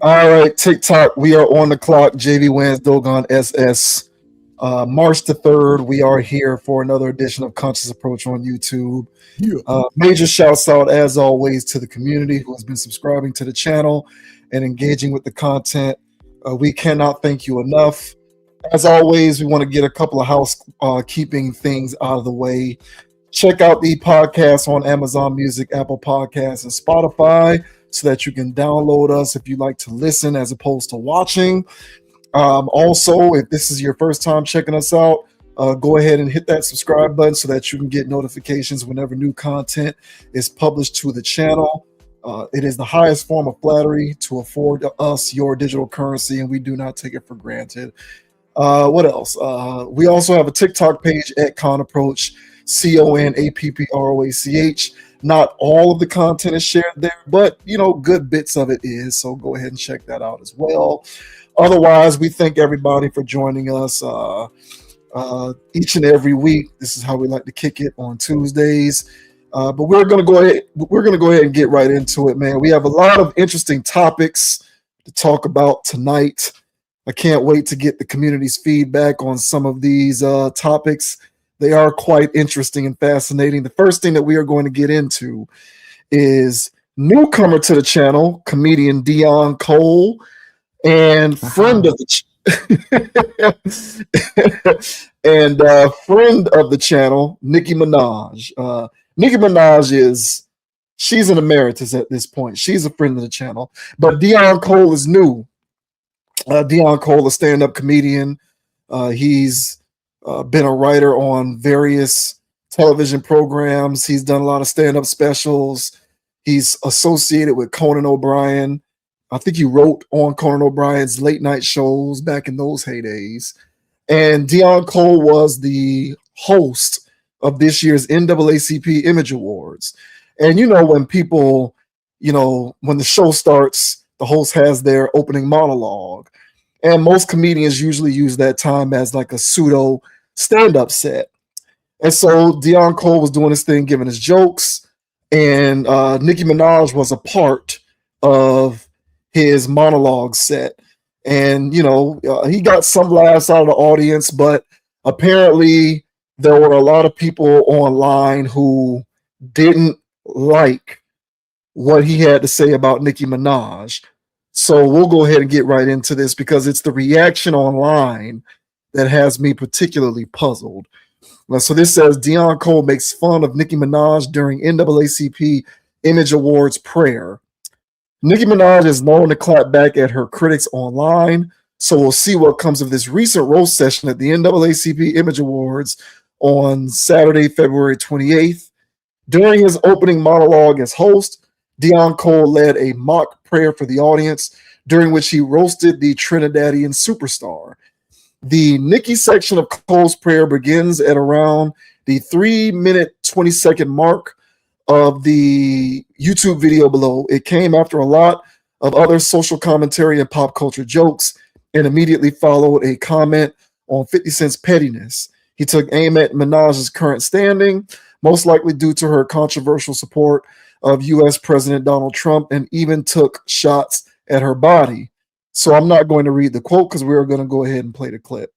All right, TikTok, we are on the clock. JV Wans Dogon SS. March the 3rd, we are here for another edition of Conscious Approach on YouTube. Yeah. Major shouts out, as always, to the community who has been subscribing to the channel and engaging with the content. We cannot thank you enough. As always, we want to get a couple of housekeeping things out of the way. Check out the podcast on Amazon Music, Apple Podcasts, and Spotify so that you can download us if you like to listen as opposed to watching. Also, if this is your first time checking us out, go ahead and hit that subscribe button so that you can get notifications whenever new content is published to the channel. It is the highest form of flattery to afford us your digital currency, and we do not take it for granted. What else? We also have a TikTok page at Con Approach, CONAPPROACH. Not all of the content is shared there, but good bits of it is. So go ahead and check that out as well. Otherwise, we thank everybody for joining us each and every week. This is how we like to kick it on Tuesdays. But we're gonna go ahead and get right into it, man. We have a lot of interesting topics to talk about tonight. I can't wait to get the community's feedback on some of these topics. They are quite interesting and fascinating. The first thing that we are going to get into is newcomer to the channel, comedian Deon Cole, and friend of the friend of the channel, Nicki Minaj. Nicki Minaj she's an emeritus at this point. She's a friend of the channel, but Deon Cole is new. Deon Cole, a stand-up comedian. He's been a writer on various television programs. He's done a lot of stand-up specials. He's associated with Conan O'Brien. I think he wrote on Conan O'Brien's late night shows back in those heydays. And Deon Cole was the host of this year's NAACP Image Awards. And when people, when the show starts, the host has their opening monologue. And most comedians usually use that time as like a pseudo stand-up set. And so Deon Cole was doing his thing, giving his jokes, and Nicki Minaj was a part of his monologue set. And, he got some laughs out of the audience, but apparently there were a lot of people online who didn't like what he had to say about Nicki Minaj. So we'll go ahead and get right into this because it's the reaction online that has me particularly puzzled. So this says Deon Cole makes fun of Nicki Minaj during NAACP Image Awards prayer. Nicki Minaj is known to clap back at her critics online, so we'll see what comes of this recent roast session at the NAACP Image Awards on Saturday, February 28th. During his opening monologue as host, Deon Cole led a mock prayer for the audience, during which he roasted the Trinidadian superstar. The Nicki section of Cole's prayer begins at around the 3-minute, 20-second mark of the YouTube video below. It came after a lot of other social commentary and pop culture jokes and immediately followed a comment on 50 Cent's pettiness. He took aim at Minaj's current standing, most likely due to her controversial support of U.S. President Donald Trump, and even took shots at her body. So I'm not going to read the quote because we're going to go ahead and play the clip.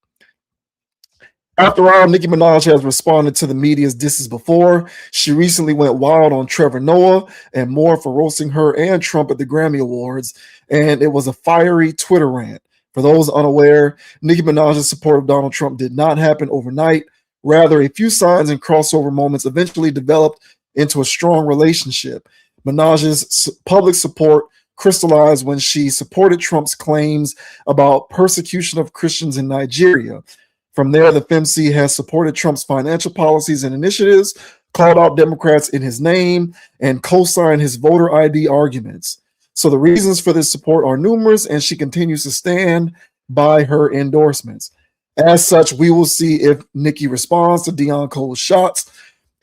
After all, Nicki Minaj has responded to the media's disses before. She recently went wild on Trevor Noah and more for roasting her and Trump at the Grammy Awards, and it was a fiery Twitter rant. For those unaware, Nicki Minaj's support of Donald Trump did not happen overnight. Rather, a few signs and crossover moments eventually developed into a strong relationship. Minaj's public support crystallized when she supported Trump's claims about persecution of Christians in Nigeria. From there, the FEMC has supported Trump's financial policies and initiatives, called out Democrats in his name, and co-signed his voter ID arguments. So the reasons for this support are numerous, and she continues to stand by her endorsements. As such, we will see if Nicki responds to Deon Cole's shots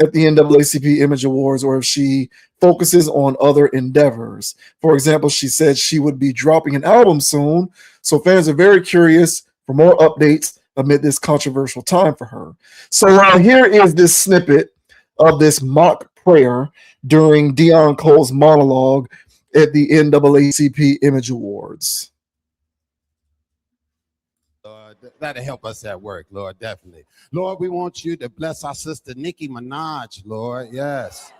at the NAACP Image Awards, or if she focuses on other endeavors. For example, she said she would be dropping an album soon, so fans are very curious for more updates amid this controversial time for her. So here is this snippet of this mock prayer during Deon Cole's monologue at the NAACP Image Awards. Lord, that'll help us at work, Lord, definitely. Lord, we want you to bless our sister Nicki Minaj, Lord. Yes.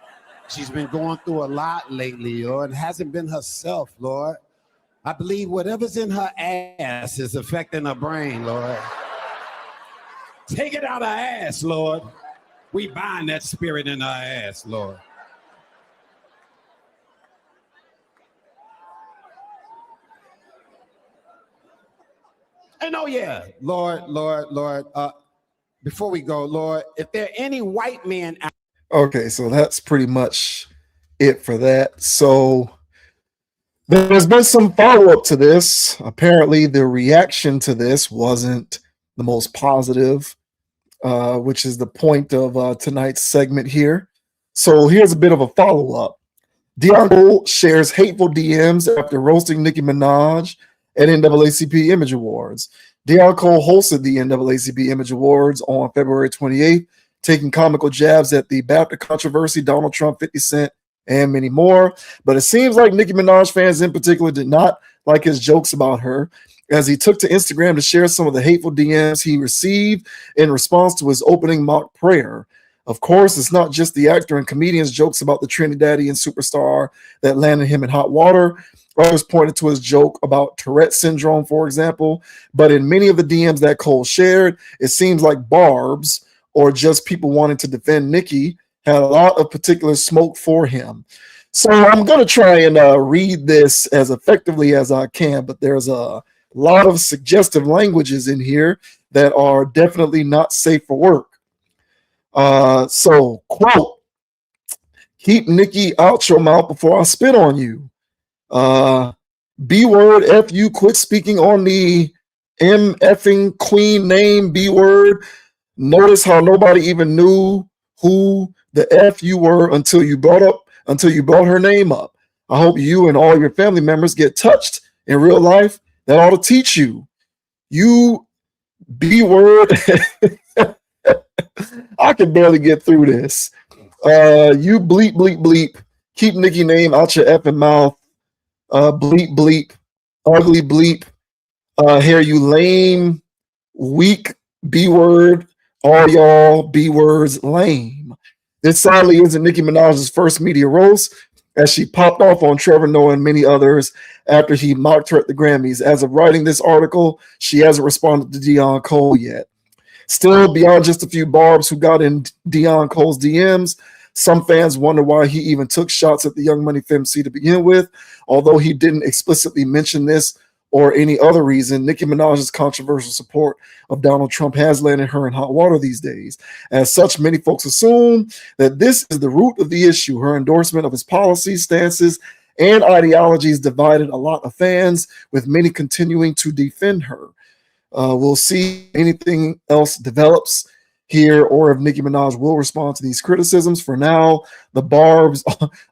She's been going through a lot lately, Lord, and hasn't been herself, Lord. I believe whatever's in her ass is affecting her brain, Lord. Take it out of her ass, Lord. We bind that spirit in her ass, Lord. And oh yeah, Lord, before we go, Lord, if there are any white men out. Okay, so that's pretty much it for that. So there's been some follow-up to this. Apparently, the reaction to this wasn't the most positive, which is the point of tonight's segment here. So here's a bit of a follow-up. Deon Cole shares hateful DMs after roasting Nicki Minaj at NAACP Image Awards. Deon Cole hosted the NAACP Image Awards on February 28th, taking comical jabs at the Baptist controversy, Donald Trump, 50 Cent, and many more. But it seems like Nicki Minaj fans in particular did not like his jokes about her, as he took to Instagram to share some of the hateful DMs he received in response to his opening mock prayer. Of course, it's not just the actor and comedian's jokes about the Trinidadian superstar that landed him in hot water. Others pointed to his joke about Tourette syndrome, for example. But in many of the DMs that Cole shared, it seems like Barbz, or just people wanting to defend Nicki, had a lot of particular smoke for him. So I'm going to try and read this as effectively as I can, but there's a lot of suggestive languages in here that are definitely not safe for work. So, quote, keep Nicki out your mouth before I spit on you. B word, F you, quit speaking on the M effing queen name, B word. Notice how nobody even knew who the F you were until you brought her name up. I hope you and all your family members get touched in real life. That ought to teach you. You B word. I can barely get through this. You bleep, bleep, bleep. Keep Nicki name out your effing mouth. Bleep, bleep. Ugly bleep. Here you lame, weak B word. All y'all B words lame. This sadly isn't Nicki Minaj's first media roast, as she popped off on Trevor Noah and many others after he mocked her at the Grammys. As of writing this article, she hasn't responded to Deon Cole yet. Still, beyond just a few Barbz who got in Deon Cole's DMs, some fans wonder why he even took shots at the Young Money FMC to begin with. Although he didn't explicitly mention this or any other reason, Nicki Minaj's controversial support of Donald Trump has landed her in hot water these days. As such, many folks assume that this is the root of the issue. Her endorsement of his policies, stances, and ideologies divided a lot of fans, with many continuing to defend her. We'll see if anything else develops here or if Nicki Minaj will respond to these criticisms. For now, the Barbz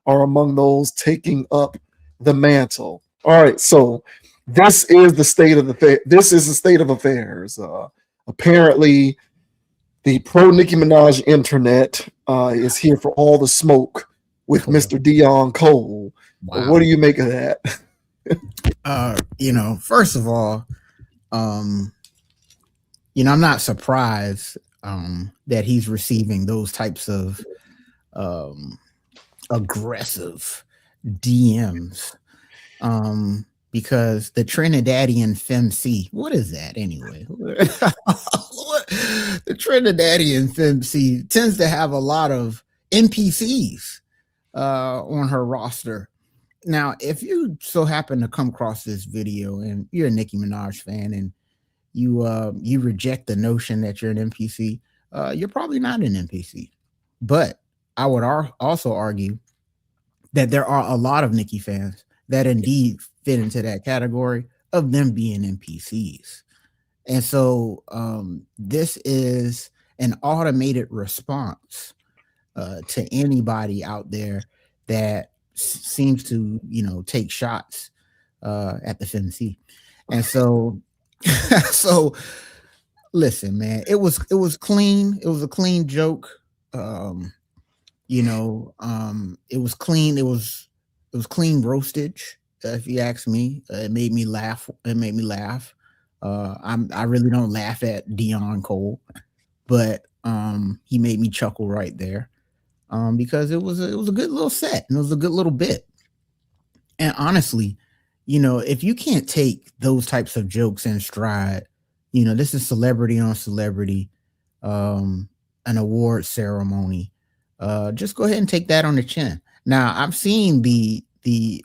are among those taking up the mantle. All right, so this is the state of affairs. Apparently, the pro Nicki Minaj internet is here for all the smoke with Mr. Deon Cole. Wow. What do you make of that? First of all, I'm not surprised that he's receiving those types of aggressive DMs, because the Trinidadian FMC, what is that anyway? The Trinidadian FMC tends to have a lot of NPCs on her roster. Now, if you so happen to come across this video and you're a Nicki Minaj fan and you reject the notion that you're an NPC, you're probably not an NPC. But I would also argue that there are a lot of Nicki fans that indeed fit into that category of them being NPCs. And so this is an automated response to anybody out there that seems to, take shots at the FMC. And so listen, man, it was clean. It was a clean joke. It was clean. It was clean roastage. If you ask me, it made me laugh. It made me laugh. I really don't laugh at Deon Cole, but he made me chuckle right there. Because it was a good little set and it was a good little bit. And honestly, if you can't take those types of jokes in stride, this is celebrity on celebrity, an award ceremony. Just go ahead and take that on the chin. Now, I've seen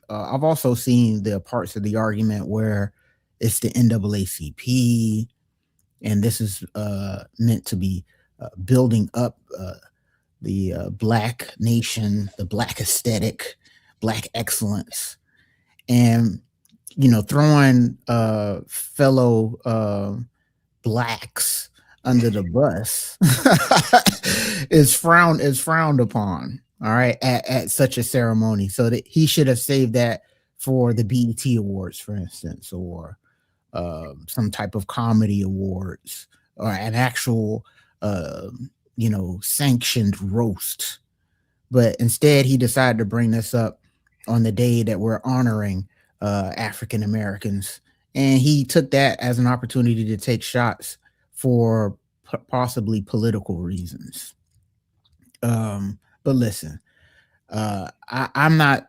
I've also seen the parts of the argument where it's the NAACP, and this is meant to be building up the Black nation, the Black aesthetic, Black excellence, and throwing fellow Blacks under the bus is frowned upon. All right, at such a ceremony, so that he should have saved that for the BET Awards, for instance, or some type of comedy awards, or an actual sanctioned roast. But instead, he decided to bring this up on the day that we're honoring African Americans, and he took that as an opportunity to take shots for possibly political reasons. But listen, I'm not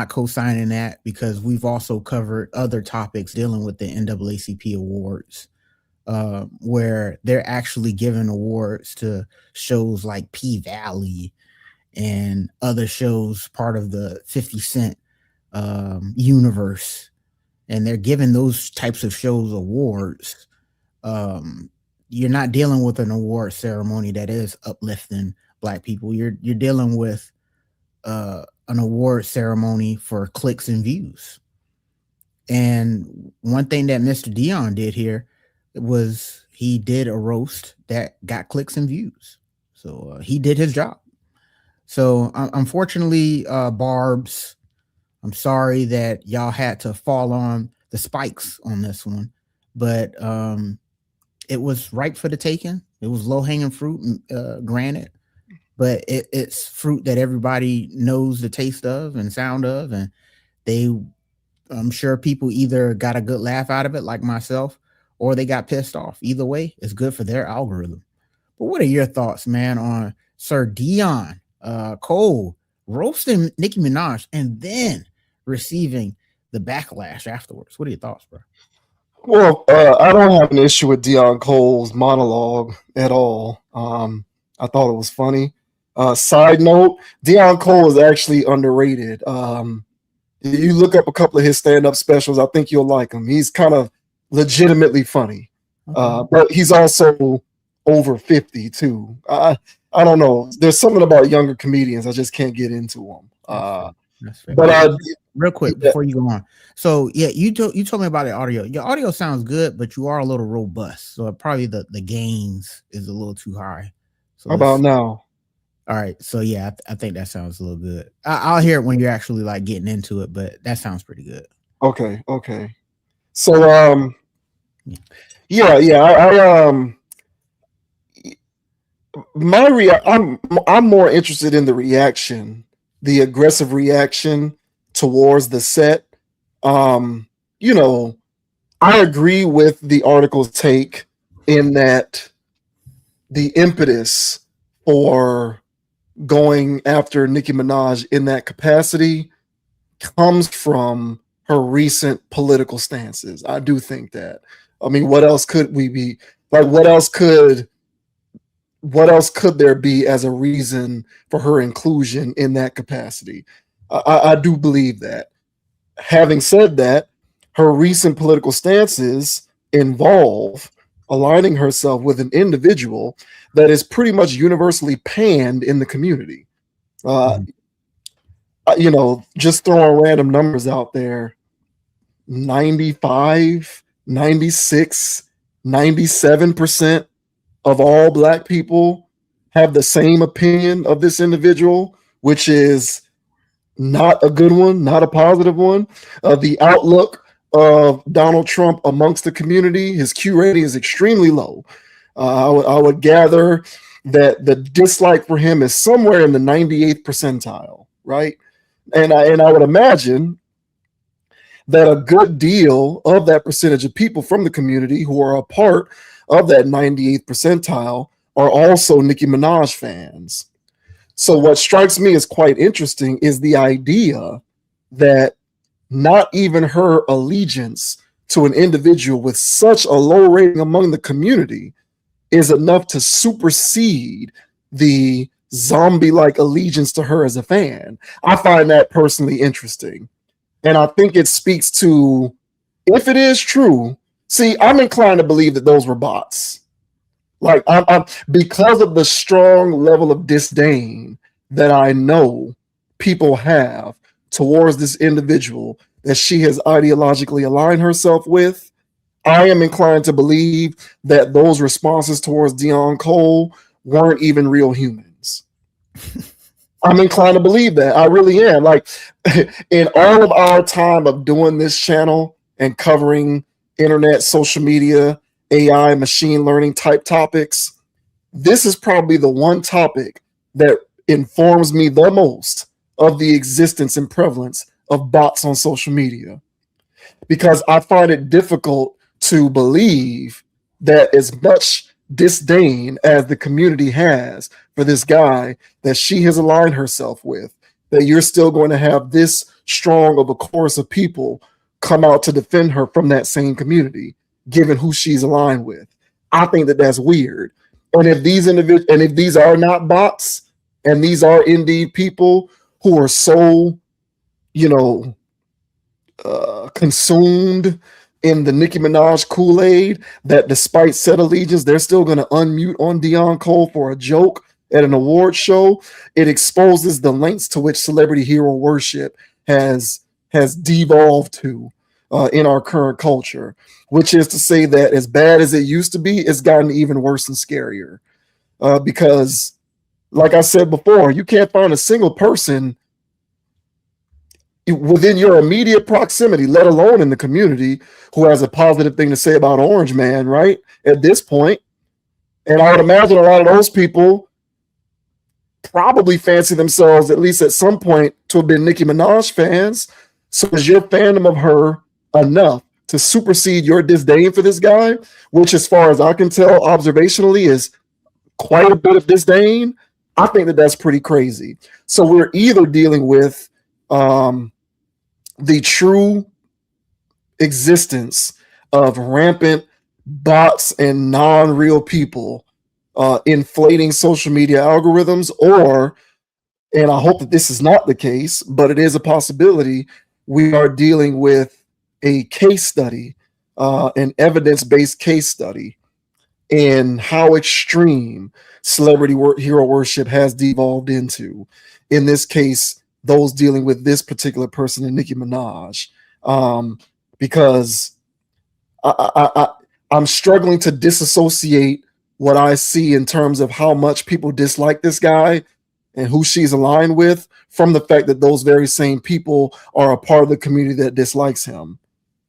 co-signing that, because we've also covered other topics dealing with the NAACP awards, where they're actually giving awards to shows like P-Valley and other shows part of the 50 Cent universe, and they're giving those types of shows awards. You're not dealing with an award ceremony that is uplifting Black people. You're dealing with an award ceremony for clicks and views. And one thing that Mr. Deon did here was he did a roast that got clicks and views. So he did his job. So unfortunately, Barbz, I'm sorry that y'all had to fall on the spikes on this one, but it was ripe for the taking. It was low-hanging fruit, granted, but it's fruit that everybody knows the taste of and sound of, and I'm sure people either got a good laugh out of it, like myself, or they got pissed off. Either way, it's good for their algorithm. But what are your thoughts, man, on Sir Deon Cole roasting Nicki Minaj and then receiving the backlash afterwards? What are your thoughts, bro? Well, I don't have an issue with Deon Cole's monologue at all. I thought it was funny. Side note, Deon Cole is actually underrated. You look up a couple of his stand-up specials, I think you'll like him. He's kind of legitimately funny. But he's also over 50 too. I don't know. There's something about younger comedians I just can't get into them. That's fair. But real quick before you go on, so yeah, you told me about the audio. Your audio sounds good, but you are a little robust, so probably the gains is a little too high. So how about now? All right, so yeah, I think that sounds a little good. I'll hear it when you're actually like getting into it, but that sounds pretty good. Okay. So I'm more interested in the reaction, the aggressive reaction towards the set. I agree with the article's take in that the impetus for going after Nicki Minaj in that capacity comes from her recent political stances. I do think that. I mean, what else could we be like? What else could there be as a reason for her inclusion in that capacity? I do believe that. Having said that, her recent political stances involve aligning herself with an individual that is pretty much universally panned in the community. Just throwing random numbers out there, 95, 96, 97% of all Black people have the same opinion of this individual, which is not a good one, not a positive one. The outlook of Donald Trump amongst the community, his Q rating is extremely low. I would gather that the dislike for him is somewhere in the 98th percentile. right? And I would imagine that a good deal of that percentage of people from the community who are a part of that 98th percentile are also Nicki Minaj fans. So what strikes me as quite interesting is the idea that not even her allegiance to an individual with such a low rating among the community is enough to supersede the zombie-like allegiance to her as a fan. I find that personally interesting. And I think it speaks to, if it is true, see, I'm inclined to believe that those were bots. Like, I'm because of the strong level of disdain that I know people have towards this individual that she has ideologically aligned herself with. I am inclined to believe that those responses towards Deon Cole weren't even real humans. I'm inclined to believe that. I really am. Like, in all of our time of doing this channel and covering internet, social media, AI, machine learning type topics, this is probably the one topic that informs me the most of the existence and prevalence of bots on social media. Because I find it difficult to believe that as much disdain as the community has for this guy that she has aligned herself with, that you're still going to have this strong of a chorus of people come out to defend her from that same community, given who she's aligned with. I think that that's weird. And if these individuals, and if these are not bots, and these are indeed people who are so, consumed in the Nicki Minaj Kool-Aid that despite said allegiance, they're still going to unmute on Deon Cole for a joke at an award show. It exposes the lengths to which celebrity hero worship has devolved to in our current culture, which is to say that as bad as it used to be, it's gotten even worse and scarier. Because, like I said before, you can't find a single person within your immediate proximity, let alone in the community, who has a positive thing to say about Orange Man, right? At this point. And I would imagine a lot of those people probably fancy themselves, at least at some point, to have been Nicki Minaj fans. So is your fandom of her enough to supersede your disdain for this guy, which, as far as I can tell, observationally, is quite a bit of disdain? I think that that's pretty crazy. So we're either dealing with the true existence of rampant bots and non-real people inflating social media algorithms, or, and I hope that this is not the case, but it is a possibility, we are dealing with a case study, an evidence-based case study in how extreme celebrity hero worship has devolved into. In this case, those dealing with this particular person in Nicki Minaj, because I'm struggling to disassociate what I see in terms of how much people dislike this guy and who she's aligned with from the fact that those very same people are a part of the community that dislikes him.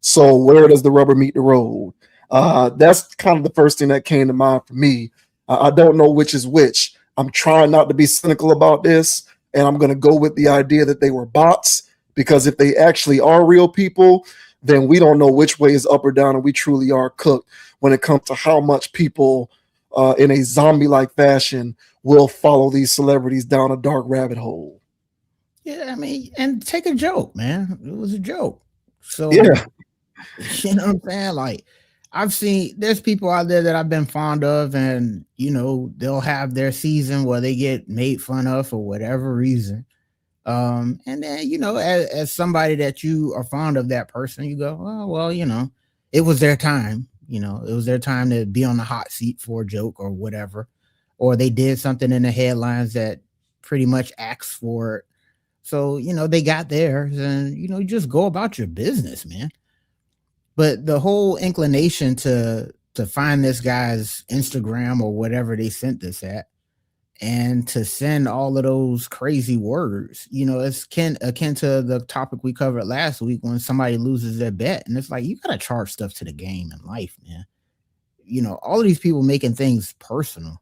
So where does the rubber meet the road? That's kind of the first thing that came to mind for me. I don't know which is which. I'm trying not to be cynical about this, and I'm going to go with the idea that they were bots, because if they actually are real people, then we don't know which way is up or down, and we truly are cooked when it comes to how much people in a zombie-like fashion will follow these celebrities down a dark rabbit hole. Yeah, I mean, and take a joke, man. It was a joke. So, yeah, you know what I'm saying? Like, I've seen, there's people out there that I've been fond of, and, they'll have their season where they get made fun of for whatever reason. And then, as somebody that you are fond of that person, you go, oh, well, it was their time. It was their time to be on the hot seat for a joke or whatever. Or they did something in the headlines that pretty much asks for it. So, they got theirs, and, you just go about your business, man. But the whole inclination to find this guy's Instagram or whatever they sent this at, and to send all of those crazy words, it's akin to the topic we covered last week when somebody loses their bet. And it's like, you got to charge stuff to the game in life, man. All of these people making things personal.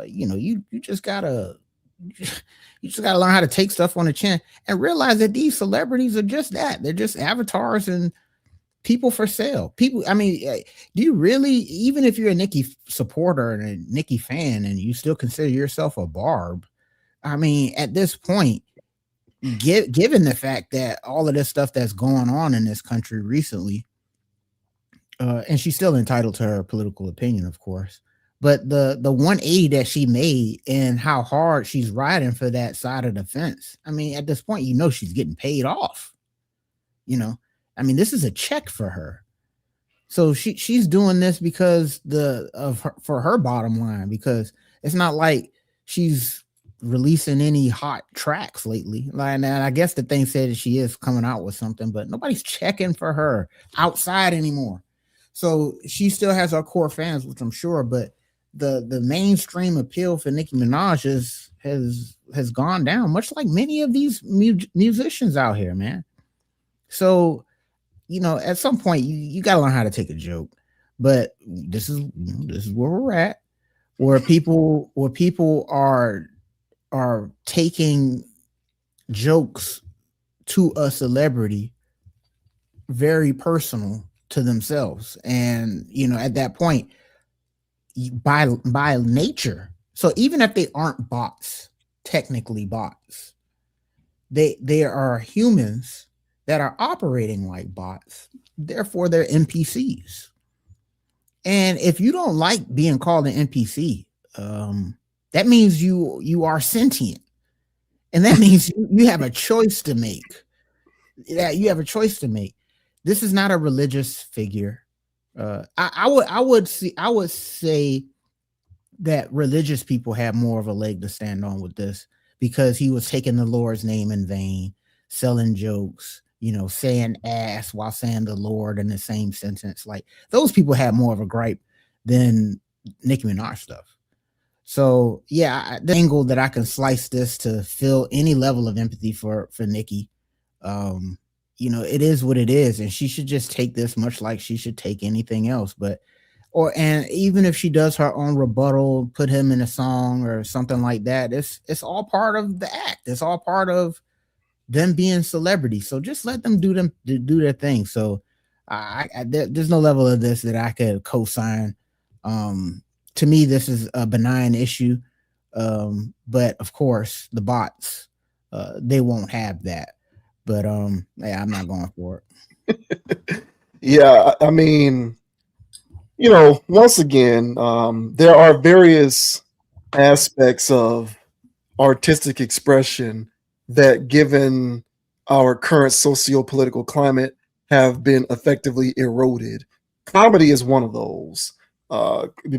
You just got to you just got to learn how to take stuff on the chin and realize that these celebrities are just that. They're just avatars and people for sale. People, I mean, do you really, even if you're a Nicki supporter and a Nicki fan and you still consider yourself a Barb, I mean, at this point, given the fact that all of this stuff that's going on in this country recently, and she's still entitled to her political opinion, of course, but the 180 that she made and how hard she's riding for that side of the fence, I mean, at this point, you know, she's getting paid off. You know, I mean, this is a check for her. So she's doing this because for her bottom line, because it's not like she's releasing any hot tracks lately. Like, and I guess the thing said that she is coming out with something, but nobody's checking for her outside anymore. So she still has our core fans, which I'm sure, but the mainstream appeal for Nicki Minaj has gone down, much like many of these musicians out here, man. So, you know, at some point you got to learn how to take a joke, but this is where we're at, where people are taking jokes to a celebrity very personal to themselves. And, you know, at that point, by nature, so even if they aren't bots, technically bots, they are humans that are operating like bots, therefore they're NPCs. And if you don't like being called an NPC, that means you are sentient, and that means you have a choice to make. You have a choice to make. This is not a religious figure. I would say that religious people have more of a leg to stand on with this, because he was taking the Lord's name in vain, selling jokes, you know, saying ass while saying the Lord in the same sentence. Like, those people have more of a gripe than Nicki Minaj stuff. So yeah, the angle that I can slice this to feel any level of empathy for Nicki, you know, it is what it is, and she should just take this much like she should take anything else. And even if she does her own rebuttal, put him in a song or something like that, it's all part of the act. It's all part of them being celebrities. So just let them do their thing. So there's no level of this that I could co-sign. To me, this is a benign issue. But of course, the bots, they won't have that. But yeah, I'm not going for it. Yeah, I mean, you know, once again, there are various aspects of artistic expression that, given our current socio-political climate, have been effectively eroded. Comedy is one of those.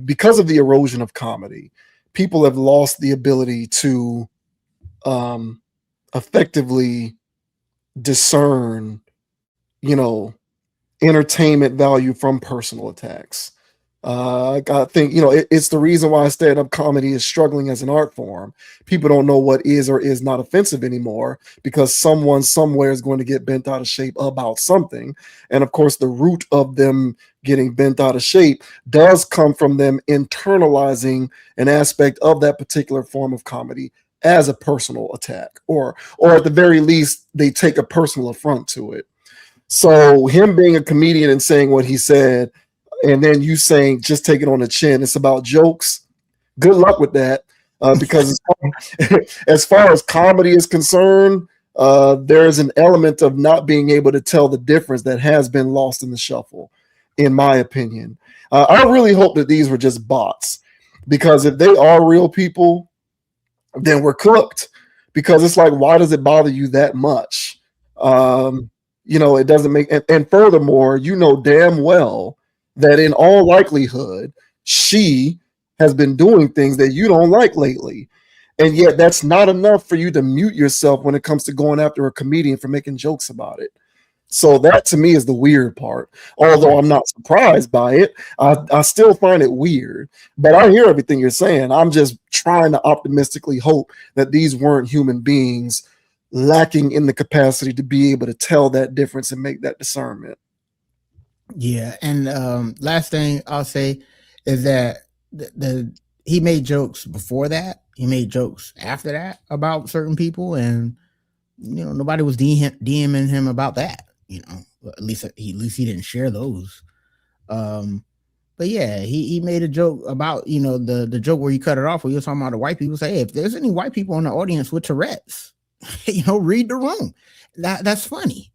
Because of the erosion of comedy, people have lost the ability to effectively discern, you know, entertainment value from personal attacks. I think, you know, it's the reason why stand-up comedy is struggling as an art form. People don't know what is or is not offensive anymore, because someone somewhere is going to get bent out of shape about something. And of course, the root of them getting bent out of shape does come from them internalizing an aspect of that particular form of comedy as a personal attack, or at the very least, they take a personal affront to it. So him being a comedian and saying what he said, and then you saying just take it on the chin, it's about jokes. Good luck with that, because as far as comedy is concerned, there is an element of not being able to tell the difference that has been lost in the shuffle, in my opinion. I really hope that these were just bots, because if they are real people, then we're cooked. Because it's like, why does it bother you that much? You know, it doesn't make, and furthermore, you know damn well that in all likelihood, she has been doing things that you don't like lately. And yet that's not enough for you to mute yourself when it comes to going after a comedian for making jokes about it. So that to me is the weird part. Although I'm not surprised by it, I still find it weird. But I hear everything you're saying. I'm just trying to optimistically hope that these weren't human beings lacking in the capacity to be able to tell that difference and make that discernment. Yeah, and last thing I'll say is that the he made jokes before that. He made jokes after that about certain people, and nobody was DMing him about that. At least he didn't share those. But yeah, he made a joke about the joke where you cut it off where you're talking about the white people. Say, hey, if there's any white people in the audience with Tourette's, read the room. That's funny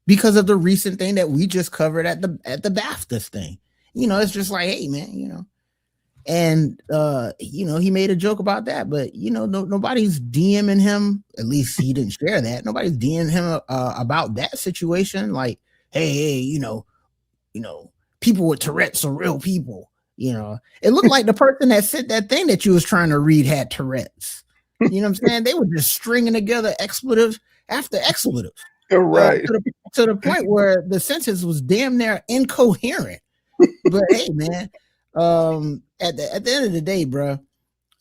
because of the recent thing that we just covered at the BAFTAs thing. It's just like, hey man, and he made a joke about that, but nobody's DMing him. At least he didn't share that. Nobody's DMing him about that situation. Like, hey, people with Tourette's are real people. It looked like the person that said that thing that you was trying to read had Tourette's. You know what I'm saying? They were just stringing together expletive after expletive. Right. To the point where the sentence was damn near incoherent. But hey, man, at the end of the day, bro,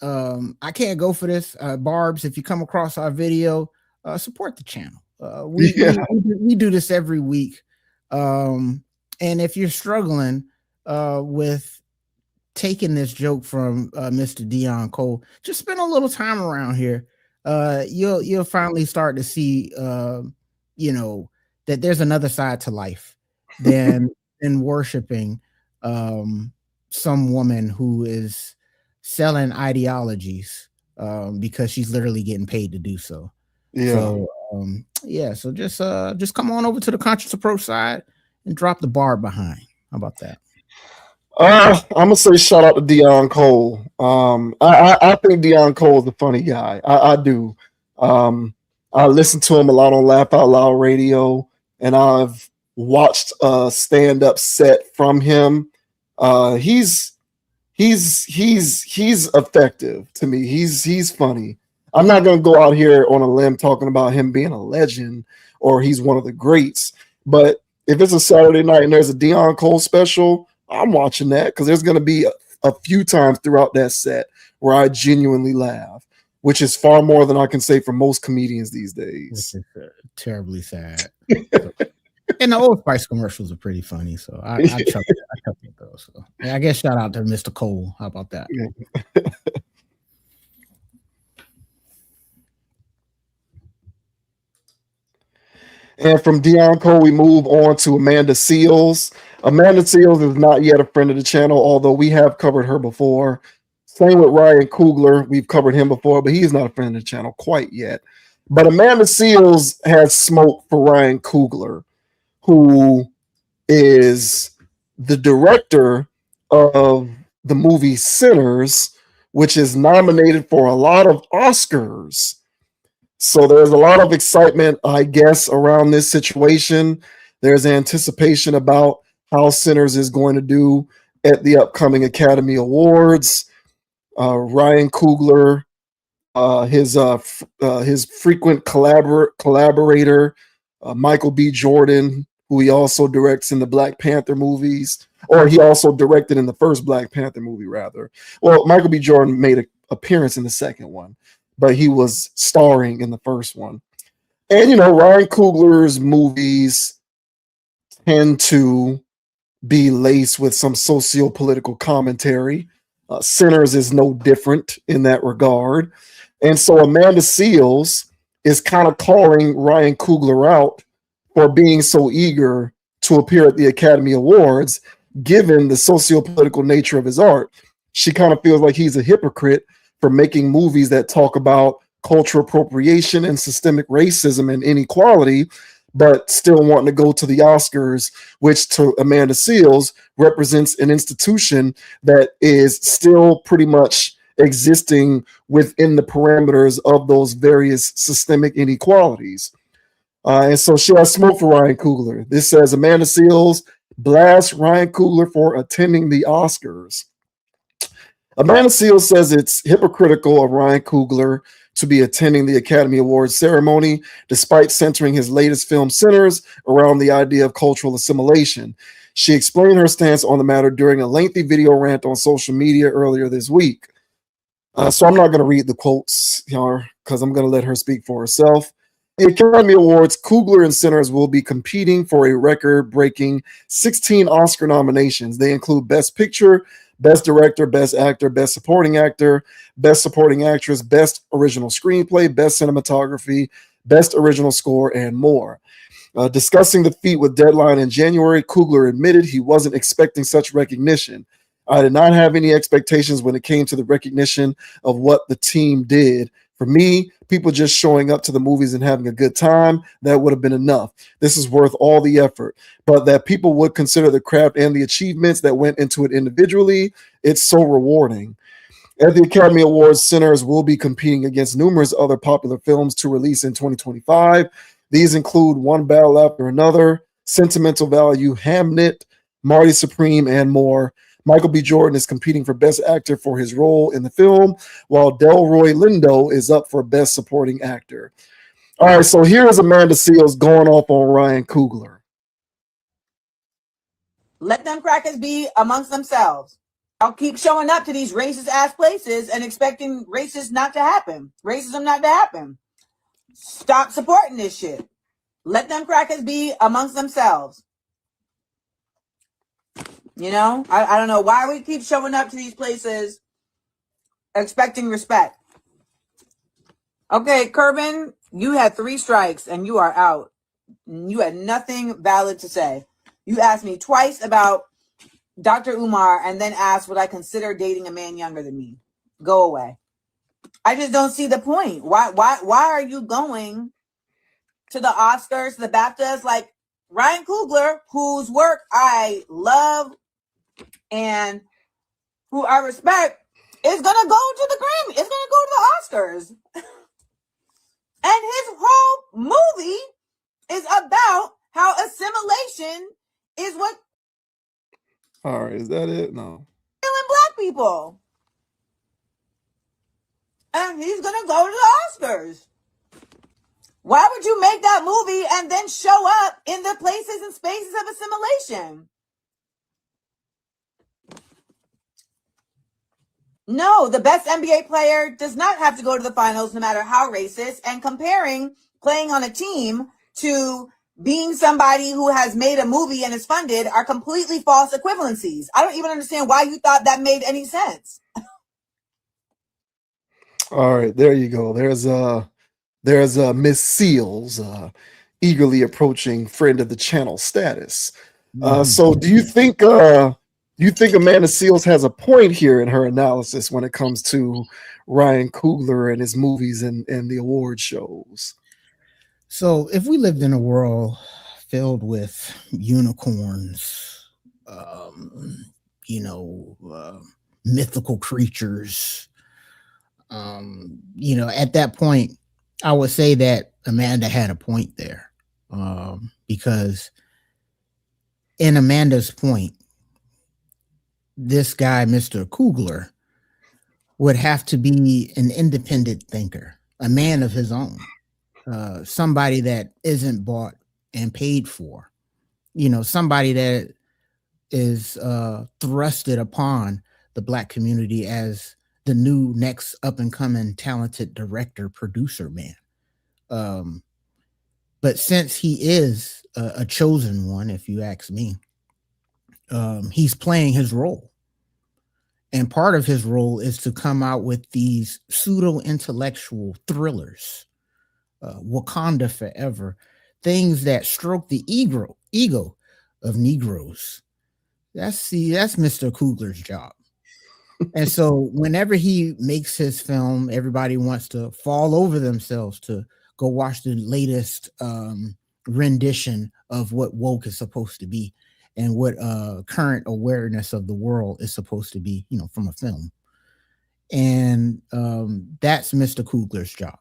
I can't go for this. Barbz, if you come across our video, support the channel. We do this every week. And if you're struggling with taking this joke from Mr. Deon Cole, just spend a little time around here. You'll finally start to see, that there's another side to life than worshiping some woman who is selling ideologies because she's literally getting paid to do so. Yeah. So just come on over to the Conscious Approach side and drop the bar behind. How about that? I'm gonna say shout out to Deon Cole. I think Deon Cole is a funny guy. I do. I listen to him a lot on Laugh Out Loud Radio, and I've watched a stand-up set from him. He's effective to me. He's funny. I'm not gonna go out here on a limb talking about him being a legend or he's one of the greats, but if it's a Saturday night and there's a Deon Cole special, I'm watching that because there's going to be a few times throughout that set where I genuinely laugh, which is far more than I can say for most comedians these days. Which is terribly sad. And the Old Spice commercials are pretty funny, so I chuckle at those. So I guess shout out to Mr. Cole. How about that? Yeah. And from Deon Cole, we move on to Amanda Seales. Amanda Seales is not yet a friend of the channel, although we have covered her before. Same with Ryan Coogler. We've covered him before, but he's not a friend of the channel quite yet. But Amanda Seales has smoke for Ryan Coogler, who is the director of the movie Sinners, which is nominated for a lot of Oscars. So there's a lot of excitement, I guess, around this situation. There's anticipation about how Sinners is going to do at the upcoming Academy Awards. Ryan Coogler, his frequent collaborator, Michael B. Jordan, who he also directs in the Black Panther movies, or he also directed in the first Black Panther movie, rather. Well, Michael B. Jordan made an appearance in the second one, but he was starring in the first one. And, Ryan Coogler's movies tend to be laced with some socio-political commentary. Sinners is no different in that regard. And so Amanda Seales is kind of calling Ryan Coogler out for being so eager to appear at the Academy Awards, given the socio-political nature of his art. She kind of feels like he's a hypocrite for making movies that talk about cultural appropriation and systemic racism and inequality, but still wanting to go to the Oscars, which to Amanda Seales represents an institution that is still pretty much existing within the parameters of those various systemic inequalities. And so she has smoke for Ryan Coogler. This says Amanda Seales blasts Ryan Coogler for attending the Oscars. Amanda Seales says it's hypocritical of Ryan Coogler to be attending the Academy Awards ceremony, despite centering his latest film, Sinners, around the idea of cultural assimilation. She explained her stance on the matter during a lengthy video rant on social media earlier this week. So I'm not going to read the quotes here because I'm going to let her speak for herself. The Academy Awards, Coogler and Sinners will be competing for a record-breaking 16 Oscar nominations. They include Best Picture, Best Director, Best Actor, Best Supporting Actor, Best Supporting Actress, Best Original Screenplay, Best Cinematography, Best Original Score, and more. Discussing the feat with Deadline in January, Coogler admitted he wasn't expecting such recognition. I did not have any expectations when it came to the recognition of what the team did. For me, people just showing up to the movies and having a good time, that would have been enough. This is worth all the effort. But that people would consider the craft and the achievements that went into it individually, it's so rewarding. At the Academy Awards, Sinners will be competing against numerous other popular films to release in 2025. These include One Battle After Another, Sentimental Value, Hamnet, Marty Supreme, and more. Michael B. Jordan is competing for Best Actor for his role in the film, while Delroy Lindo is up for Best Supporting Actor. All right, so here is Amanda Seales going off on Ryan Coogler. Let them crackers be amongst themselves. I'll keep showing up to these racist ass places and expecting racism not to happen. Stop supporting this shit. Let them crackers be amongst themselves. You know, I don't know why we keep showing up to these places expecting respect. Okay, Kerbin, you had 3 strikes and you are out. You had nothing valid to say. You asked me twice about Dr. Umar and then asked would I consider dating a man younger than me. Go away. I just don't see the point. Why are you going to the Oscars, the BAFTAs, like Ryan Coogler, whose work I love and who I respect, is gonna go to the Grammy. It's gonna go to the Oscars. And his whole movie is about how assimilation is what. All right, is that it? No. Killing black people. And he's gonna go to the Oscars. Why would you make that movie and then show up in the places and spaces of assimilation? No, the best NBA player does not have to go to the finals no matter how racist. And comparing playing on a team to being somebody who has made a movie and is funded are completely false equivalencies. I don't even understand why you thought that made any sense. All right, there you go. There's Miss Seals eagerly approaching friend of the channel status. So do you think Amanda Seales has a point here in her analysis when it comes to Ryan Coogler and his movies and the award shows? So if we lived in a world filled with unicorns, mythical creatures, at that point, I would say that Amanda had a point there, because in Amanda's point, this guy, Mr. Coogler, would have to be an independent thinker, a man of his own, somebody that isn't bought and paid for, somebody that is thrusted upon the Black community as the new next up and coming talented director, producer man. But since he is a chosen one, if you ask me, he's playing his role. And part of his role is to come out with these pseudo intellectual thrillers, Wakanda Forever, things that stroke the ego of Negroes. That's Mr. Coogler's job. And so whenever he makes his film, everybody wants to fall over themselves to go watch the latest rendition of what woke is supposed to be and what current awareness of the world is supposed to be, from a film. And that's Mr. Coogler's job.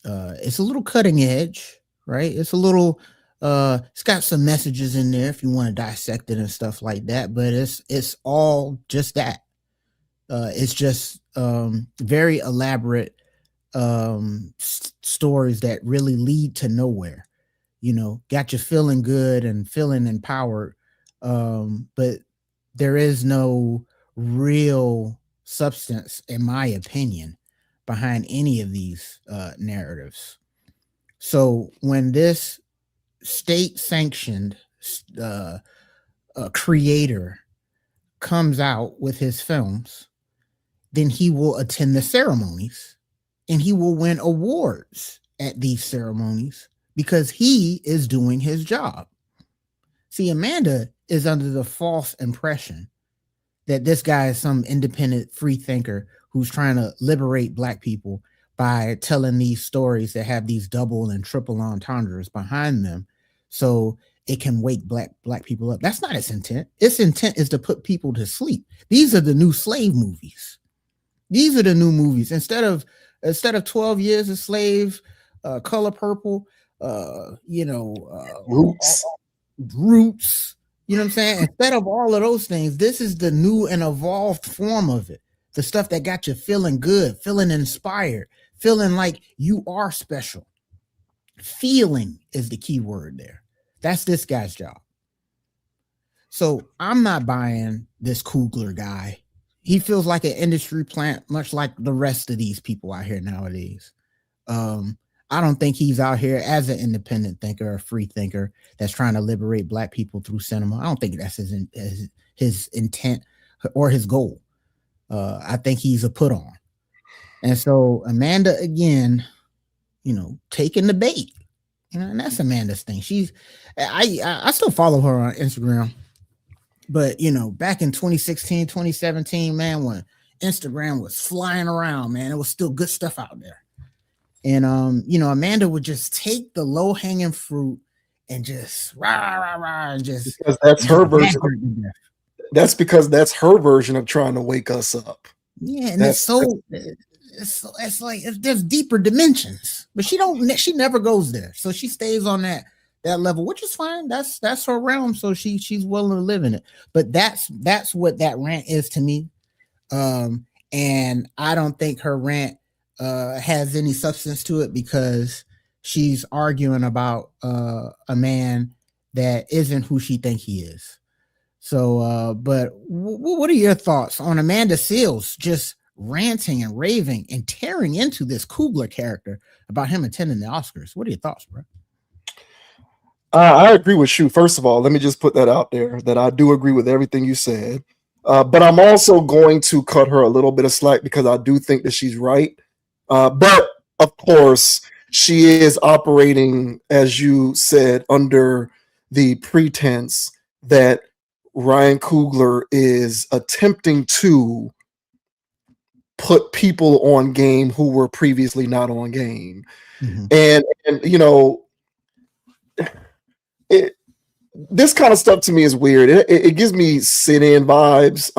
It's a little cutting edge, right? It's a little, it's got some messages in there if you want to dissect it and stuff like that, but it's all just that. It's just very elaborate stories that really lead to nowhere. Got you feeling good and feeling empowered, but there is no real substance, in my opinion, behind any of these narratives. So when this state-sanctioned creator comes out with his films, then he will attend the ceremonies and he will win awards at these ceremonies because he is doing his job. See, Amanda is under the false impression that this guy is some independent free thinker who's trying to liberate Black people by telling these stories that have these double and triple entendres behind them, so it can wake black people up. That's not its intent. Its intent is to put people to sleep. These are the new slave movies. These are the new movies. Instead of 12 Years a Slave, Color Purple, Roots, you know what I'm saying? Instead of all of those things, this is the new and evolved form of it. The stuff that got you feeling good, feeling inspired, feeling like you are special. Feeling is the key word there. That's this guy's job. So I'm not buying this Coogler guy. He feels like an industry plant, much like the rest of these people out here nowadays. I don't think he's out here as an independent thinker or free thinker that's trying to liberate Black people through cinema. I don't think that's his intent or his goal. I think he's a put on. And so Amanda, again, taking the bait. And that's Amanda's thing. I still follow her on Instagram. But, back in 2016, 2017, man, when Instagram was flying around, man, it was still good stuff out there. And, Amanda would just take the low hanging fruit and just rah, and just. Because that's her version. That's because that's her version of trying to wake us up. Yeah. And it's like there's deeper dimensions, but she never goes there. So she stays on that level, which is fine. That's her realm. So she's willing to live in it. But that's what that rant is to me. And I don't think her rant has any substance to it because she's arguing about a man that isn't who she thinks he is. So, but what are your thoughts on Amanda Seales just ranting and raving and tearing into this Coogler character about him attending the Oscars? What are your thoughts, bro? I agree with you. First of all, let me just put that out there that I do agree with everything you said. But I'm also going to cut her a little bit of slack because I do think that she's right. But of course, she is operating, as you said, under the pretense that Ryan Coogler is attempting to put people on game who were previously not on game. Mm-hmm. And this kind of stuff to me is weird. It gives me sit-in vibes.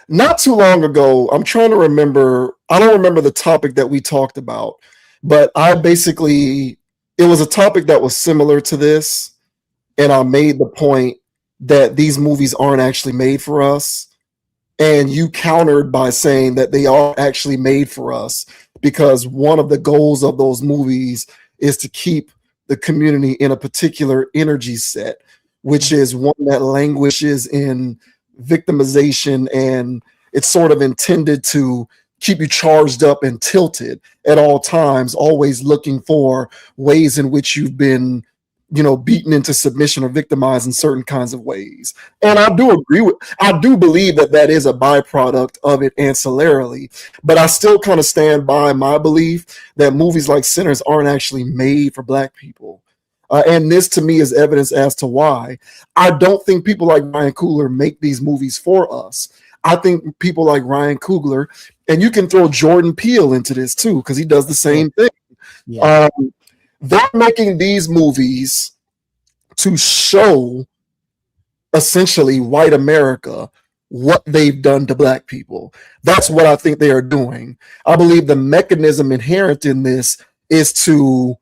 Not too long ago, I'm trying to remember, I don't remember the topic that we talked about, but it was a topic that was similar to this. And I made the point that these movies aren't actually made for us. And you countered by saying that they are actually made for us because one of the goals of those movies is to keep the community in a particular energy set, which is one that languishes in victimization, and it's sort of intended to keep you charged up and tilted at all times, always looking for ways in which you've been beaten into submission or victimized in certain kinds of ways. And I do believe that is a byproduct of it ancillarily, but I still kind of stand by my belief that movies like Sinners aren't actually made for Black people. And this to me is evidence as to why. I don't think people like Ryan Coogler make these movies for us. I think people like Ryan Coogler, and you can throw Jordan Peele into this too, because he does the same thing. Yeah. They're making these movies to show essentially white America what they've done to Black people. That's what I think they are doing. I believe the mechanism inherent in this is to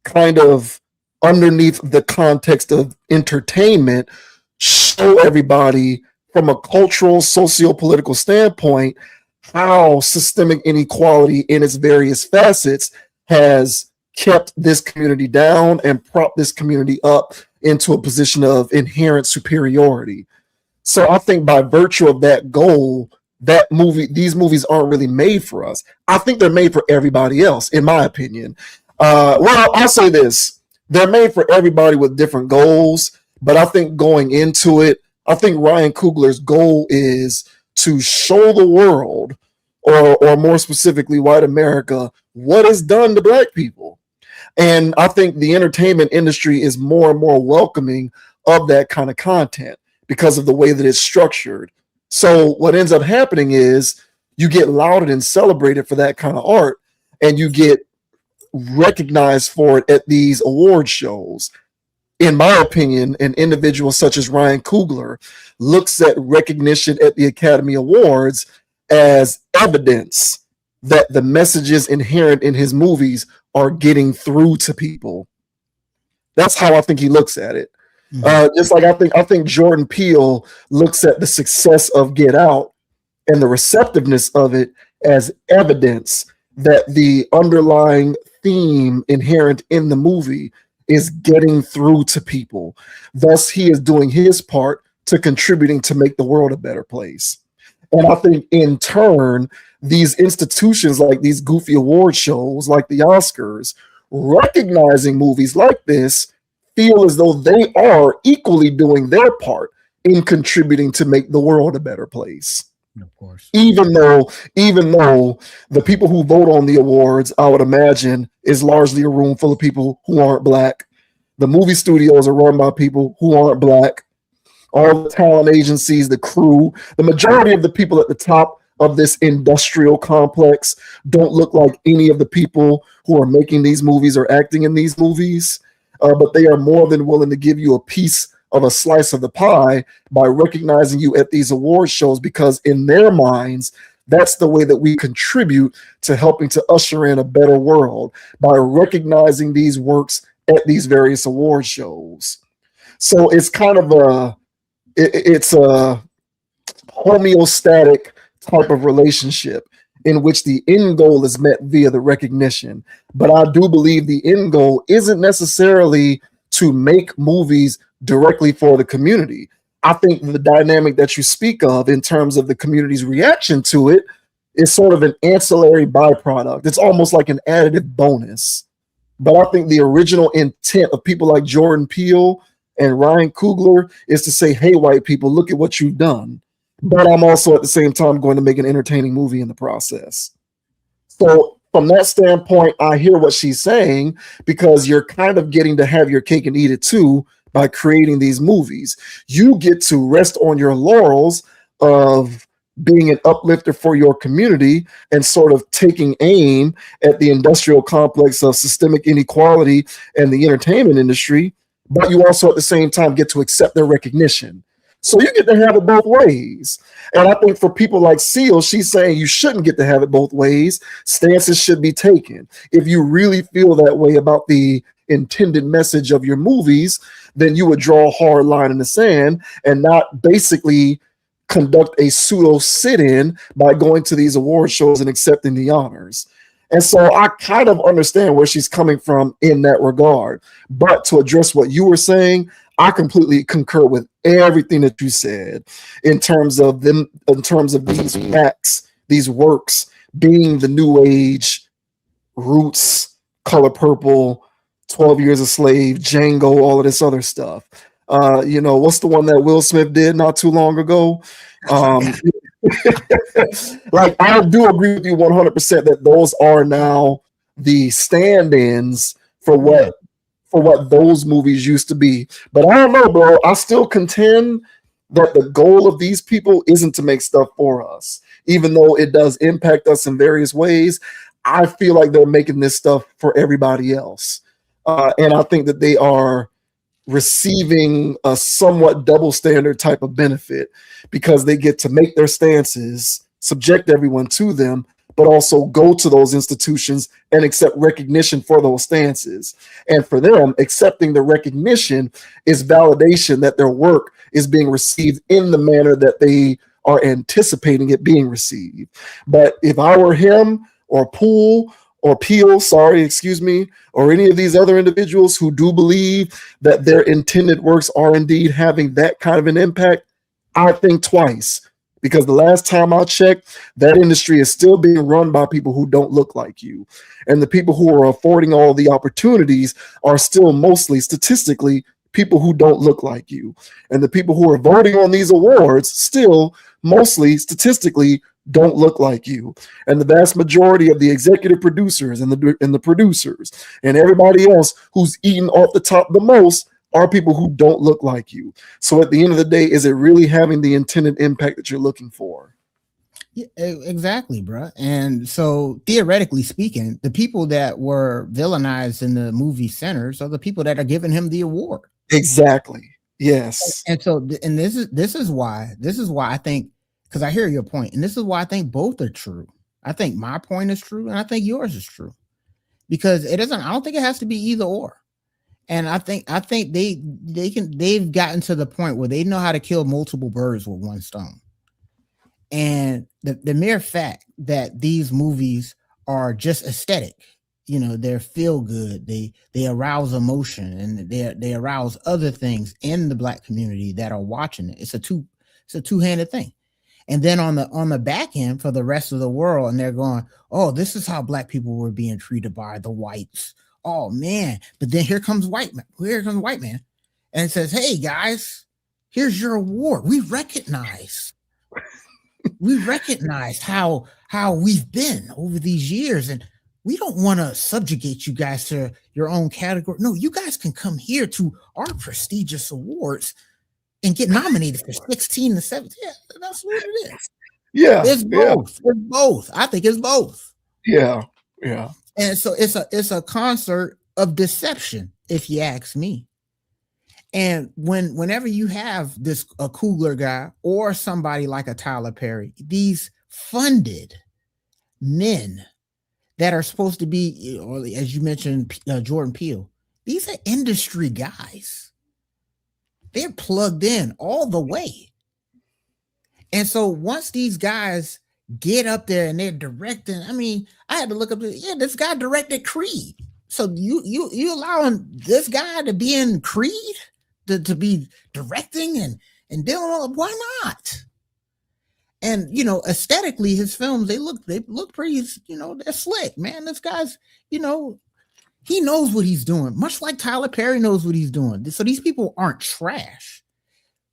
kind of, underneath the context of entertainment, show everybody from a cultural, socio-political standpoint how systemic inequality in its various facets has kept this community down and propped this community up into a position of inherent superiority. So I think by virtue of that goal, these movies aren't really made for us. I think they're made for everybody else, in my opinion. Well, I'll say this. They're made for everybody with different goals, But I think going into it, I think Ryan Coogler's goal is to show the world, or more specifically, white America, what is done to black people. And I think the entertainment industry is more and more welcoming of that kind of content because of the way that it's structured. So what ends up happening is you get lauded and celebrated for that kind of art, and you get recognized for it at these award shows. In my opinion, an individual such as Ryan Coogler looks at recognition at the Academy Awards as evidence that the messages inherent in his movies are getting through to people. That's how I think he looks at it. Just like I think Jordan Peele looks at the success of Get Out and the receptiveness of it as evidence that the underlying theme inherent in the movie is getting through to people. Thus, he is doing his part to contributing to make the world a better place. And I think in turn, these institutions like these goofy award shows, like the Oscars, recognizing movies like this, feel as though they are equally doing their part in contributing to make the world a better place. Of course. Even though the people who vote on the awards, I would imagine, is largely a room full of people who aren't black. The movie studios are run by people who aren't black. All the talent agencies, the crew, the majority of the people at the top of this industrial complex don't look like any of the people who are making these movies or acting in these movies. But they are more than willing to give you a piece of a slice of the pie by recognizing you at these award shows, because in their minds, that's the way that we contribute to helping to usher in a better world, by recognizing these works at these various award shows. So it's kind of it's a homeostatic type of relationship in which the end goal is met via the recognition. But I do believe the end goal isn't necessarily to make movies directly for the community. I think the dynamic that you speak of in terms of the community's reaction to it is sort of an ancillary byproduct. It's almost like an additive bonus. But I think the original intent of people like Jordan Peele and Ryan Coogler is to say, hey, white people, look at what you've done. But I'm also at the same time going to make an entertaining movie in the process. So from that standpoint, I hear what she's saying, because you're kind of getting to have your cake and eat it too by creating these movies. You get to rest on your laurels of being an uplifter for your community and sort of taking aim at the industrial complex of systemic inequality and the entertainment industry, but you also at the same time get to accept their recognition. So you get to have it both ways. And I think for people like Seal, she's saying you shouldn't get to have it both ways. Stances should be taken. If you really feel that way about the intended message of your movies, then you would draw a hard line in the sand and not basically conduct a pseudo sit-in by going to these award shows and accepting the honors. And so I kind of understand where she's coming from in that regard. But to address what you were saying, I completely concur with everything that you said in terms of them, in terms of these acts, these works being the new age, Roots, Color Purple, 12 Years a Slave, Django, all of this other stuff. What's the one that Will Smith did not too long ago? Like, I do agree with you 100% that those are now the stand-ins for what those movies used to be. But I don't know, bro. I still contend that the goal of these people isn't to make stuff for us, even though it does impact us in various ways. I feel like they're making this stuff for everybody else. And I think that they are receiving a somewhat double standard type of benefit, because they get to make their stances, subject everyone to them, but also go to those institutions and accept recognition for those stances. And for them, accepting the recognition is validation that their work is being received in the manner that they are anticipating it being received. But if I were him or Peele, or any of these other individuals who do believe that their intended works are indeed having that kind of an impact, I think twice. Because the last time I checked, that industry is still being run by people who don't look like you. And the people who are affording all the opportunities are still mostly statistically people who don't look like you. And the people who are voting on these awards still mostly statistically don't look like you. And the vast majority of the executive producers and the producers and everybody else who's eating off the top the most are people who don't look like you. So at the end of the day, is it really having the intended impact that you're looking for? Yeah, exactly, bro. And so theoretically speaking, the people that were villainized in the movie Sinners are the people that are giving him the award. Exactly. Yes. And so, and this is why I think, because I hear your point, and this is why I think both are true. I think my point is true, and I think yours is true, because it doesn't. I don't think it has to be either or. And I think they've gotten to the point where they know how to kill multiple birds with one stone. And the mere fact that these movies are just aesthetic, you know, they're feel good, they arouse emotion, and they arouse other things in the Black community that are watching it. It's a two-handed thing. And then on the back end for the rest of the world, and they're going, oh, this is how Black people were being treated by the whites. Oh man. But then here comes white man, and says, hey guys, here's your award. We recognize how we've been over these years, and we don't want to subjugate you guys to your own category. No, you guys can come here to our prestigious awards and get nominated for 16 to 17. Yeah, that's what it is. Yeah. It's both. Yeah. It's both. I think it's both. Yeah. Yeah. And so it's a concert of deception, if you ask me. And whenever you have a Coogler guy or somebody like a Tyler Perry, these funded men that are supposed to be, or as you mentioned, Jordan Peele, these are industry guys. They're plugged in all the way. And so once these guys get up there and they're directing, I mean, I had to look up, this guy directed Creed. So you allowing this guy to be in Creed? To be directing and dealing, why not? And you know, aesthetically, his films they look pretty, you know, they're slick, man. This guy's, you know, he knows what he's doing, much like Tyler Perry knows what he's doing. So these people aren't trash,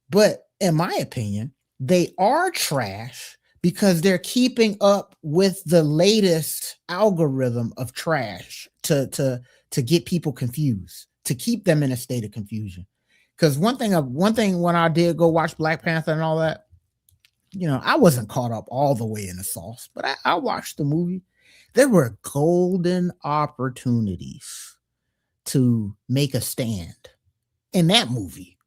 but in my opinion, they are trash because they're keeping up with the latest algorithm of trash to get people confused, to keep them in a state of confusion. Because one thing when I did go watch Black Panther and all that, you know, I wasn't caught up all the way in the sauce, but I watched the movie. There were golden opportunities to make a stand in that movie,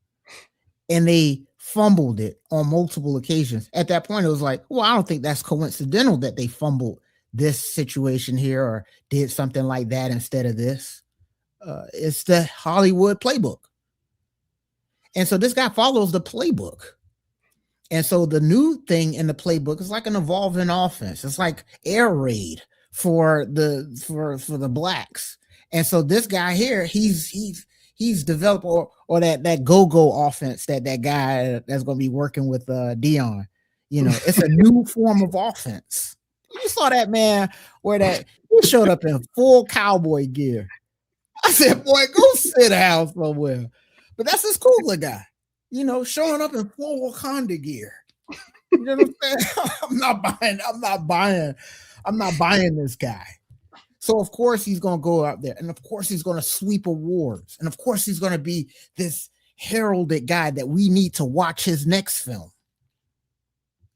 and they fumbled it on multiple occasions. At that point, it was like, well, I don't think that's coincidental that they fumbled this situation here or did something like that instead of this. It's the Hollywood playbook. And so this guy follows the playbook. And so the new thing in the playbook is like an evolving offense. It's like air raid for the Blacks. And so this guy here, he's developed or that go-go offense that guy that's going to be working with Deon. You know, it's a new form of offense. You saw that man where he showed up in full cowboy gear. I said, boy, go sit down somewhere. But that's this Coogler guy, you know, showing up in full Wakanda gear. You know what I'm saying? I'm not buying this guy. So of course he's gonna go out there, and of course he's gonna sweep awards, and of course he's gonna be this heralded guy that we need to watch his next film.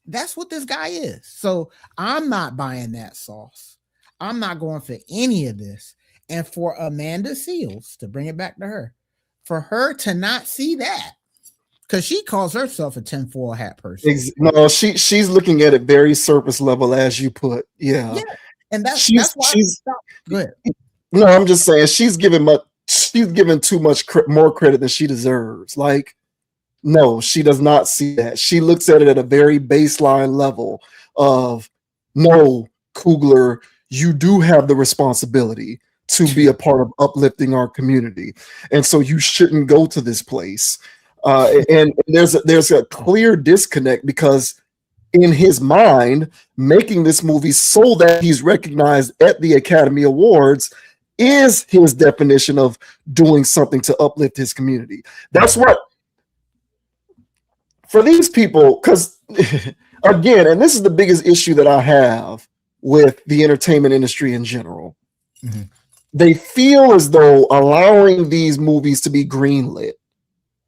That's what this guy is. So I'm not buying that sauce. I'm not going for any of this. And for Amanda Seales, to bring it back to her, for her to not see that, because she calls herself a tinfoil hat person. No, she's looking at it very surface level, as you put. Yeah. And that's why she's good. No, I'm just saying she's given too much more credit than she deserves. Like, no, she does not see that. She looks at it at a very baseline level of, no, Coogler, you do have the responsibility to be a part of uplifting our community, and so you shouldn't go to this place. And there's a clear disconnect, because in his mind, making this movie so that he's recognized at the Academy Awards is his definition of doing something to uplift his community. That's what, for these people, because again, and this is the biggest issue that I have with the entertainment industry in general. Mm-hmm. They feel as though allowing these movies to be greenlit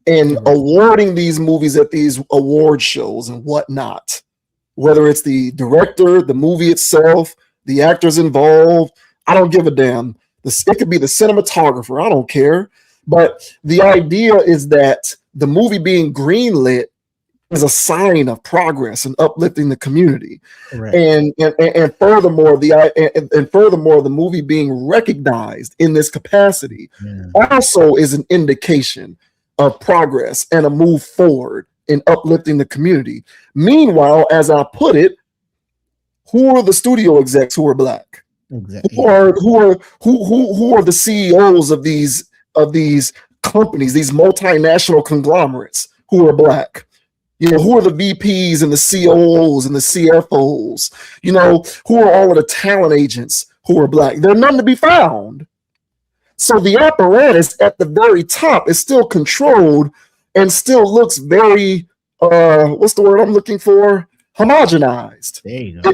and awarding these movies at these award shows and whatnot, whether it's the director, the movie itself, the actors involved, I don't give a damn. It could be the cinematographer, I don't care. But the idea is that the movie being greenlit is a sign of progress and uplifting the community. Correct. And furthermore, the movie being recognized in this capacity also is an indication of progress and a move forward in uplifting the community. Meanwhile, as I put it, who are the studio execs who are black? Exactly. Who are the CEOs of these companies, these multinational conglomerates who are black? You know, who are the VPs and the COOs and the CFOs? You know, who are all of the talent agents who are black? They're none to be found. So the apparatus at the very top is still controlled and still looks very, what's the word I'm looking for? Homogenized. There you go.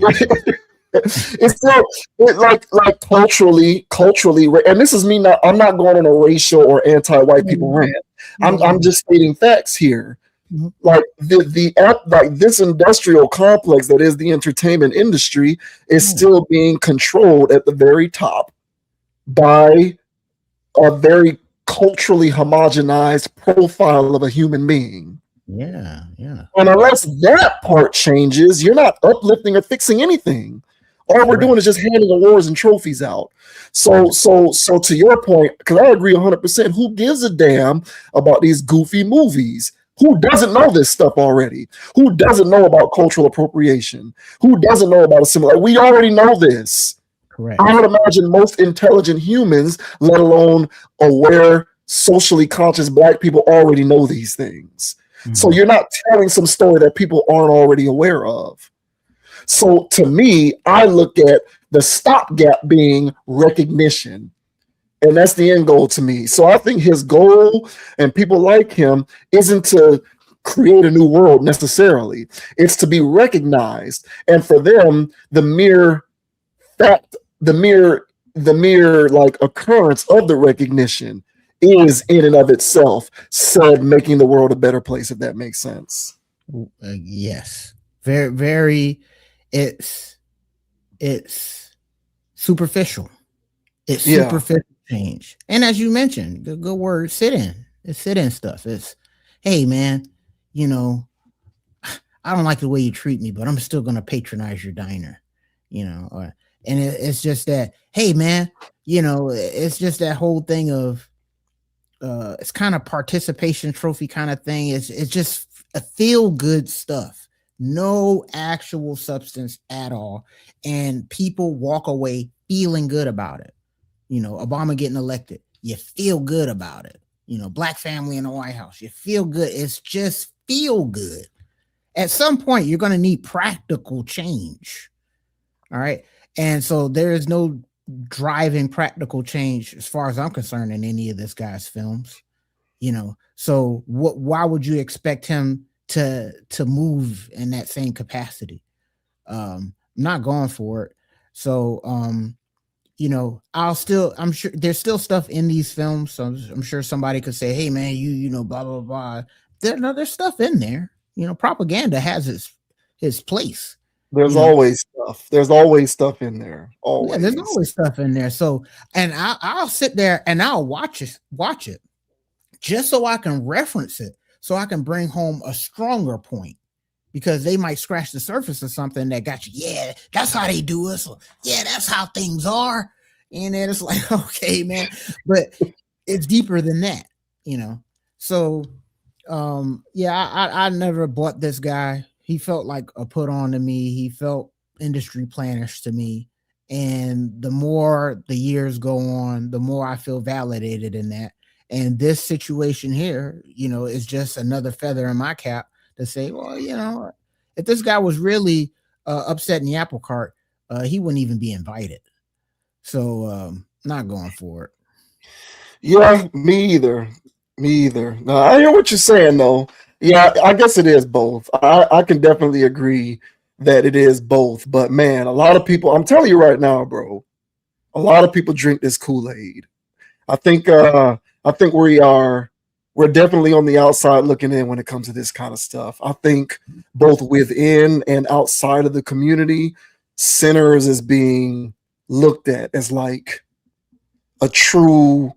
It's still like culturally, and this is me not. I'm not going on a racial or anti-white people rant. I'm just stating facts here. Like like this industrial complex that is the entertainment industry is still being controlled at the very top by a very culturally homogenized profile of a human being. Yeah. And unless that part changes, you're not uplifting or fixing anything. All we're doing is just handing awards and trophies out. So to your point, because I agree 100%, who gives a damn about these goofy movies? Who doesn't know this stuff already? Who doesn't know about cultural appropriation? Who doesn't know about assimilation? We already know this. Correct. I would imagine most intelligent humans, let alone aware, socially conscious black people, already know these things. So you're not telling some story that people aren't already aware of. So to me, I look at the stopgap being recognition. And that's the end goal to me. So I think his goal and people like him isn't to create a new world necessarily. It's to be recognized. And for them, the mere like occurrence of the recognition is in and of itself said making the world a better place, if that makes sense. Yes. Very, very, it's superficial. It's superficial change. And as you mentioned, the good word, sit in stuff. It's, hey man, you know, I don't like the way you treat me, but I'm still going to patronize your diner, you know, and it's just that, hey man, you know, it's just that whole thing of, it's kind of participation trophy kind of thing. It's just a feel good stuff, no actual substance at all. And people walk away feeling good about it. You know, Obama getting elected, you feel good about it. You know, black family in the White House, you feel good. It's just feel good. At some point, you're going to need practical change. All right. And so there is no driving practical change, as far as I'm concerned, in any of this guy's films. You know, so why would you expect him to move in that same capacity? I'm not going for it. So, you know, I'm sure there's still stuff in these films. So I'm sure somebody could say, hey man, you know, blah, blah, blah. There's stuff in there. You know, propaganda has its place. There's always stuff. There's always stuff in there. Always. Yeah, there's always stuff in there. So, and I'll sit there and I'll watch it just so I can reference it, so I can bring home a stronger point, because they might scratch the surface of something that got you. Yeah, that's how they do us. Or, yeah, that's how things are. And then it's like, okay, man, but it's deeper than that, you know? So, yeah, I never bought this guy. He felt like a put on to me. He felt industry plannish to me. And the more the years go on, the more I feel validated in that. And this situation here, you know, is just another feather in my cap to say, well, you know, if this guy was really upsetting the apple cart, he wouldn't even be invited. So Not going for it. Yeah, me either. Me either. No, I hear what you're saying though. Yeah, I guess it is both. I can definitely agree that it is both. But man, a lot of people, I'm telling you right now, bro, a lot of people drink this Kool-Aid. I think we're definitely on the outside looking in when it comes to this kind of stuff. I think both within and outside of the community, Sinners is being looked at as like a true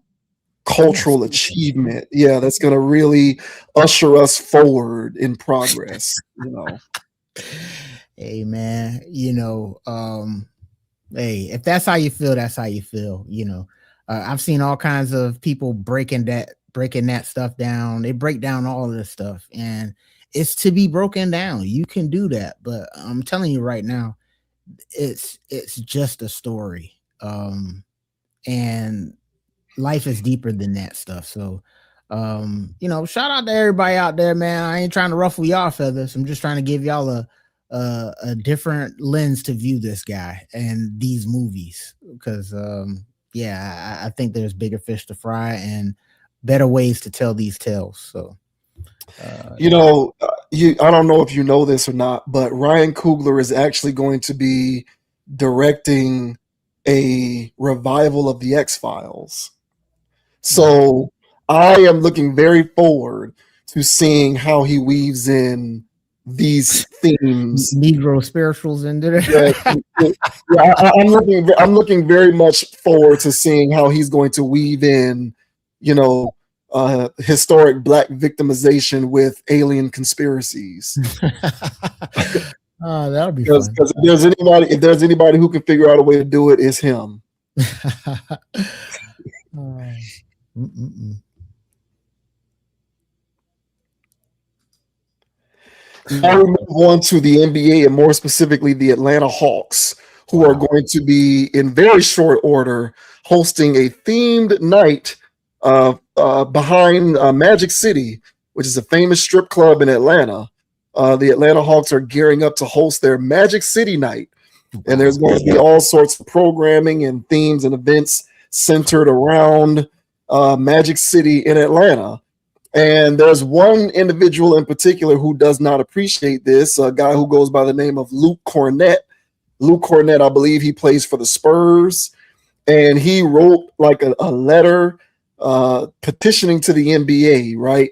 cultural achievement. Yeah, that's gonna really usher us forward in progress, you know. Hey man, hey, if that's how you feel, that's how you feel. I've seen all kinds of people breaking that stuff down. They break down all of this stuff, and it's to be broken down. You can do that, but I'm telling you right now, it's just a story. And life is deeper than that stuff. So, shout out to everybody out there, man. I ain't trying to ruffle y'all feathers. I'm just trying to give y'all a different lens to view this guy and these movies, because I think there's bigger fish to fry and better ways to tell these tales. So I don't know if you know this or not, but Ryan Coogler is actually going to be directing a revival of the X-Files. So I am looking very forward to seeing how he weaves in these themes, Negro spirituals into there. I'm looking very much forward to seeing how he's going to weave in, historic Black victimization with alien conspiracies. Oh, that'll be fun. Because if there's anybody who can figure out a way to do it, it's him. Now we move on to the NBA, and more specifically the Atlanta Hawks, who are going to be, in very short order, hosting a themed night behind Magic City, which is a famous strip club in Atlanta. The Atlanta Hawks are gearing up to host their Magic City night, and there's going to be all sorts of programming and themes and events centered around Magic City in Atlanta. And there's one individual in particular who does not appreciate this, a guy who goes by the name of Luke Cornett. Luke Cornett, I believe he plays for the Spurs, and he wrote like a letter petitioning to the NBA, right?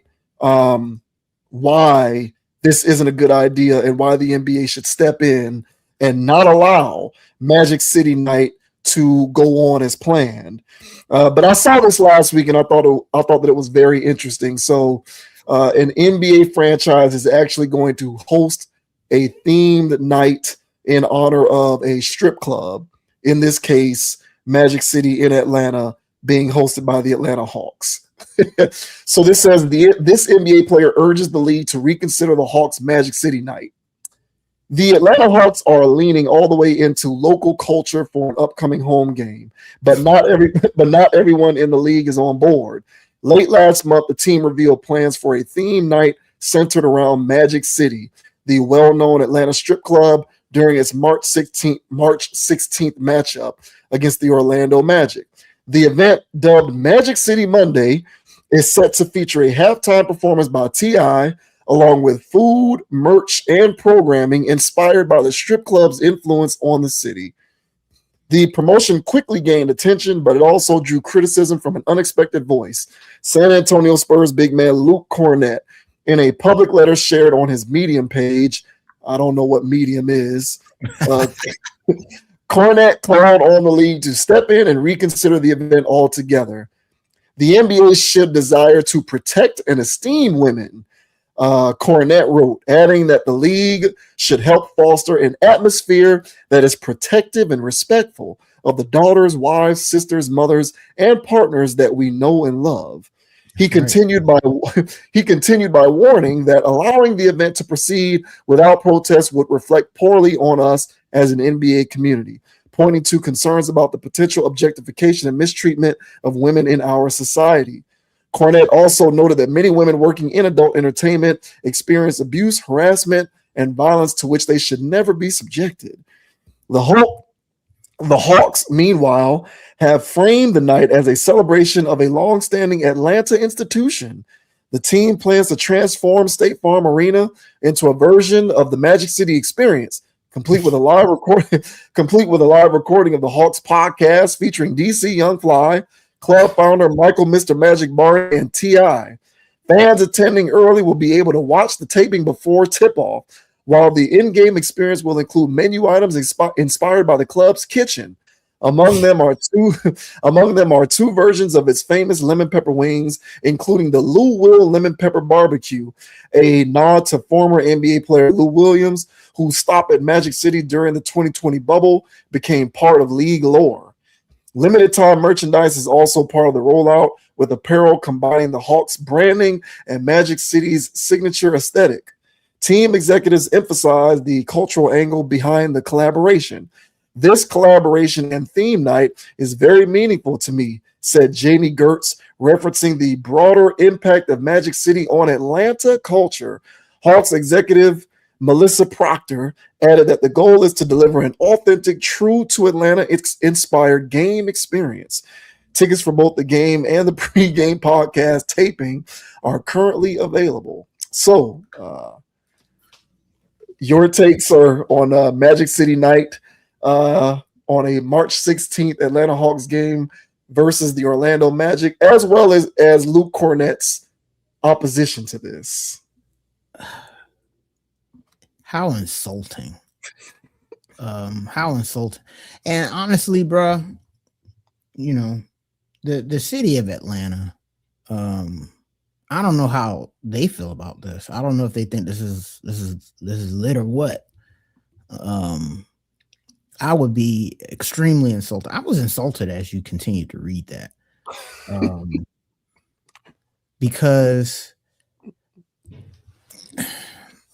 Why this isn't a good idea and why the NBA should step in and not allow Magic City night to go on as planned. But I saw this last week and I thought that it was very interesting. So an NBA franchise is actually going to host a themed night in honor of a strip club. In this case, Magic City in Atlanta, being hosted by the Atlanta Hawks. So this says this NBA player urges the league to reconsider the Hawks Magic City night. The Atlanta Hawks are leaning all the way into local culture for an upcoming home game, but not everyone in the league is on board. Late last month, the team revealed plans for a theme night centered around Magic City, the well-known Atlanta strip club, during its March 16th matchup against the Orlando Magic. The event, dubbed Magic City Monday, is set to feature a halftime performance by T.I., along with food, merch, and programming inspired by the strip club's influence on the city. The promotion quickly gained attention, but it also drew criticism from an unexpected voice. San Antonio Spurs big man Luke Cornett, in a public letter shared on his Medium page, I don't know what Medium is, Cornett called on the league to step in and reconsider the event altogether. The NBA should desire to protect and esteem women, Cornett wrote, adding that the league should help foster an atmosphere that is protective and respectful of the daughters, wives, sisters, mothers, and partners that we know and love. He continued by warning that allowing the event to proceed without protest would reflect poorly on us as an NBA community, pointing to concerns about the potential objectification and mistreatment of women in our society. Cornett also noted that many women working in adult entertainment experience abuse, harassment, and violence to which they should never be subjected. The hope The Hawks, meanwhile, have framed the night as a celebration of a long-standing Atlanta institution. The team plans to transform State Farm Arena into a version of the Magic City experience, complete with a live recording of the Hawks podcast featuring DC Young Fly, club founder Michael Mr. Magic Barney, and T.I. Fans attending early will be able to watch the taping before tip-off, while the in-game experience will include menu items inspired by the club's kitchen. Among them are two versions of its famous lemon pepper wings, including the Lou Will Lemon Pepper Barbecue, a nod to former NBA player Lou Williams, whose stop at Magic City during the 2020 bubble became part of league lore. Limited time merchandise is also part of the rollout, with apparel combining the Hawks branding and Magic City's signature aesthetic. Team executives emphasize the cultural angle behind the collaboration. This collaboration and theme night is very meaningful to me, said Jamie Gertz, referencing the broader impact of Magic City on Atlanta culture. Hawks executive Melissa Proctor added that the goal is to deliver an authentic, true to Atlanta inspired game experience. Tickets for both the game and the pregame podcast taping are currently available. So, your takes are on Magic City night on a March 16th Atlanta Hawks game versus the Orlando Magic, as well as Luke Cornett's opposition to this. How insulting. How insulting. And honestly, bro, you know, the city of Atlanta, I don't know how they feel about this. I don't know if they think this is lit or what. I would be extremely insulted. I was insulted as you continued to read that. Because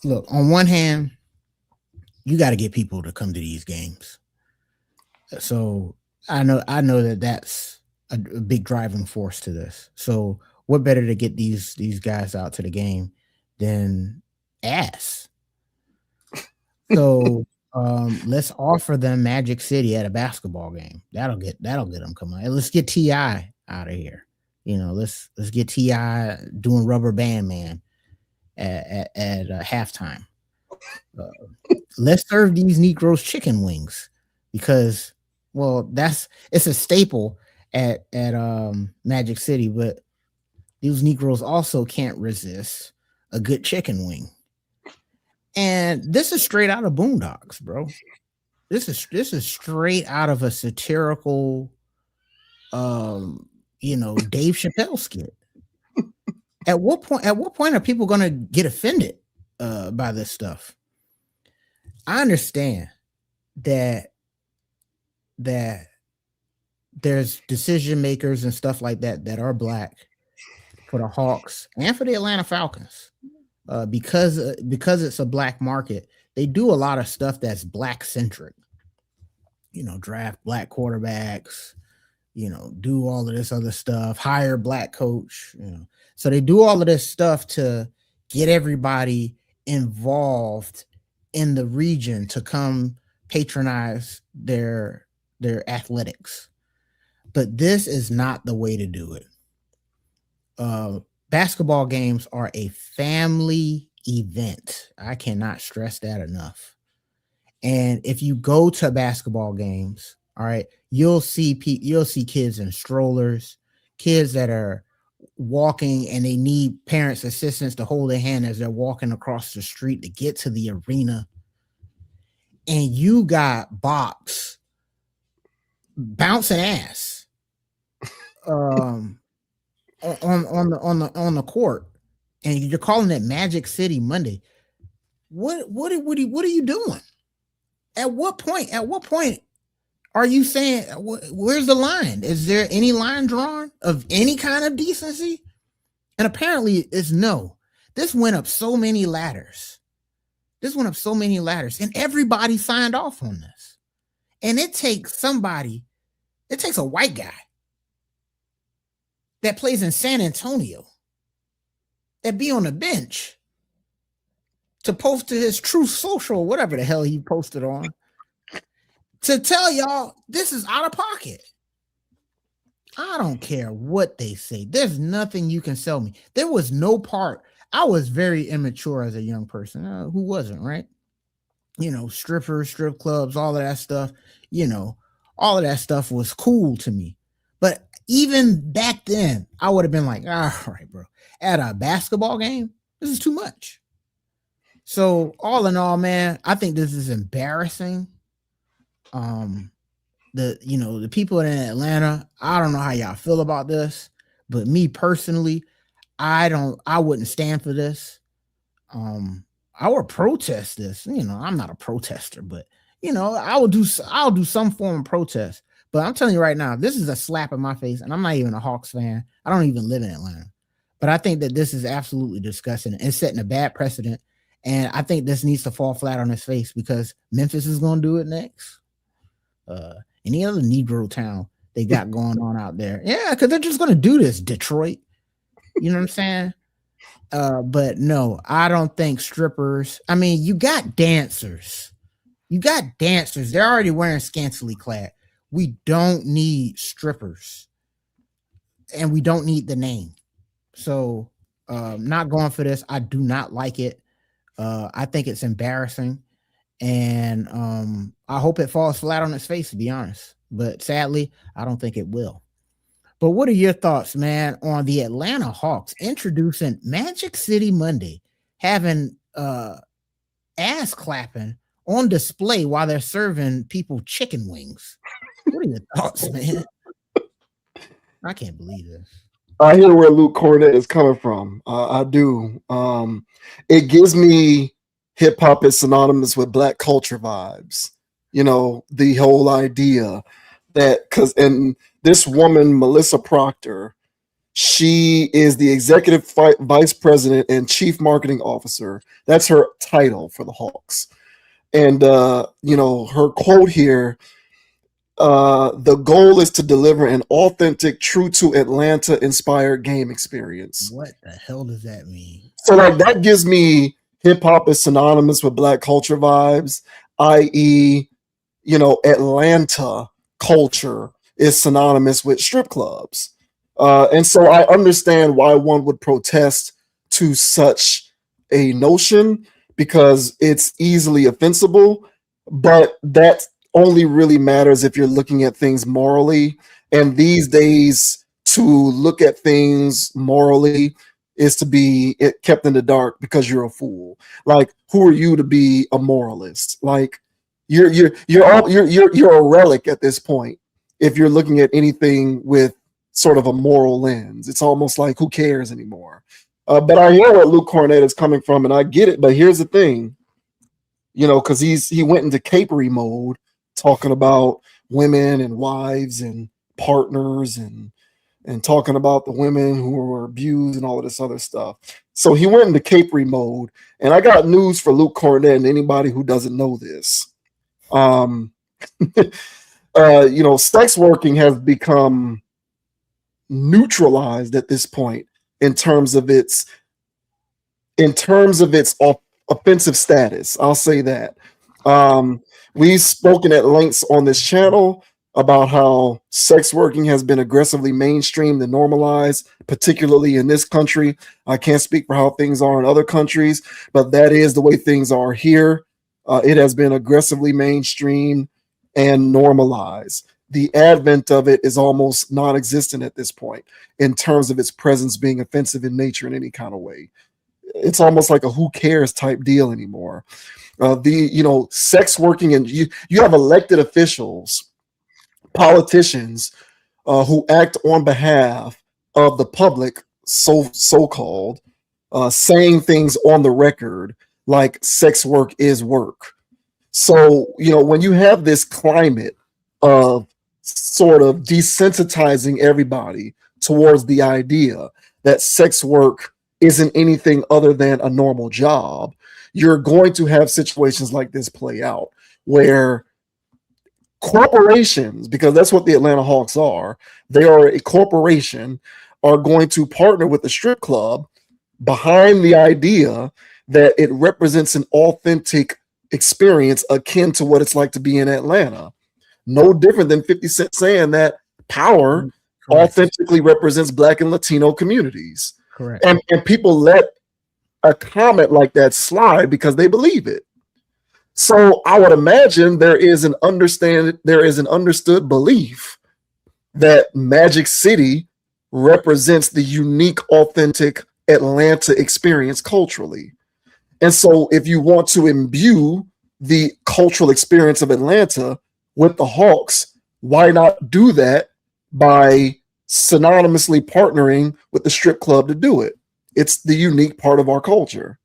look, on one hand, you got to get people to come to these games. So I know that that's a big driving force to this. So what better to get these guys out to the game than ass? So let's offer them Magic City at a basketball game. That'll get them come on. Let's get T.I. out of here. You know, let's get T.I. doing Rubber Band Man at halftime. Let's serve these Negroes chicken wings because, well, it's a staple at Magic City, but these Negroes also can't resist a good chicken wing. And this is straight out of Boondocks, bro. This is straight out of a satirical, Dave Chappelle skit. At what point are people going to get offended by this stuff? I understand that there's decision makers and stuff like that are black for the Hawks and for the Atlanta Falcons. Because it's a black market, they do a lot of stuff that's black centric. You know, draft black quarterbacks, do all of this other stuff, hire black coach, So they do all of this stuff to get everybody involved in the region to come patronize their athletics. But this is not the way to do it. Basketball games are a family event. I cannot stress that enough. And if you go to basketball games, all right, you'll see kids in strollers, kids that are walking and they need parents' assistance to hold their hand as they're walking across the street to get to the arena. And you got Barbz bouncing ass on the court, and you're calling it Magic City Monday. What are you doing? At what point are you saying, where's the line? Is there any line drawn of any kind of decency? And apparently it's no. This went up so many ladders. And everybody signed off on this. And it takes a white guy that plays in San Antonio that be on the bench to post to his Truth Social, whatever the hell he posted on, to tell y'all this is out of pocket. I don't care what they say. There's nothing you can sell me. There was no part. I was very immature as a young person. Who wasn't, right? You know, strippers, strip clubs, all of that stuff. You know, all of that stuff was cool to me. But even back then, I would have been like, all right, bro. At a basketball game, this is too much. So all in all, man, I think this is embarrassing. The people in Atlanta, I don't know how y'all feel about this, but me personally, I wouldn't stand for this. I would protest this. You know, I'm not a protester, but you know, I'll do some form of protest. But I'm telling you right now, this is a slap in my face, and I'm not even a Hawks fan. I don't even live in Atlanta. But I think that this is absolutely disgusting and setting a bad precedent. And I think this needs to fall flat on its face because Memphis is going to do it next. Any other Negro town they got going on out there. Yeah, because they're just going to do this, Detroit. You know what I'm saying? But no, I don't think strippers. I mean, you got dancers. They're already wearing scantily clad. We don't need strippers. And we don't need the name. So not going for this. I do not like it. I think it's embarrassing. And I hope it falls flat on its face, to be honest. But sadly, I don't think it will. But what are your thoughts, man, on the Atlanta Hawks introducing Magic City Monday, having ass clapping on display while they're serving people chicken wings? What are your thoughts, man? I can't believe this. I hear where Luke Cornett is coming from. I do. It gives me hip hop is synonymous with black culture vibes. You know, the whole idea that and this woman, Melissa Proctor, she is the executive vice president and chief marketing officer. That's her title for the Hawks. And, you know, her quote here, the goal is to deliver an authentic, true to Atlanta inspired game experience. What the hell does that mean? So like that gives me hip hop is synonymous with black culture vibes, i.e., you know, Atlanta culture is synonymous with strip clubs. And so I understand why one would protest to such a notion because it's easily offensible, but that only really matters if you're looking at things morally. And these days, to look at things morally is to be kept in the dark because you're a fool. Like, who are you to be a moralist? Like, you're a relic at this point. If you're looking at anything with sort of a moral lens, it's almost like who cares anymore. But I hear what Luke Cornett is coming from, and I get it. But here's the thing, you know, because he went into capery mode, talking about women and wives and partners and talking about the women who were abused and all of this other stuff. So he went into capery mode, and I got news for Luke Cornett and anybody who doesn't know this. You know, sex working has become neutralized at this point in terms of its offensive status. I'll say that. We've spoken at lengths on this channel about how sex working has been aggressively mainstreamed and normalized, particularly in this country. I can't speak for how things are in other countries, but that is the way things are here. It has been aggressively mainstreamed and normalized. The advent of it is almost non-existent at this point in terms of its presence being offensive in nature in any kind of way. It's almost like a who cares type deal anymore. Sex working, and you have elected officials, politicians who act on behalf of the public, so-called, saying things on the record like sex work is work. So, you know, when you have this climate of sort of desensitizing everybody towards the idea that sex work isn't anything other than a normal job, you're going to have situations like this play out where corporations, because that's what the Atlanta Hawks are, they are a corporation, are going to partner with the strip club behind the idea that it represents an authentic experience akin to what it's like to be in Atlanta. No different than 50 Cent saying that power authentically represents Black and Latino communities. Correct. And people let a comment like that slide because they believe it. So I would imagine there is an understood belief that Magic City represents the unique, authentic Atlanta experience culturally. And so if you want to imbue the cultural experience of Atlanta with the Hawks, why not do that by synonymously partnering with the strip club to do it? It's the unique part of our culture.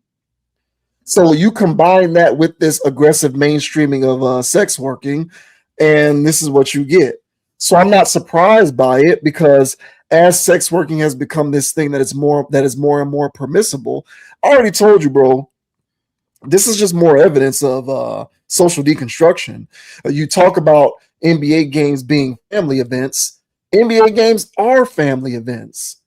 So you combine that with this aggressive mainstreaming of sex working, and this is what you get. So I'm not surprised by it, because as sex working has become this thing that is more and more permissible, I already told you, bro, this is just more evidence of social deconstruction. You talk about NBA games being family events. NBA games are family events.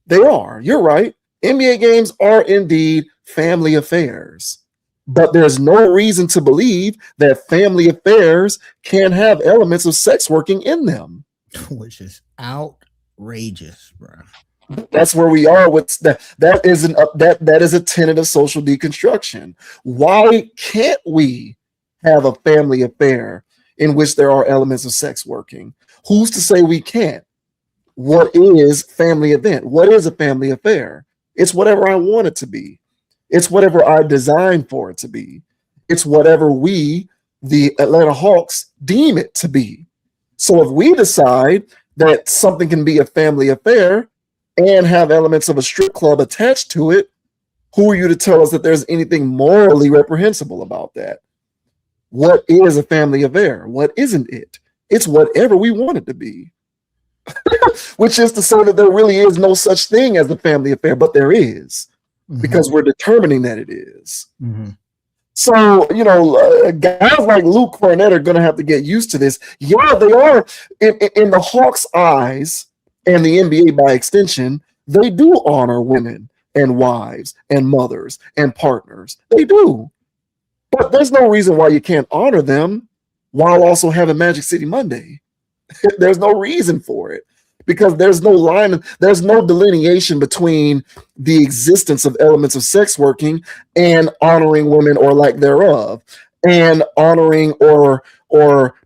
They are. You're right. NBA games are indeed family affairs. But there's no reason to believe that family affairs can have elements of sex working in them. Which is outrageous, bro. That's where we are with that. That is a tenet of social deconstruction. Why can't we have a family affair in which there are elements of sex working? Who's to say we can't? What is family event? What is a family affair? It's whatever I want it to be. It's whatever I designed for it to be. It's whatever we, the Atlanta Hawks, deem it to be. So if we decide that something can be a family affair and have elements of a strip club attached to it, who are you to tell us that there's anything morally reprehensible about that? What is a family affair? What isn't it? It's whatever we want it to be. Which is to say that there really is no such thing as a family affair, but there is, because we're determining that it is. So, guys like Luke Cornett are going to have to get used to this. Yeah, they are. In the Hawks' eyes, and the NBA by extension, they do honor women and wives and mothers and partners. They do. But there's no reason why you can't honor them while also having Magic City Monday. There's no reason for it, because there's no line, there's no delineation between the existence of elements of sex working and honoring women or lack thereof, and honoring or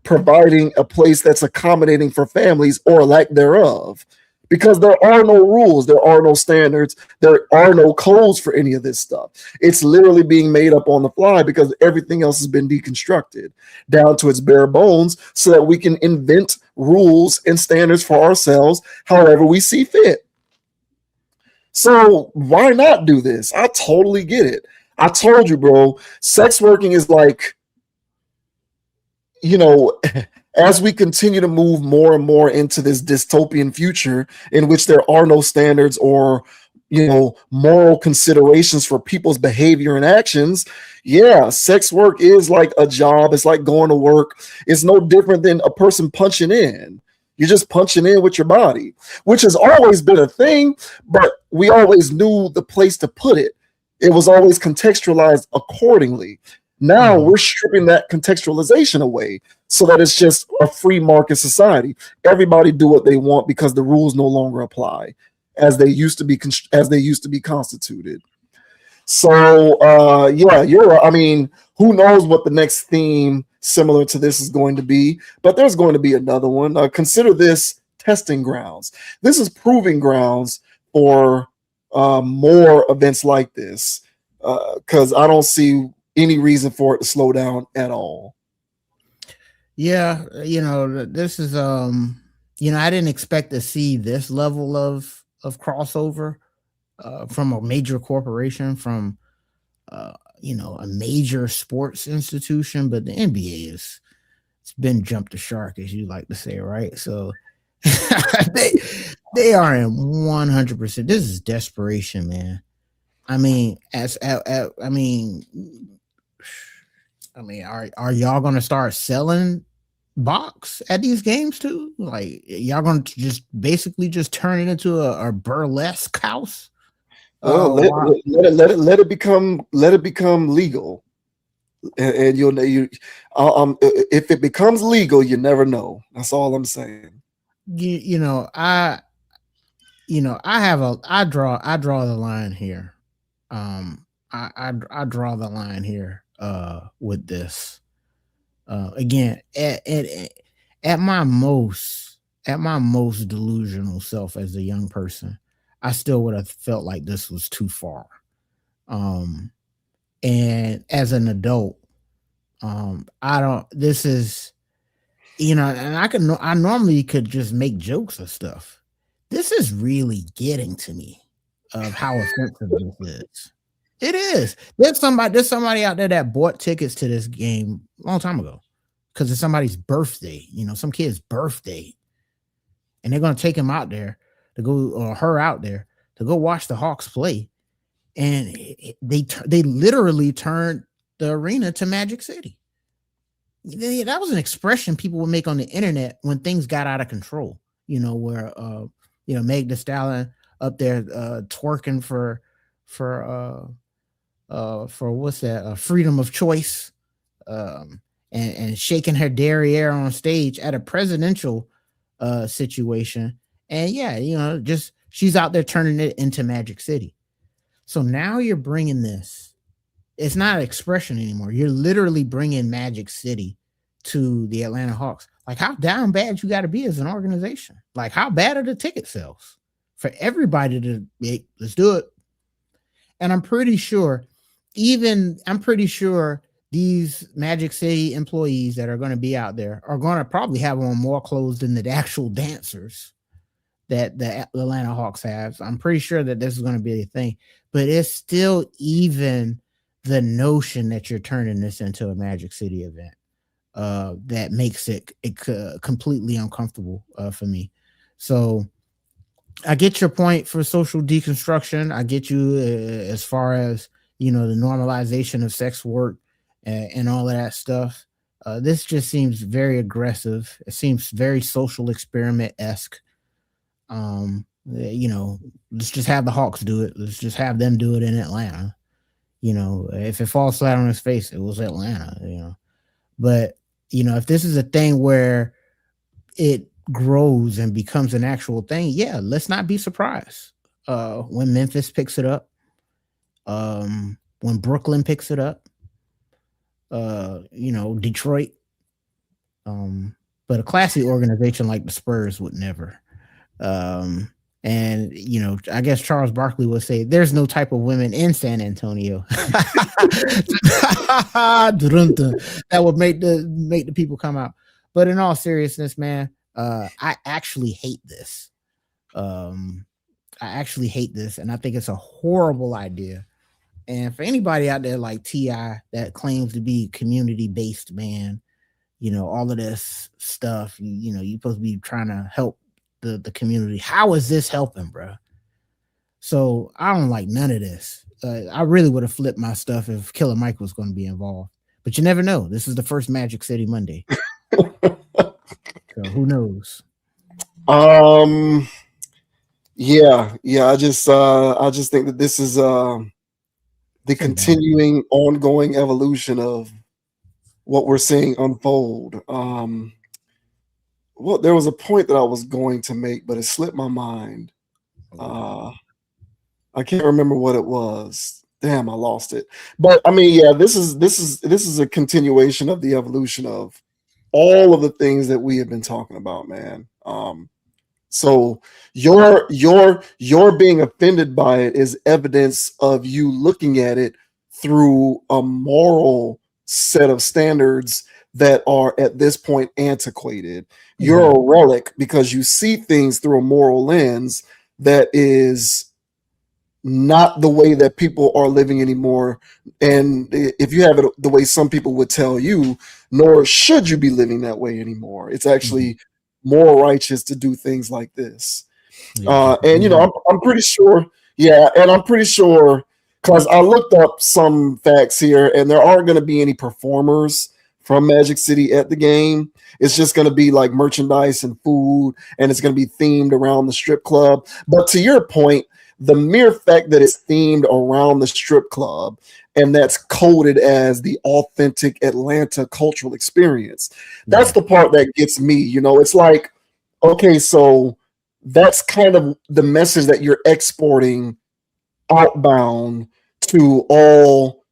providing a place that's accommodating for families or lack thereof. Because there are no rules, there are no standards, there are no codes for any of this stuff. It's literally being made up on the fly because everything else has been deconstructed down to its bare bones so that we can invent rules and standards for ourselves however we see fit. So why not do this? I totally get it. I told you, bro, sex working is like, as we continue to move more and more into this dystopian future in which there are no standards or, moral considerations for people's behavior and actions, yeah, sex work is like a job. It's like going to work. It's no different than a person punching in. You're just punching in with your body, which has always been a thing, but we always knew the place to put it. It was always contextualized accordingly. Now we're stripping that contextualization away so that it's just a free market society. Everybody do what they want because the rules no longer apply as they used to be constituted. So yeah, you're right. I mean, who knows what the next theme similar to this is going to be, but there's going to be another one. Consider this testing grounds. This is proving grounds for more events like this, because I don't see any reason for it to slow down at all. Yeah, this is I didn't expect to see this level of crossover from a major corporation, from a major sports institution, but the NBA it's been jumped the shark, as you like to say, right? So they are in 100%. This is desperation, man. I mean, are y'all gonna start selling box at these games too? Like, y'all gonna just basically just turn it into a burlesque house? Well, let it become legal. and if it becomes legal, you never know. That's all I'm saying. I draw the line here. I draw the line here with this. Again, at my most delusional self as a young person, I still would have felt like this was too far. And as an adult, and I normally could just make jokes of stuff. This is really getting to me of how offensive this is. It is. There's somebody out there that bought tickets to this game a long time ago because it's somebody's birthday, some kid's birthday. And they're going to take him out there to go, or her out there to go watch the Hawks play. And they literally turned the arena to Magic City. That was an expression people would make on the internet when things got out of control, where, Meg Thee Stallion up there twerking for what's that? Freedom of choice, and shaking her derriere on stage at a presidential situation. And just she's out there turning it into Magic City. So now you're bringing this. It's not an expression anymore. You're literally bringing Magic City to the Atlanta Hawks. Like, how down bad you got to be as an organization? Like, how bad are the ticket sales for everybody to let's do it? And I'm pretty sure these Magic City employees that are going to be out there are going to probably have on more clothes than the actual dancers that the Atlanta Hawks have. So I'm pretty sure that this is going to be a thing, but it's still even the notion that you're turning this into a Magic City event that makes it completely uncomfortable for me. So I get your point for social deconstruction. I get you as far as, the normalization of sex work and all of that stuff. This just seems very aggressive. It seems very social experiment-esque. Let's just have the Hawks do it. Let's just have them do it in Atlanta. If it falls flat on its face, it was Atlanta, but if this is a thing where it grows and becomes an actual thing, let's not be surprised when Memphis picks it up, when Brooklyn picks it up, Detroit, but a classy organization like the Spurs would never. And I guess Charles Barkley would say there's no type of women in San Antonio that would make the people come out. But in all seriousness, man, I actually hate this. And I think it's a horrible idea. And for anybody out there like T.I. that claims to be community-based, man, all of this stuff, you're supposed to be trying to help the community. How is this helping, bro? So I don't like none of this. I really would have flipped my stuff if Killer Mike was going to be involved, but you never know. This is the first Magic City Monday. So who knows? Yeah. I just think that this is the continuing, ongoing evolution of what we're seeing unfold. Well, there was a point that I was going to make, but it slipped my mind. I can't remember what it was. Damn, I lost it. But I mean, this is a continuation of the evolution of all of the things that we have been talking about, man. So your being offended by it is evidence of you looking at it through a moral set of standards that are at this point antiquated. You're a relic because you see things through a moral lens that is not the way that people are living anymore. And if you have it the way some people would tell you, nor should you be living that way anymore. It's actually more righteous to do things like this. And I'm pretty sure, because I looked up some facts here, and there aren't going to be any performers from Magic City at the game. It's just going to be like merchandise and food, and it's going to be themed around the strip club. But to your point, the mere fact that it's themed around the strip club and that's coded as the authentic Atlanta cultural experience, that's the part that gets me. You know, it's like, okay, so that's kind of the message that you're exporting outbound to all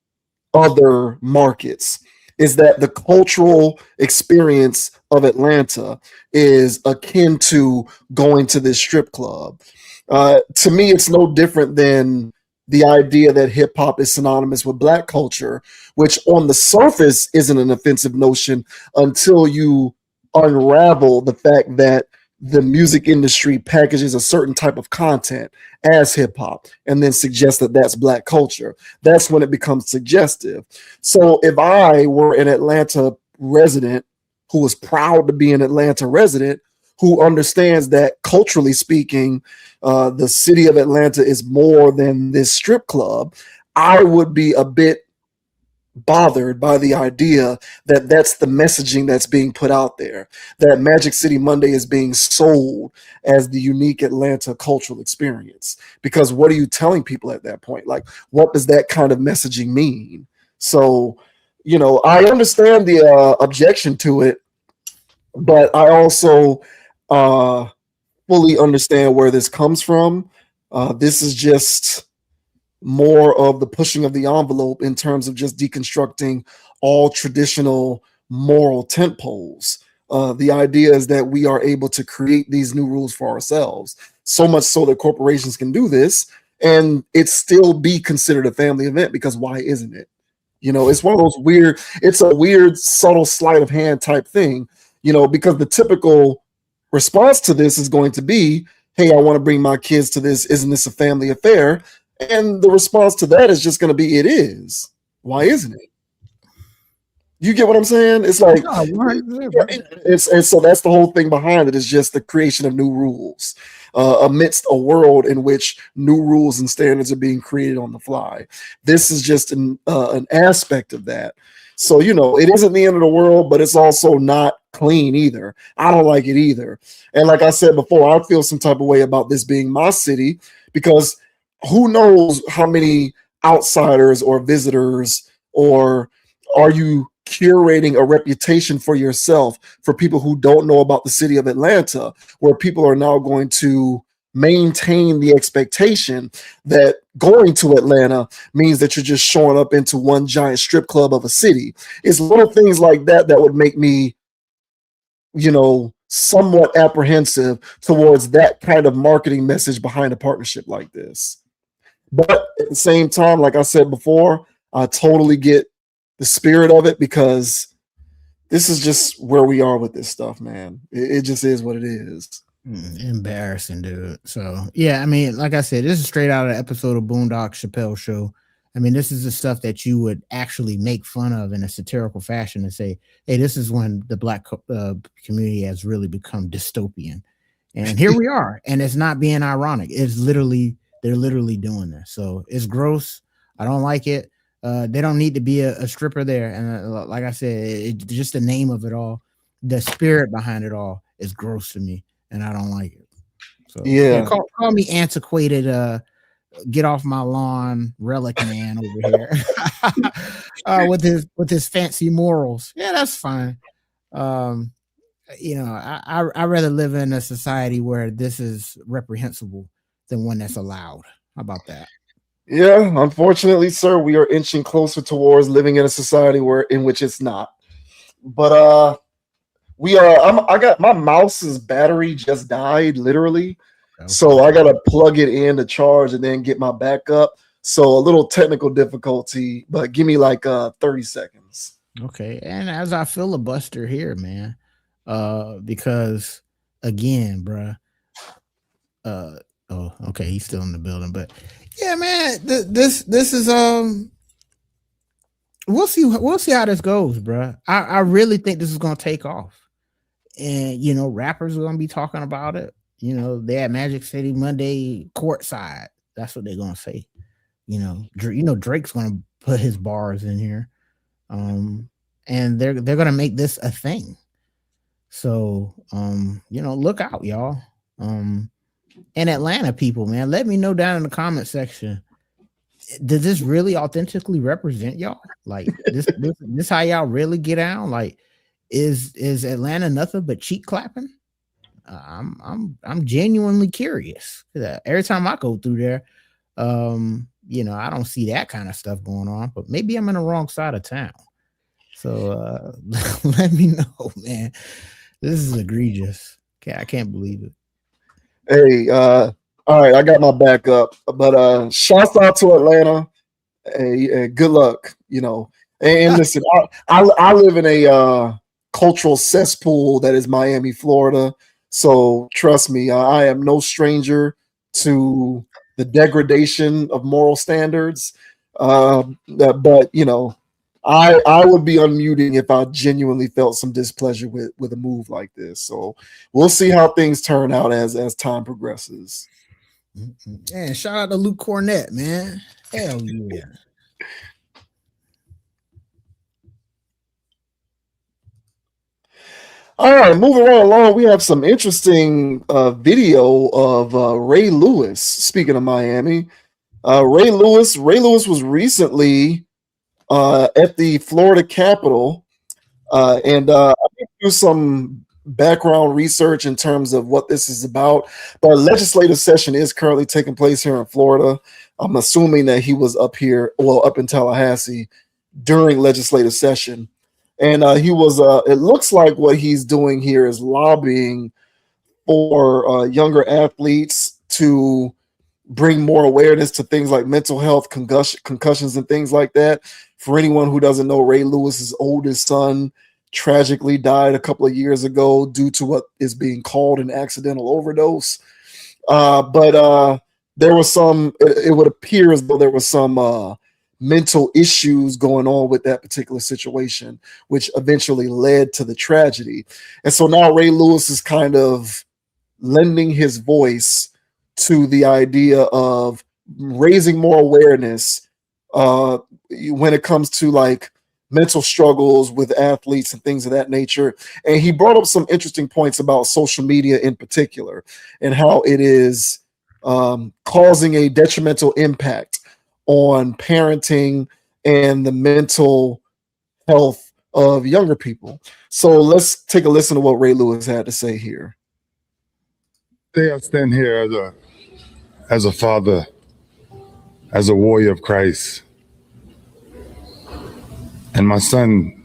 other markets, is that the cultural experience of Atlanta is akin to going to this strip club. To me, it's no different than the idea that hip hop is synonymous with black culture, which on the surface isn't an offensive notion until you unravel the fact that the music industry packages a certain type of content as hip hop and then suggests that that's black culture. That's when it becomes suggestive. So if I were an Atlanta resident who was proud to be an Atlanta resident, who understands that culturally speaking, the city of Atlanta is more than this strip club, I would be a bit bothered by the idea that that's the messaging that's being put out there, that Magic City Monday is being sold as the unique Atlanta cultural experience. Because what are you telling people at that point? Like, what does that kind of messaging mean? So, you know, I understand the objection to it, but I also fully understand where this comes from. This is just more of the pushing of the envelope in terms of just deconstructing all traditional moral tent poles. The idea is that we are able to create these new rules for ourselves, so much so that corporations can do this and it still be considered a family event, because why isn't it? You know, it's one of those weird, it's a weird, subtle sleight of hand type thing, you know, because the typical response to this is going to be, hey, I want to bring my kids to this. Isn't this a family affair? And the response to that is just going to be, it is. Why isn't it? You get what I'm saying? It's like, and so that's the whole thing behind it, is just the creation of new rules amidst a world in which new rules and standards are being created on the fly. This is just an aspect of that. So, you know, it isn't the end of the world, but it's also not clean either. I don't like it either. And like I said before, I feel some type of way about this being my city, because who knows how many outsiders or visitors, or are you curating a reputation for yourself for people who don't know about the city of Atlanta, where people are now going to maintain the expectation that going to Atlanta means that you're just showing up into one giant strip club of a city. It's little things like that that would make me, you know, somewhat apprehensive towards that kind of marketing message behind a partnership like this. But at the same time, like I said before, I totally get the spirit of it, because this is just where we are with this stuff, man. It just is what it is. Embarrassing, dude. So yeah, I mean, like I said, this is straight out of an episode of Boondock Chappelle Show. I mean, this is the stuff that you would actually make fun of in a satirical fashion and say, hey, this is when the black community has really become dystopian. And here we are. And it's not being ironic. It's literally, they're literally doing this. So it's gross. I don't like it. They don't need to be a stripper there. And like I said, just the name of it all, the spirit behind it all is gross to me, and I don't like it. So yeah, call me antiquated, get off my lawn relic man over here with his fancy morals. Yeah, that's fine. You know, I rather live in a society where this is reprehensible than one that's allowed. How about that? Yeah, unfortunately, sir, we are inching closer towards living in a society in which it's not. But I got my mouse's battery just died, literally. Okay. So I gotta plug it in to charge and then get my backup. So a little technical difficulty, but give me like 30 seconds. Okay. And as I filibuster here, man, because again, bruh, oh, okay, he's still in the building, but yeah, man, this is we'll see how this goes, bro. I really think this is gonna take off, and you know, rappers are gonna be talking about it. You know, they at Magic City Monday courtside. That's what they're gonna say. You know, Drake's gonna put his bars in here, and they're gonna make this a thing. So, you know, look out, y'all. And Atlanta people, man, let me know down in the comment section. Does this really authentically represent y'all? Like this how y'all really get out? Like, is Atlanta nothing but cheek clapping? I'm genuinely curious. Every time I go through there, you know, I don't see that kind of stuff going on, but maybe I'm in the wrong side of town. So let me know, man. This is egregious. I can't believe it. Hey, all right, I got my back up, but shouts out to Atlanta. Hey, good luck, you know. And listen, I live in a cultural cesspool that is Miami, Florida. So trust me, I am no stranger to the degradation of moral standards. But you know, I would be unmuting if I genuinely felt some displeasure with a move like this. So we'll see how things turn out as time progresses. And shout out to Luke Cornett, man. Hell yeah. All right, moving right along, we have some interesting video of Ray Lewis. Speaking of Miami, Ray Lewis was recently at the Florida Capitol, and I did do some background research in terms of what this is about. The legislative session is currently taking place here in Florida. I'm assuming that he was up in Tallahassee during legislative session. And he was, it looks like what he's doing here is lobbying for younger athletes to bring more awareness to things like mental health, concussions, and things like that. For anyone who doesn't know, Ray Lewis's oldest son tragically died a couple of years ago due to what is being called an accidental overdose. But there was it would appear as though there was some mental issues going on with that particular situation, which eventually led to the tragedy. And so now Ray Lewis is kind of lending his voice to the idea of raising more awareness when it comes to like mental struggles with athletes and things of that nature. And he brought up some interesting points about social media in particular and how it is causing a detrimental impact on parenting and the mental health of younger people. So let's take a listen to what Ray Lewis had to say here. Today I stand here as a father, as a warrior of Christ. And my son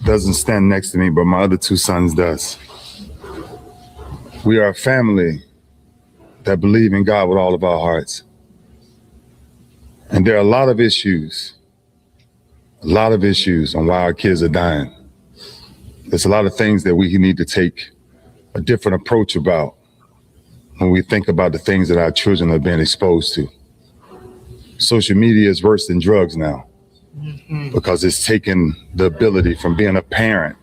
doesn't stand next to me, but my other two sons does. We are a family that believe in God with all of our hearts. And there are a lot of issues on why our kids are dying. There's a lot of things that we need to take a different approach about when we think about the things that our children are being exposed to. Social media is worse than drugs now because it's taken the ability from being a parent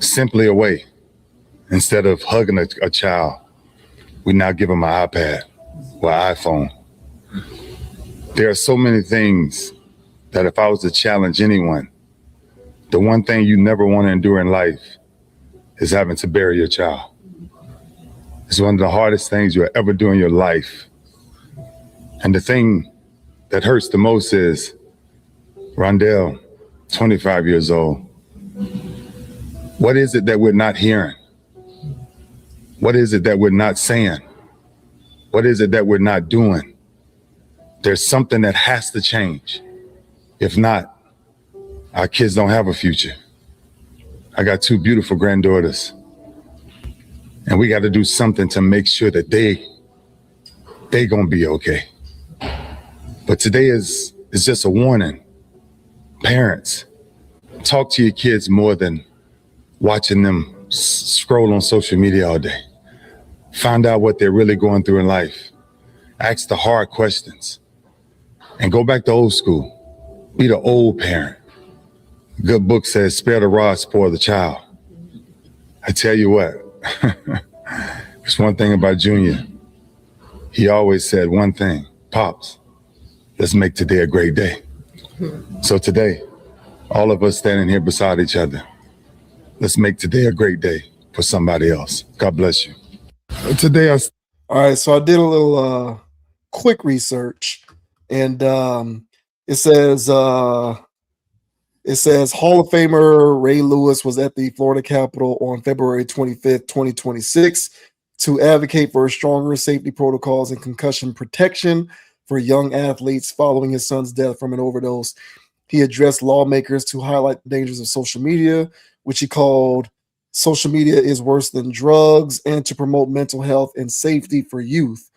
simply away. Instead of hugging a child, we now give them an iPad or an iPhone. There are so many things that if I was to challenge anyone, the one thing you never want to endure in life is having to bury your child. It's one of the hardest things you'll ever do in your life. And the thing that hurts the most is Rondell, 25 years old. What is it that we're not hearing? What is it that we're not saying? What is it that we're not doing? There's something that has to change. If not, our kids don't have a future. I got two beautiful granddaughters, and we got to do something to make sure that they gonna be okay. But today is just a warning. Parents, talk to your kids more than watching them scroll on social media all day. Find out what they're really going through in life. Ask the hard questions. And go back to old school. Be the old parent. Good book says, spare the rod, spoil the child. I tell you what, there's one thing about Junior. He always said one thing, Pops, let's make today a great day. So today, all of us standing here beside each other, let's make today a great day for somebody else. God bless you. Today I All right, so I did a little quick research, and it says Hall of Famer Ray Lewis was at the Florida Capitol on February 25th, 2026 to advocate for stronger safety protocols and concussion protection for young athletes following his son's death from an overdose. He addressed lawmakers to highlight the dangers of social media, which he called "Social media is worse than drugs," and to promote mental health and safety for youth.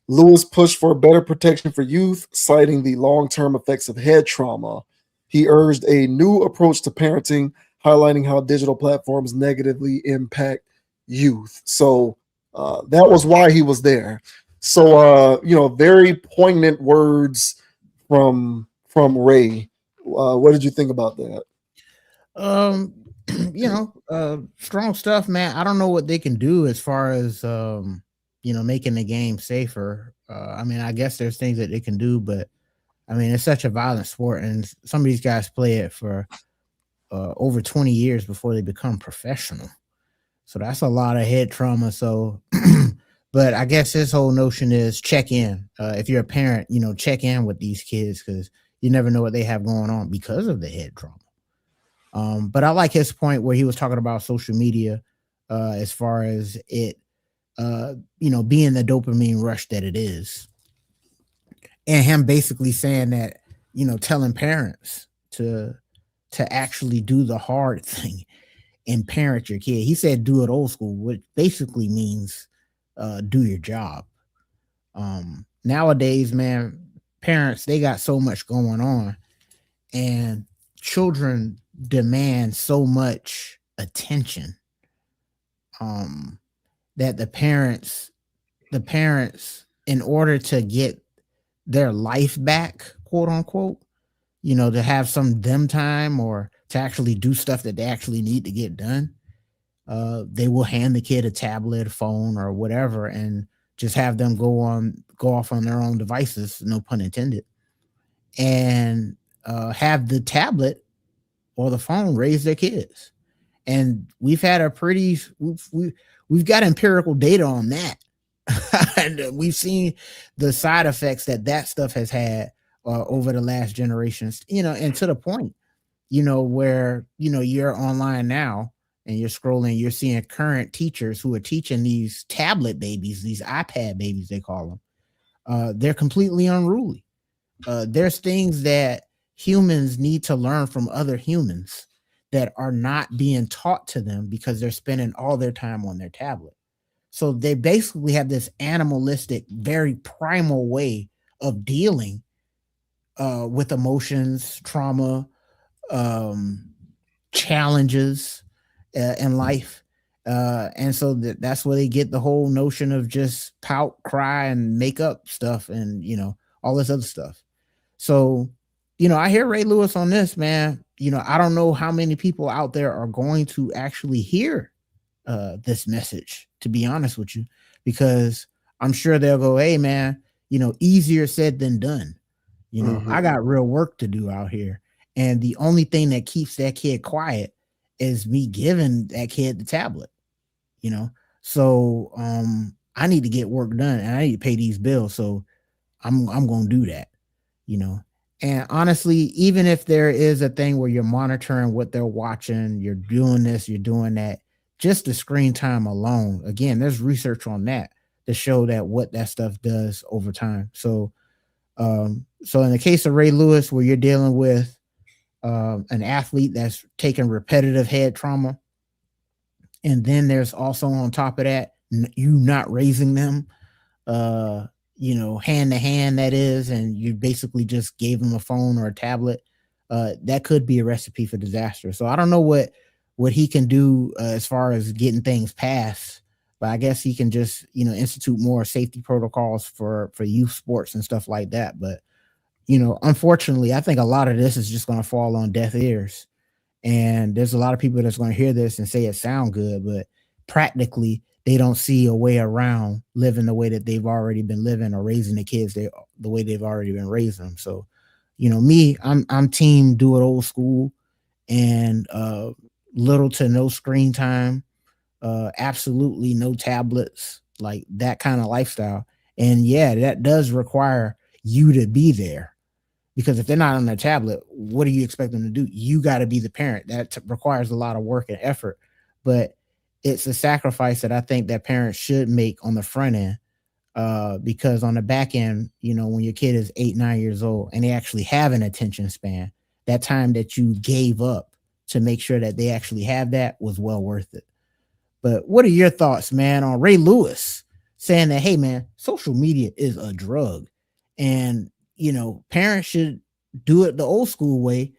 Lewis pushed for better protection for youth, citing the long-term effects of head trauma. He urged a new approach to parenting, highlighting how digital platforms negatively impact youth. So that was why he was there. So very poignant words from Ray. What did you think about that? Strong stuff, man. I don't know what they can do as far as making the game safer. I mean, I guess there's things that they can do, but I mean, it's such a violent sport, and some of these guys play it for over 20 years before they become professional. So that's a lot of head trauma. So, but I guess his whole notion is check in. If you're a parent, check in with these kids because you never know what they have going on because of the head trauma. But I like his point where he was talking about social media as far as it, being the dopamine rush that it is. And him basically saying that, telling parents to actually do the hard thing and parent your kid. He said do it old school, which basically means do your job. Nowadays, man, parents, they got so much going on, and children demand so much attention that the parents, in order to get their life back, quote unquote, to have some them time or to actually do stuff that they actually need to get done, they will hand the kid a tablet, phone, or whatever, and just have them go off on their own devices, no pun intended, and have the tablet or the phone raise their kids. And we've had we've got empirical data on that. And we've seen the side effects that stuff has had over the last generations, and to the point, where, you're online now and you're scrolling, you're seeing current teachers who are teaching these tablet babies, these iPad babies, they call them. They're completely unruly. There's things that humans need to learn from other humans that are not being taught to them because they're spending all their time on their tablet. So they basically have this animalistic, very primal way of dealing with emotions, trauma, challenges in life. And so that's where they get the whole notion of just pout, cry, and make up stuff and, all this other stuff. So, I hear Ray Lewis on this, man. I don't know how many people out there are going to actually hear this message, to be honest with you, because I'm sure they'll go, hey, man, easier said than done. I got real work to do out here. And the only thing that keeps that kid quiet is me giving that kid the tablet, So I need to get work done and I need to pay these bills. So I'm going to do that, And honestly, even if there is a thing where you're monitoring what they're watching, you're doing this, you're doing that, just the screen time alone, again, there's research on that to show that what that stuff does over time. So in the case of Ray Lewis, where you're dealing with an athlete that's taking repetitive head trauma, and then there's also on top of that, you not raising them, hand to hand, that is, and you basically just gave them a phone or a tablet, that could be a recipe for disaster. So I don't know what he can do as far as getting things passed, but I guess he can just, institute more safety protocols for youth sports and stuff like that. But, unfortunately, I think a lot of this is just going to fall on deaf ears. And there's a lot of people that's going to hear this and say it sound good, but practically they don't see a way around living the way that they've already been living or raising the kids the way they've already been raising them. So, me, I'm team do it old school and little to no screen time, absolutely no tablets, like that kind of lifestyle. And yeah, that does require you to be there, because if they're not on their tablet, what do you expect them to do? You got to be the parent. That requires a lot of work and effort, but it's a sacrifice that I think that parents should make on the front end. Because on the back end, you know, when your kid is 8, 9 years old and they actually have an attention span, that time that you gave up to make sure that they actually have that was well worth it. But what are your thoughts, man, on Ray Lewis saying that, hey, man, social media is a drug, and, you know, parents should do it the old school way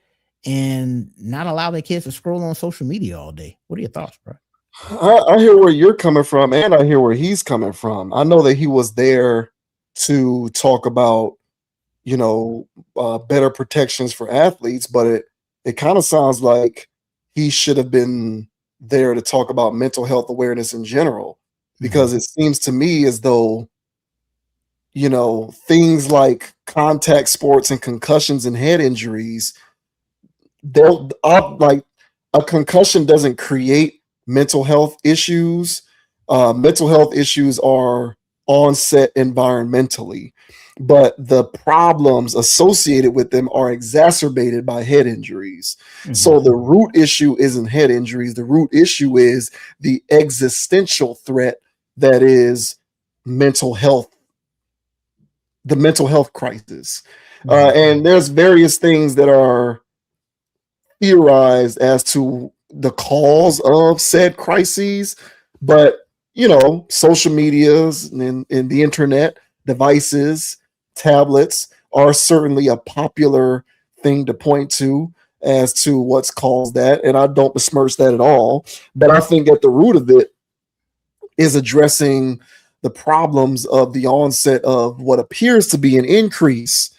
and not allow their kids to scroll on social media all day? What are your thoughts, bro? I hear where you're coming from, and I hear where he's coming from. I know that he was there to talk about, you know, better protections for athletes, but it kind of sounds like he should have been there to talk about mental health awareness in general, because it seems to me as though, you know, things like contact sports and concussions and head injuries, they'll like a concussion doesn't create mental health issues. Mental health issues are onset environmentally, but the problems associated with them are exacerbated by head injuries. So the root issue isn't head injuries. The root issue is the existential threat that is mental health, the mental health crisis. And there's various things that are theorized as to the cause of said crises, but, you know, social medias and the internet, devices, tablets are certainly a popular thing to point to as to what's caused that, and I don't besmirch that at all. But I think at the root of it is addressing the problems of the onset of what appears to be an increase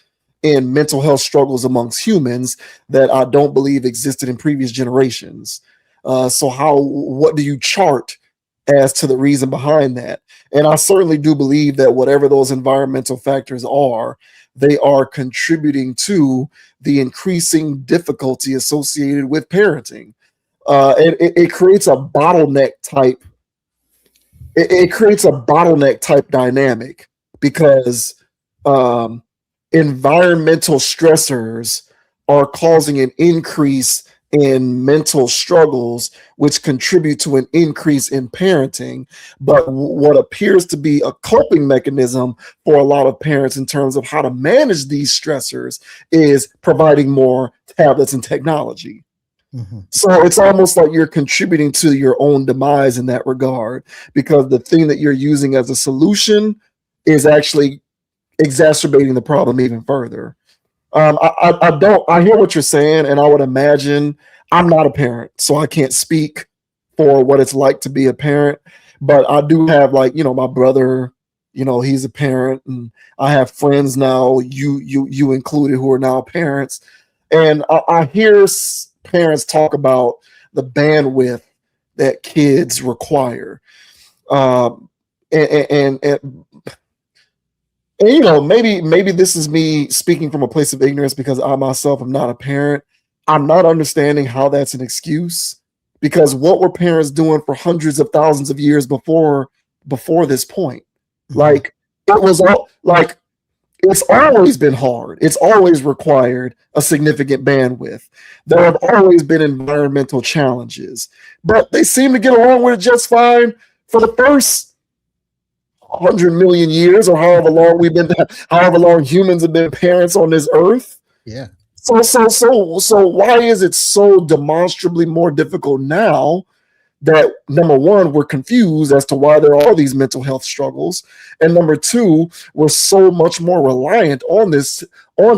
in mental health struggles amongst humans that I don't believe existed in previous generations. So what do you chart as to the reason behind that? And I certainly do believe that whatever those environmental factors are, they are contributing to the increasing difficulty associated with parenting. It creates a bottleneck type. It creates a bottleneck type dynamic because environmental stressors are causing an increase in mental struggles, which contribute to an increase in parenting. But what appears to be a coping mechanism for a lot of parents in terms of how to manage these stressors is providing more tablets and technology. So it's almost like you're contributing to your own demise in that regard, because the thing that you're using as a solution is actually exacerbating the problem even further. I hear what you're saying, and I would imagine, I'm not a parent, so I can't speak for what it's like to be a parent, but I do have, like, you know, my brother, you know, he's a parent, and I have friends now, you included, who are now parents, and I hear parents talk about the bandwidth that kids require. And you know, maybe this is me speaking from a place of ignorance because I myself am not a parent. I'm not understanding how that's an excuse, because what were parents doing for hundreds of thousands of years before this point? Like, it was all like, it's always been hard. It's always required a significant bandwidth. There have always been environmental challenges, but they seem to get along with it just fine for the first 100 million years, or however long humans have been parents on this earth. Yeah. So why is it so demonstrably more difficult now that, number one, we're confused as to why there are these mental health struggles, and number two, we're so much more reliant on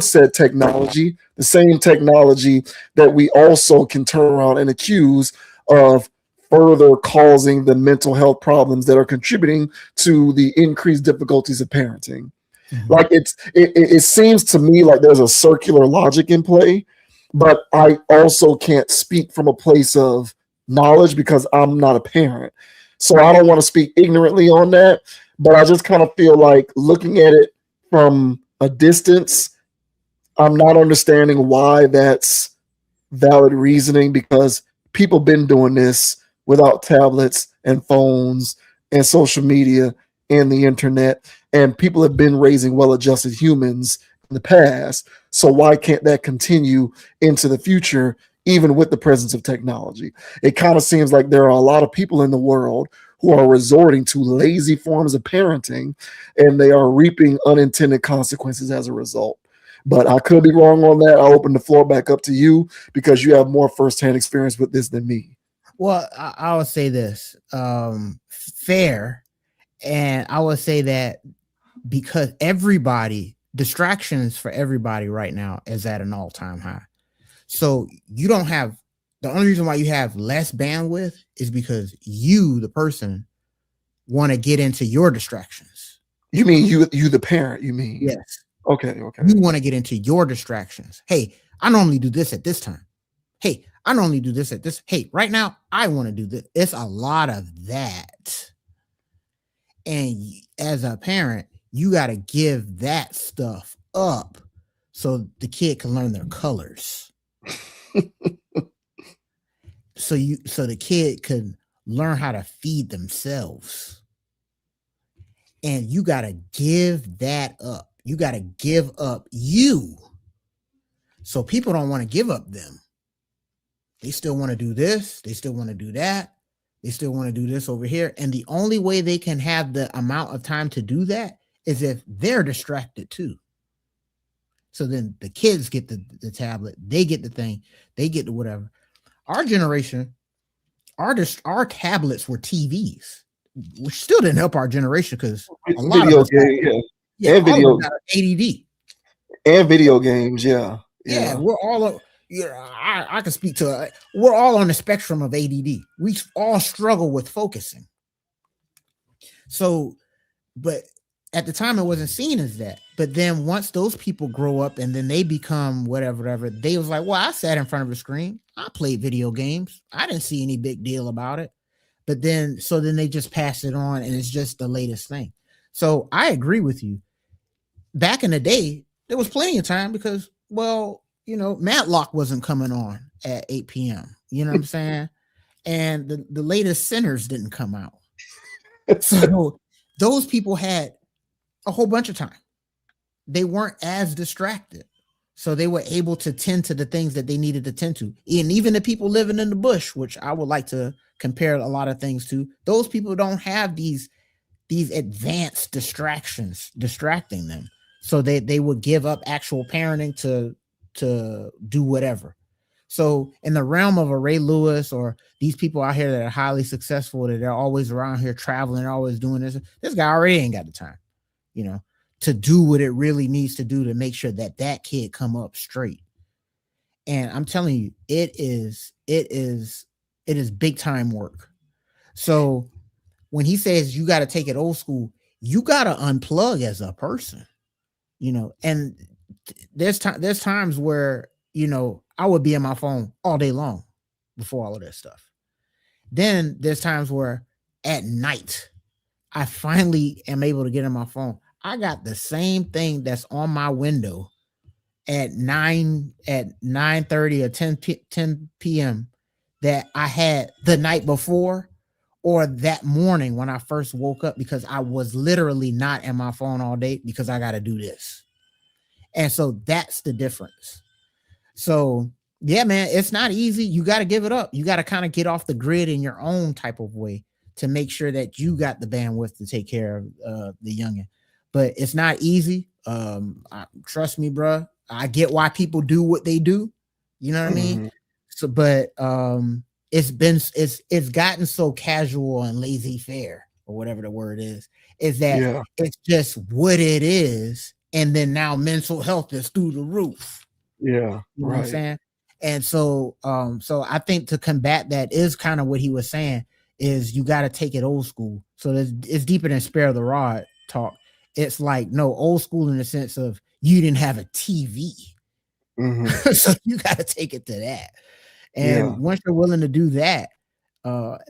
said technology, the same technology that we also can turn around and accuse of further causing the mental health problems that are contributing to the increased difficulties of parenting. Like, it seems to me like there's a circular logic in play, but I also can't speak from a place of knowledge because I'm not a parent. So I don't want to speak ignorantly on that, but I just kind of feel like, looking at it from a distance, I'm not understanding why that's valid reasoning, because people been doing this without tablets and phones and social media and the internet, and people have been raising well-adjusted humans in the past. So why can't that continue into the future, even with the presence of technology? It kind of seems like there are a lot of people in the world who are resorting to lazy forms of parenting, and they are reaping unintended consequences as a result. But I could be wrong on that. I'll open the floor back up to you because you have more firsthand experience with this than me. Well, I would say this, fair. And I would say that because distractions for everybody right now is at an all-time high. So the only reason why you have less bandwidth is because you, the person, want to get into your distractions. You mean you the parent, you mean? Yes. Okay. You want to get into your distractions. Hey, I normally do this at this time. Hey, I normally do this at this. Hey, right now, I want to do this. It's a lot of that. And as a parent, you got to give that stuff up so the kid can learn their colors. so the kid can learn how to feed themselves. And you got to give that up. You got to give up you. So people don't want to give up them. They still want to do this. They still want to do that. They still want to do this over here. And the only way they can have the amount of time to do that is if they're distracted too. So then the kids get the tablet, they get the thing, they get the whatever. Our generation, our tablets were TVs, which still didn't help our generation because a lot video of games, and video ADD and video games, yeah. We're all. I can speak to. We're all on the spectrum of ADD. We all struggle with focusing. So, but at the time, it wasn't seen as that. But then once those people grow up and then they become whatever, they was like, well, I sat in front of a screen. I played video games. I didn't see any big deal about it. But then they just pass it on and it's just the latest thing. So I agree with you. Back in the day, there was plenty of time because, well, Matlock wasn't coming on at 8 p.m. You know what I'm saying? And the latest Sinners didn't come out. So those people had a whole bunch of time. They weren't as distracted. So they were able to tend to the things that they needed to tend to. And even the people living in the bush, which I would like to compare a lot of things to, those people don't have these advanced distractions distracting them. So they would give up actual parenting to do whatever. So in the realm of a Ray Lewis or these people out here that are highly successful, that they're always around here traveling, always doing this guy already ain't got the time, to do what it really needs to do to make sure that kid come up straight. And I'm telling you, it is big time work. So when he says you got to take it old school, you got to unplug as a person, and there's times where, I would be on my phone all day long before all of that stuff. Then there's times where at night, I finally am able to get on my phone. I got the same thing that's on my window at 9:30 or 10 p.m. that I had the night before or that morning when I first woke up, because I was literally not on my phone all day because I got to do this. And so that's the difference. So yeah, man, it's not easy. You got to give it up. You got to kind of get off the grid in your own type of way to make sure that you got the bandwidth to take care of the youngin'. But it's not easy. Trust me, bro. I get why people do what they do. You know what I mean? So, but it's gotten so casual and laissez-faire, or whatever the word is that it's just what it is. And then now mental health is through the roof. Yeah. You know what I'm saying? And so I think to combat that is kind of what he was saying, is you got to take it old school. So it's deeper than spare the rod talk. It's like, no, old school in the sense of you didn't have a TV. So you got to take it to that. And once you're willing to do that,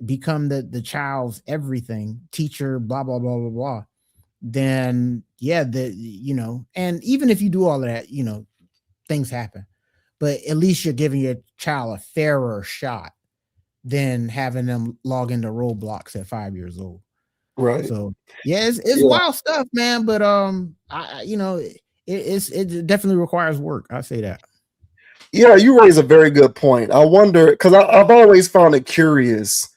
become the child's everything, teacher, blah, blah, blah, blah, blah. Then and even if you do all of that, things happen, but at least you're giving your child a fairer shot than having them log into Roblox at 5 years old. Right. So yeah, it's Yeah. wild stuff, man. But it definitely requires work. I say that. Yeah, you raise a very good point. I wonder, because I've always found it curious,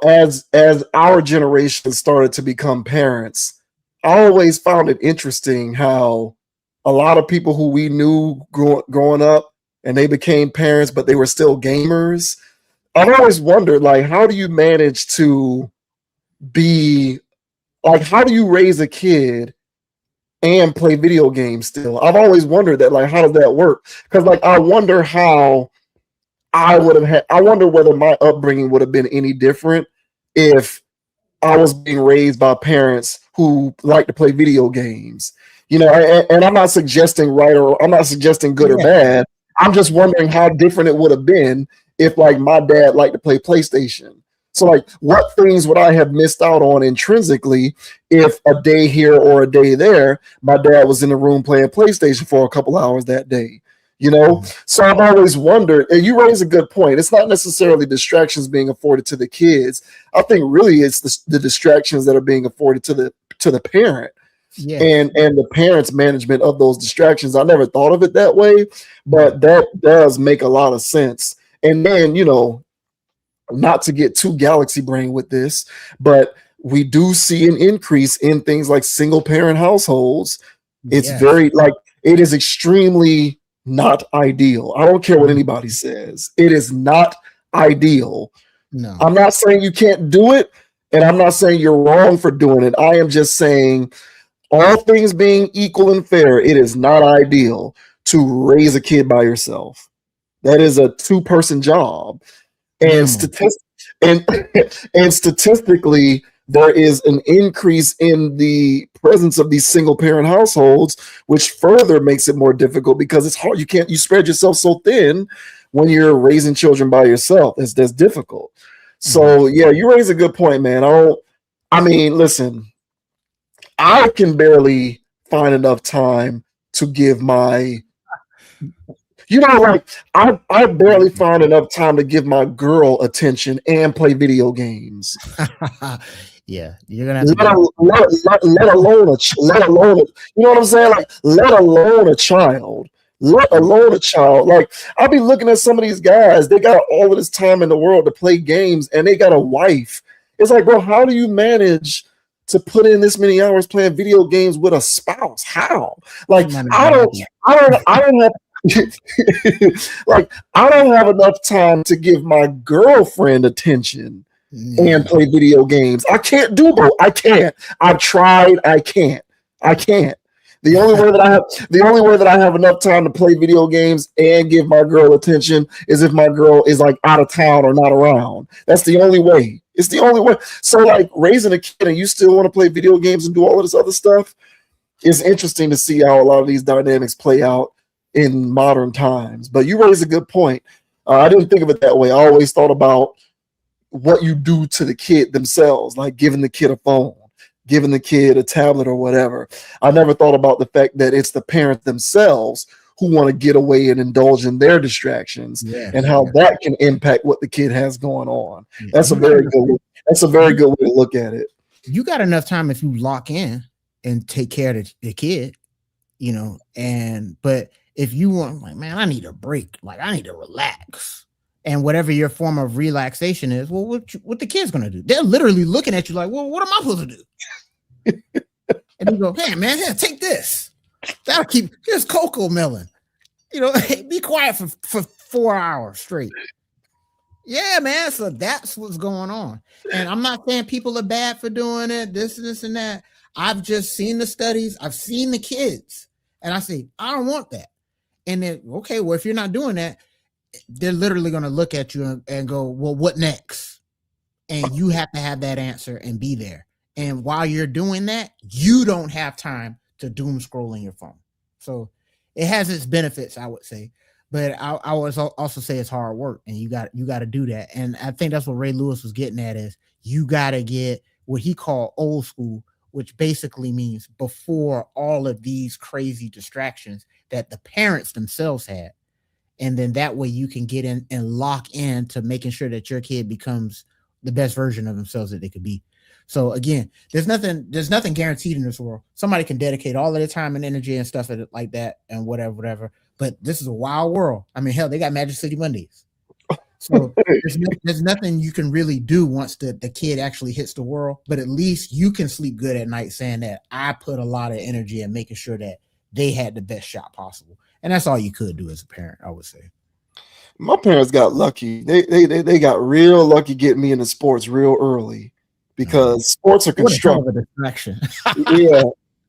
as our generation started to become parents, I always found it interesting how a lot of people who we knew growing up and they became parents, but they were still gamers. I've always wondered, like, how do you manage to be like, how do you raise a kid and play video games still? I've always wondered that, like, how does that work? Because, like, I wonder how I wonder whether my upbringing would have been any different if I was being raised by parents who like to play video games. And I'm not suggesting I'm not suggesting good or bad. I'm just wondering how different it would have been if, like, my dad liked to play PlayStation. So, like, what things would I have missed out on intrinsically if a day here or a day there, my dad was in the room playing PlayStation for a couple hours that day? So I've always wondered, and you raise a good point. It's not necessarily distractions being afforded to the kids. I think really it's the distractions that are being afforded to the parent. Yeah. And the parents' management of those distractions. I never thought of it that way, but that does make a lot of sense. And then, not to get too galaxy brain with this, but we do see an increase in things like single parent households. It's it is extremely not ideal. I don't care what anybody says. It is not ideal. No. I'm not saying you can't do it, and I'm not saying you're wrong for doing it. I am just saying, all things being equal and fair, it is not ideal to raise a kid by yourself. That is a 2-person job. And statistically, there is an increase in the presence of these single parent households, which further makes it more difficult because it's hard. You spread yourself so thin when you're raising children by yourself. That's difficult. So yeah, you raise a good point, man. Listen, I can barely find enough time to give my I barely find enough time to give my girl attention and play video games. Yeah, you're gonna have to let alone you know what I'm saying? Like, let alone a child. Let alone a child. Like, I'll be looking at some of these guys, they got all of this time in the world to play games and they got a wife. It's like, bro, how do you manage to put in this many hours playing video games with a spouse? How? Like, I don't have like, I don't have enough time to give my girlfriend attention and play video games. I can't do both. I can't. I've tried. I can't. The only way that I have enough time to play video games and give my girl attention is if my girl is, like, out of town or not around. That's the only way. It's the only way. So, like, raising a kid and you still want to play video games and do all of this other stuff, it's interesting to see how a lot of these dynamics play out in modern times. But you raise a good point. I didn't think of it that way. I always thought about what you do to the kid themselves, like giving the kid a phone, giving the kid a tablet or whatever. I never thought about the fact that it's the parents themselves who want to get away and indulge in their distractions and how that can impact what the kid has going on. That's a very good way to look at it. You got enough time if you lock in and take care of the kid, but if you want, like, man, I need a break, like, I need to relax, and whatever your form of relaxation is, well, what the kid's gonna do? They're literally looking at you like, well, what am I supposed to do? And you go, hey, man, here, take this. That'll keep. Here's cocoa melon. Be quiet for 4 hours straight. Yeah, man. So that's what's going on. And I'm not saying people are bad for doing it, this and that. I've just seen the studies. I've seen the kids, and I say, I don't want that. And then, okay, well, if you're not doing that, they're literally going to look at you and go, well, what next? And you have to have that answer and be there. And while you're doing that, you don't have time to doom scroll on your phone. So it has its benefits, I would say. But I would also say it's hard work, and you got to do that. And I think that's what Ray Lewis was getting at, is you got to get what he called old school, which basically means before all of these crazy distractions that the parents themselves had. And then that way you can get in and lock in to making sure that your kid becomes the best version of themselves that they could be. So again, there's nothing guaranteed in this world. Somebody can dedicate all of their time and energy and stuff like that and whatever. But this is a wild world. I mean, hell, they got Magic City Mondays. So there's nothing you can really do once the kid actually hits the world, but at least you can sleep good at night saying that I put a lot of energy in making sure that they had the best shot possible. And that's all you could do as a parent, I would say. My parents got lucky. They got real lucky getting me into sports real early because sports are constructive. What a distraction. Yeah.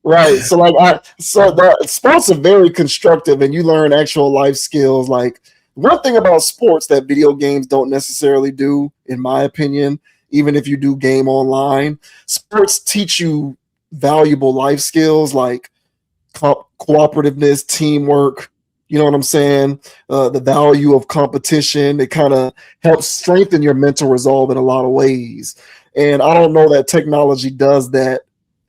Right. So the sports are very constructive and you learn actual life skills. Like one thing about sports that video games don't necessarily do, in my opinion, even if you do game online, sports teach you valuable life skills like cooperativeness, teamwork. You know what I'm saying? The value of competition. It kind of helps strengthen your mental resolve in a lot of ways. And I don't know that technology does that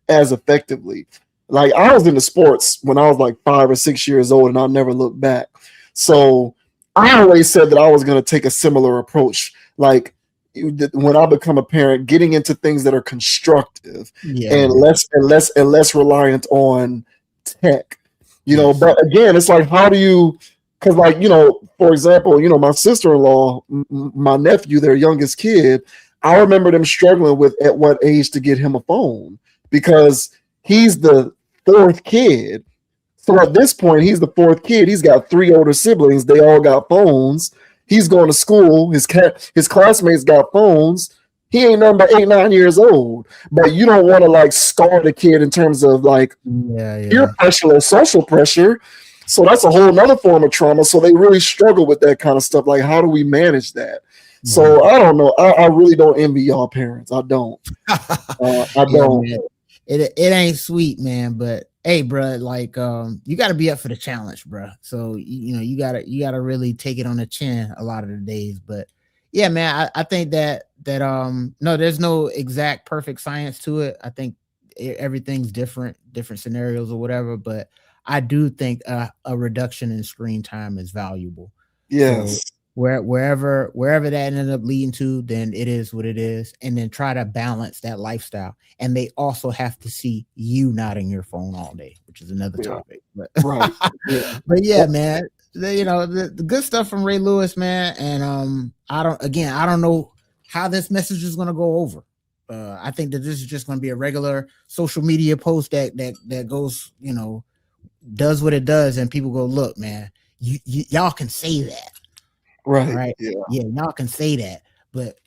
as effectively. Like I was into sports when I was like 5 or 6 years old and I'll never look back. So I always said that I was going to take a similar approach. Like when I become a parent, getting into things that are constructive and less reliant on tech, you know. But again, it's like, how do you, because like, you know, for example, you know, my sister-in-law, my nephew, their youngest kid, I remember them struggling with at what age to get him a phone because he's the 4th kid. So at this point, he's the 4th kid. He's got 3 older siblings. They all got phones. He's going to school. His classmates got phones. He ain't nothing but 8, 9 years old. But you don't want to like scar the kid in terms of like peer pressure or social pressure. So that's a whole nother form of trauma. So they really struggle with that kind of stuff. Like, how do we manage that? So I don't know. I really don't envy y'all parents. I don't. I don't. Man. It ain't sweet, man. But hey, bro, like you got to be up for the challenge, bro. So you know you gotta really take it on the chin a lot of the days. But yeah, man, I think that no, there's no exact perfect science to it. I think everything's different scenarios or whatever. But I do think a reduction in screen time is valuable. Yes. So wherever that ended up leading to, then it is what it is, and then try to balance that lifestyle. And they also have to see you not in your phone all day, which is another topic. But right. But yeah, man, you know the good stuff from Ray Lewis, man. And I don't know how this message is going to go over. I think that this is just going to be a regular social media post that goes, you know, does what it does, and people go, look, man, y'all can say that. Right. Yeah, y'all can say that, but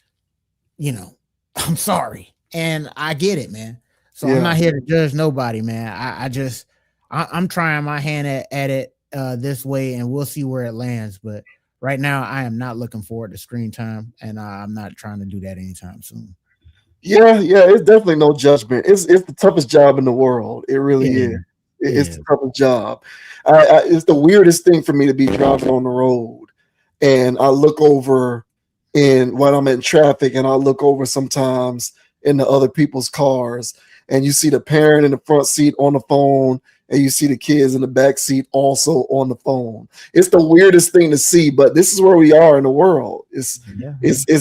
you know, I'm sorry. And I get it, man. So I'm not here to judge nobody, man. I'm trying my hand at it this way, and we'll see where it lands. But right now, I am not looking forward to screen time, and I'm not trying to do that anytime soon. Yeah, it's definitely no judgment. It's the toughest job in the world. It really is. It's the toughest job. It's the weirdest thing for me to be driving on the road. And I look over when I'm in traffic, and I look over sometimes in the other people's cars, and you see the parent in the front seat on the phone, and you see the kids in the back seat also on the phone. It's the weirdest thing to see, but this is where we are in the world. It's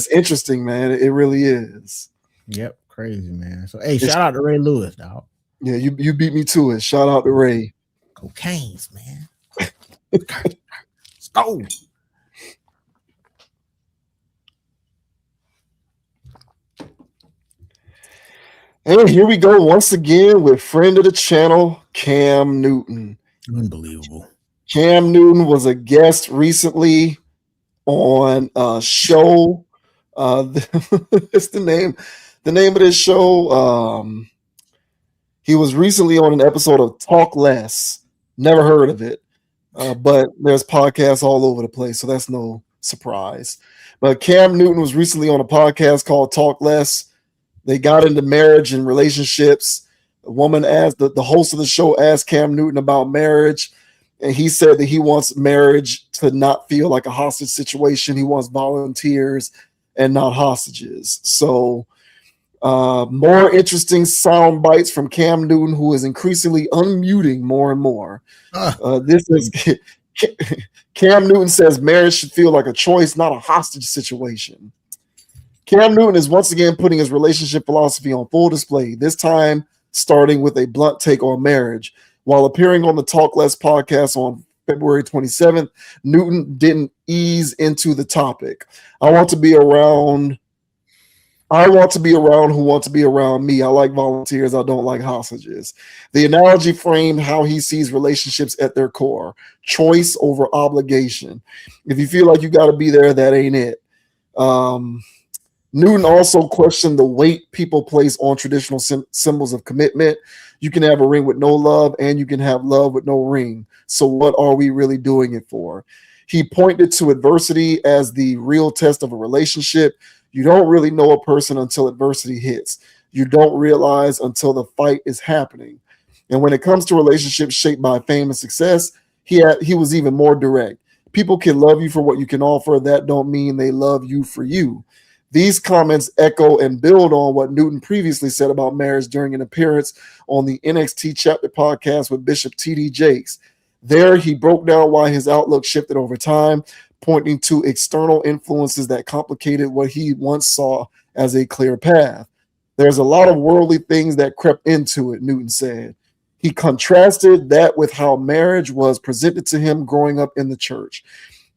interesting, man. It really is. Yep, crazy, man. So hey, shout out to Ray Lewis, dog. Yeah, you beat me to it. Shout out to Ray. Cocaine's, man. Let's go. And here we go once again with friend of the channel, Cam Newton. Unbelievable. Cam Newton was a guest recently on a show. It's the name of this show. He was recently on an episode of Talk Less. Never heard of it, but there's podcasts all over the place, so that's no surprise. But Cam Newton was recently on a podcast called Talk Less. They got into marriage and relationships. A woman asked, the host of the show asked Cam Newton about marriage, and he said that he wants marriage to not feel like a hostage situation. He wants volunteers and not hostages. So more interesting sound bites from Cam Newton, who is increasingly unmuting more and more. This is Cam Newton says marriage should feel like a choice, not a hostage situation. Cam Newton is once again putting his relationship philosophy on full display, this time starting with a blunt take on marriage. While appearing on the Talk Less podcast on February 27th, Newton didn't ease into the topic. I want to be around who want to be around me. I like volunteers. I don't like hostages. The analogy framed how he sees relationships at their core: choice over obligation. If you feel like you got to be there, that ain't it. Newton also questioned the weight people place on traditional symbols of commitment. You can have a ring with no love, and you can have love with no ring. So what are we really doing it for? He pointed to adversity as the real test of a relationship. You don't really know a person until adversity hits. You don't realize until the fight is happening. And when it comes to relationships shaped by fame and success, he was even more direct. People can love you for what you can offer. That don't mean they love you for you. These comments echo and build on what Newton previously said about marriage during an appearance on the NXT Chapter podcast with Bishop T.D. Jakes. There, he broke down why his outlook shifted over time, pointing to external influences that complicated what he once saw as a clear path. There's a lot of worldly things that crept into it, Newton said. He contrasted that with how marriage was presented to him growing up in the church.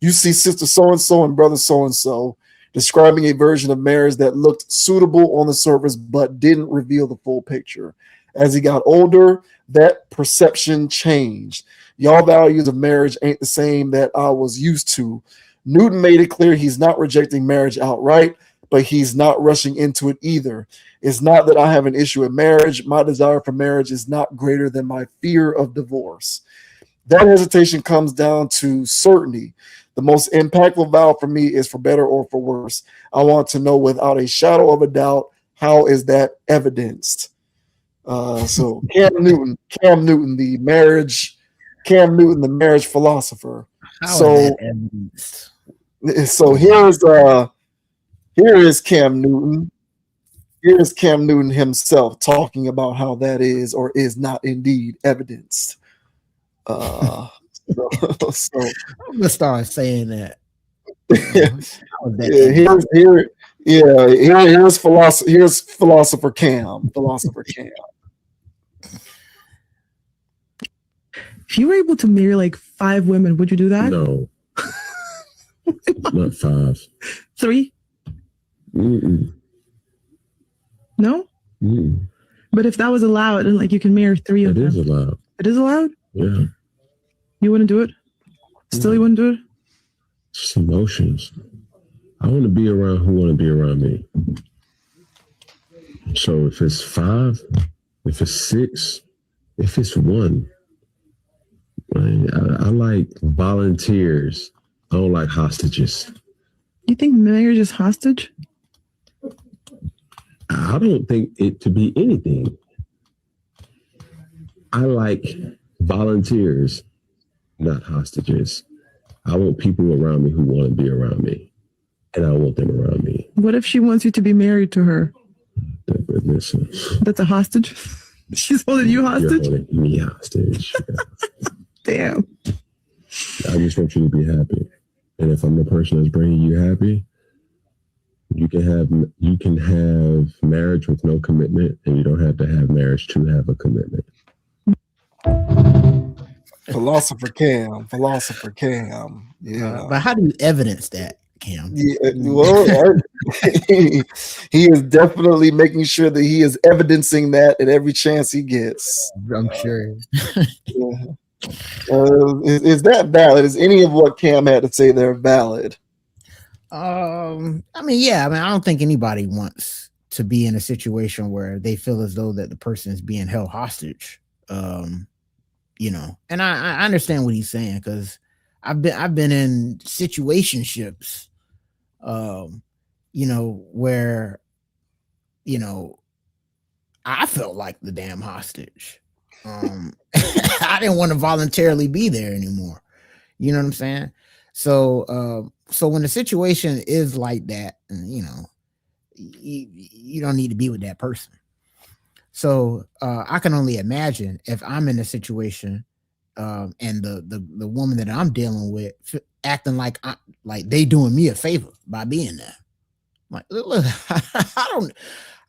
You see sister so-and-so and brother so-and-so describing a version of marriage that looked suitable on the surface but didn't reveal the full picture. As he got older, that perception changed. Y'all values of marriage ain't the same that I was used to. Newton made it clear he's not rejecting marriage outright, but he's not rushing into it either. It's not that I have an issue with marriage. My desire for marriage is not greater than my fear of divorce. That hesitation comes down to certainty. The most impactful vow for me is for better or for worse. I want to know without a shadow of a doubt, how is that evidenced? So Cam Newton, the marriage philosopher. So here is Cam Newton. Here is Cam Newton himself talking about how that is or is not indeed evidenced. So I'm gonna start saying that. Here's philosopher Cam. If you were able to marry like 5 women, would you do that? No. Not 5. 3? Mm-mm. No? Mm-mm. But if that was allowed, and like you can marry 3 of them. It is allowed. It is allowed? Yeah. You wouldn't do it? Still you wouldn't do it? Just emotions. I want to be around who want to be around me. So if it's 5, if it's 6, if it's 1, I like volunteers. I don't like hostages. You think marriage is hostage? I don't think it to be anything. I like volunteers, not hostages. I want people around me who want to be around me, and I want them around me. What if she wants you to be married to her? Listen, that's a hostage? She's holding you hostage? You're holding me hostage. Damn. I just want you to be happy. And if I'm the person that's bringing you happy, you can have marriage with no commitment, and you don't have to have marriage to have a commitment. Philosopher Cam. Yeah. But how do you evidence that, Cam? Yeah, well, he is definitely making sure that he is evidencing that at every chance he gets. I'm sure. Yeah. Is that valid? Is any of what Cam had to say there valid? I don't think anybody wants to be in a situation where they feel as though that the person is being held hostage. And I understand what he's saying, because I've been in situationships, where, I felt like the damn hostage. I didn't want to voluntarily be there anymore. You know what I'm saying? So when the situation is like that, you don't need to be with that person. So I can only imagine if I'm in a situation and the woman that I'm dealing with acting like they doing me a favor by being there. Like, look,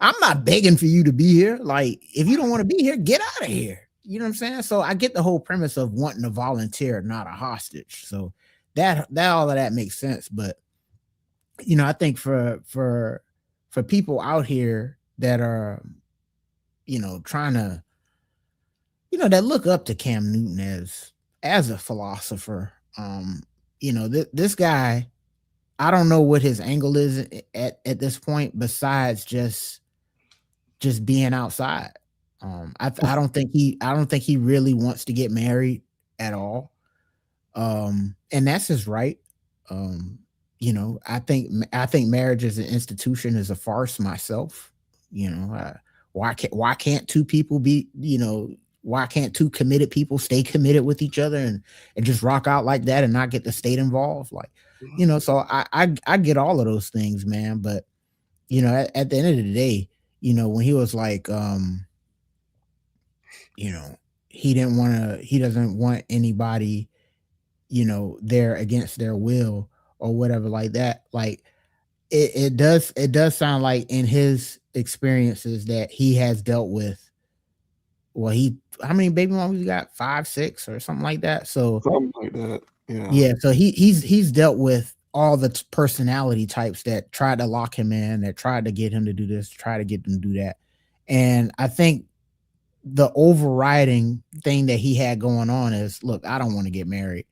I'm not begging for you to be here. Like, if you don't want to be here, get out of here. You know what I'm saying? So I get the whole premise of wanting to volunteer, not a hostage. So that all of that makes sense. But you know, I think for people out here that are, you know, trying to, you know, that look up to Cam Newton as a philosopher, you know, this guy, I don't know what his angle is at this point, besides just being outside. I don't think he really wants to get married at all. And that's his right. You know, I think marriage as an institution is a farce myself. You know, why can't two people be, you know, why can't two committed people stay committed with each other and just rock out like that and not get the state involved? Like, you know, so I get all of those things, man. But, you know, at the end of the day, you know, when he was like, you know, he doesn't want anybody, you know, there against their will or whatever like that. Like it does sound like in his experiences that he has dealt with, well, how many baby mamas he got? 5, 6 or something like that. So something like that. Yeah. So he's dealt with all the personality types that tried to lock him in, that tried to get him to do this, try to get him to do that. And I think the overriding thing that he had going on is, look, I don't want to get married,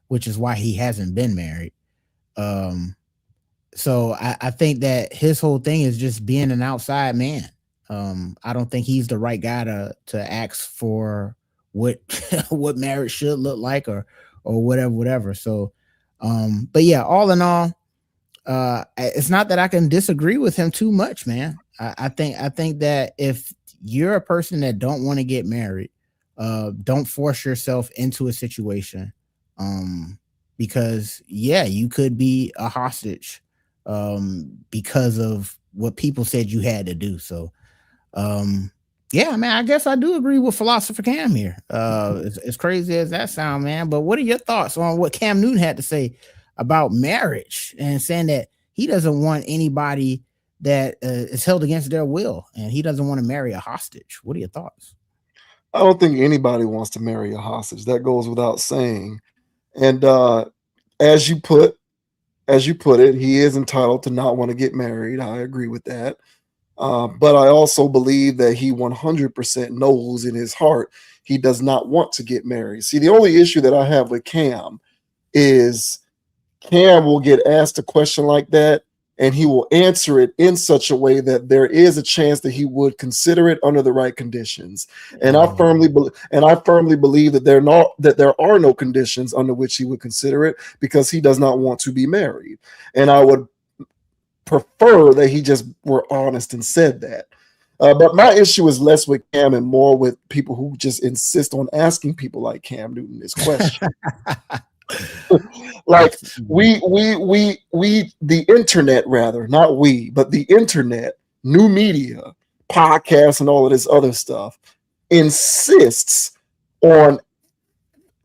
which is why he hasn't been married. So I think that his whole thing is just being an outside man. I don't think he's the right guy to ask for what what marriage should look like or whatever. So, but yeah, all in all, it's not that I can disagree with him too much, man. I think that if you're a person that don't want to get married, don't force yourself into a situation, because you could be a hostage, because of what people said you had to do. So, yeah, man, I guess I do agree with Philosopher Cam here. As crazy as that sound, man. But what are your thoughts on what Cam Newton had to say about marriage and saying that he doesn't want anybody that is held against their will, and he doesn't want to marry a hostage? What are your thoughts? I don't think anybody wants to marry a hostage. That goes without saying. And as you put it, he is entitled to not want to get married. I agree with that. But I also believe that he 100% knows in his heart he does not want to get married. See, the only issue that I have with Cam is Cam will get asked a question like that, and he will answer it in such a way that there is a chance that he would consider it under the right conditions. And I firmly believe that there are no conditions under which he would consider it, because he does not want to be married. And I would prefer that he just were honest and said that. But my issue is less with Cam and more with people who just insist on asking people like Cam Newton this question. Like the internet, rather, not we, but the internet, new media, podcasts, and all of this other stuff insists on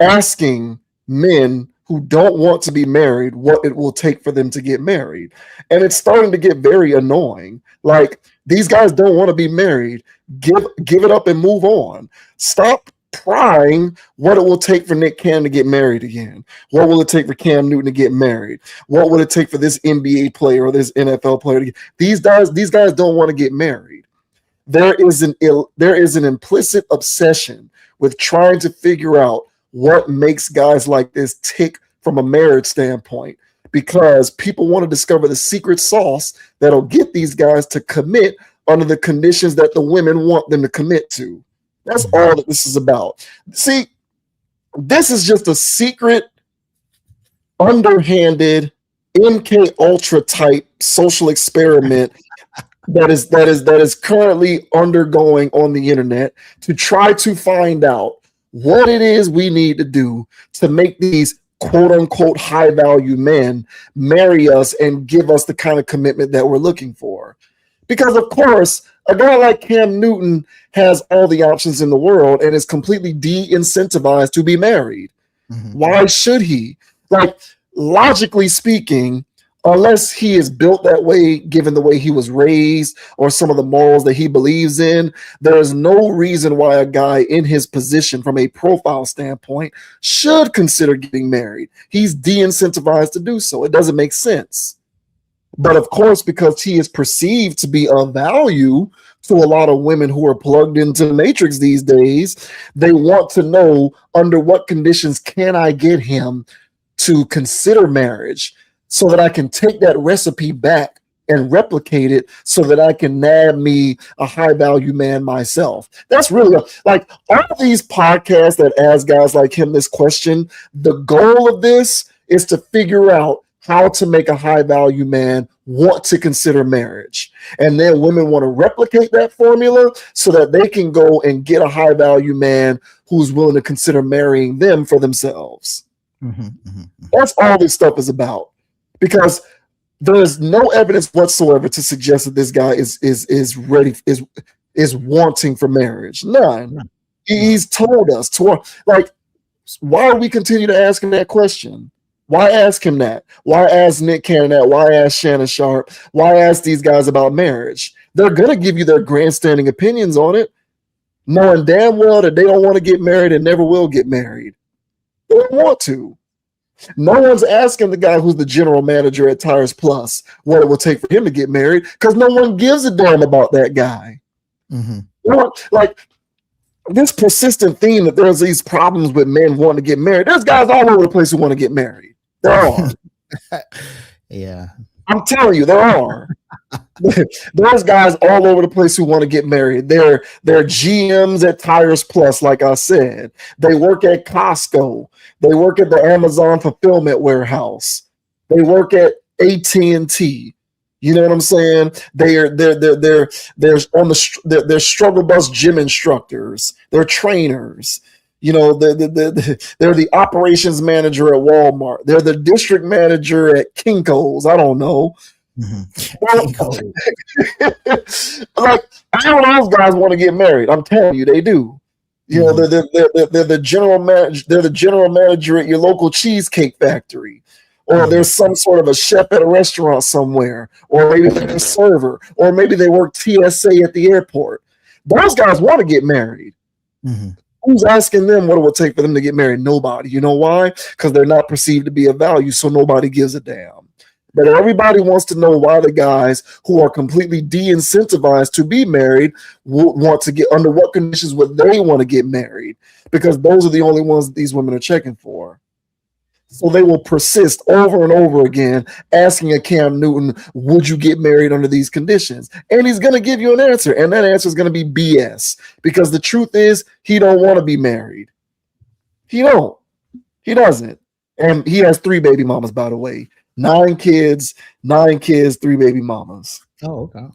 asking men who don't want to be married what it will take for them to get married. And it's starting to get very annoying. Like, these guys don't want to be married. Give it up and move on. Stop prying what it will take for Nick Cannon to get married again. What will it take for Cam Newton to get married? What will it take for this NBA player or this NFL player to get? These guys don't want to get married. There is an implicit obsession with trying to figure out what makes guys like this tick from a marriage standpoint, because people want to discover the secret sauce that'll get these guys to commit under the conditions that the women want them to commit to. That's all that this is about. See, this is just a secret, underhanded, MK Ultra type social experiment that is currently undergoing on the internet to try to find out what it is we need to do to make these quote unquote high value men marry us and give us the kind of commitment that we're looking for. Because of course, a guy like Cam Newton has all the options in the world and is completely de-incentivized to be married. Mm-hmm. Why should he? Like, logically speaking, unless he is built that way, given the way he was raised or some of the morals that he believes in, there is no reason why a guy in his position from a profile standpoint should consider getting married. He's de-incentivized to do so. It doesn't make sense. But of course, because he is perceived to be of value to a lot of women who are plugged into the matrix these days, they want to know under what conditions can I get him to consider marriage, so that I can take that recipe back and replicate it so that I can nab me a high value man myself. That's really like all of these podcasts that ask guys like him this question. The goal of this is to figure out how to make a high value man want to consider marriage. And then women want to replicate that formula so that they can go and get a high value man who's willing to consider marrying them for themselves. That's all this stuff is about. Because there is no evidence whatsoever to suggest that this guy is ready, is wanting for marriage. None. He's told us to, like, why do we continue to ask him that question? Why ask him that? Why ask Nick Cannon that? Why ask Shannon Sharp? Why ask these guys about marriage? They're gonna give you their grandstanding opinions on it, knowing damn well that they don't want to get married and never will get married. They don't want to. No one's asking the guy who's the general manager at Tires Plus what it will take for him to get married, because no one gives a damn about that guy. Like this persistent theme that there's these problems with men wanting to get married. There's guys all over the place who want to get married. There are. Yeah. I'm telling you, there are. There's guys all over the place who want to get married. They're GMs at Tires Plus, like I said. They work at Costco. They work at the Amazon fulfillment warehouse. They work at AT&T. You know what I'm saying? They're struggle bus gym instructors. They're trainers. You know, they're the operations manager at Walmart. They're the district manager at Kinko's. I don't know. Like, I don't know, those guys want to get married. I'm telling you, they do. You know, they're the general manager. They're the general manager at your local cheesecake factory, or there's some sort of a chef at a restaurant somewhere, or maybe they're a server, or maybe they work TSA at the airport. Those guys want to get married. Who's asking them what it would take for them to get married? Nobody. You know why? Because they're not perceived to be of value, so nobody gives a damn. But everybody wants to know why the guys who are completely de-incentivized to be married want to get, under what conditions would they want to get married? Because those are the only ones that these women are checking for. So they will persist over and over again, asking a Cam Newton, would you get married under these conditions? And he's going to give you an answer, and that answer is going to be BS. Because the truth is, he don't want to be married. He don't. He doesn't. And he has 3 baby mamas, by the way. 9 kids, 3 baby mamas. Oh, okay.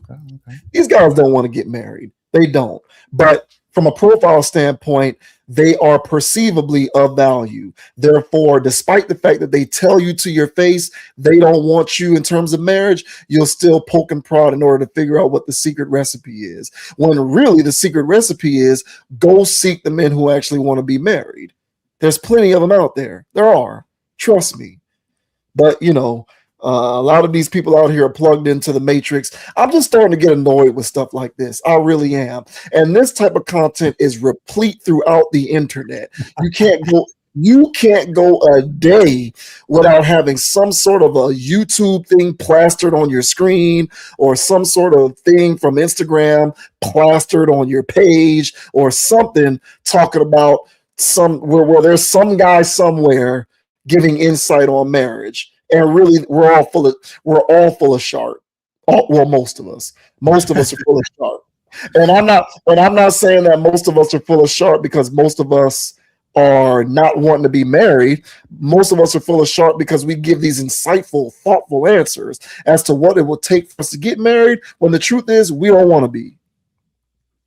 These guys don't want to get married. They don't. But from a profile standpoint, they are perceivably of value. Therefore, despite the fact that they tell you to your face they don't want you in terms of marriage, you'll still poke and prod in order to figure out what the secret recipe is. When really the secret recipe is go seek the men who actually want to be married. There's plenty of them out there. There are. Trust me. But, you know, a lot of these people out here are plugged into the matrix. I'm just starting to get annoyed with stuff like this. I really am. And this type of content is replete throughout the internet. You can't go a day without having some sort of a YouTube thing plastered on your screen, or some sort of thing from Instagram plastered on your page, or something talking about where there's some guy somewhere giving insight on marriage. And really, we're all full of sharp. Well, most of us are full of sharp. And I'm not saying that most of us are full of sharp because most of us are not wanting to be married. Most of us are full of sharp because we give these insightful, thoughtful answers as to what it will take for us to get married, when the truth is we don't want to be.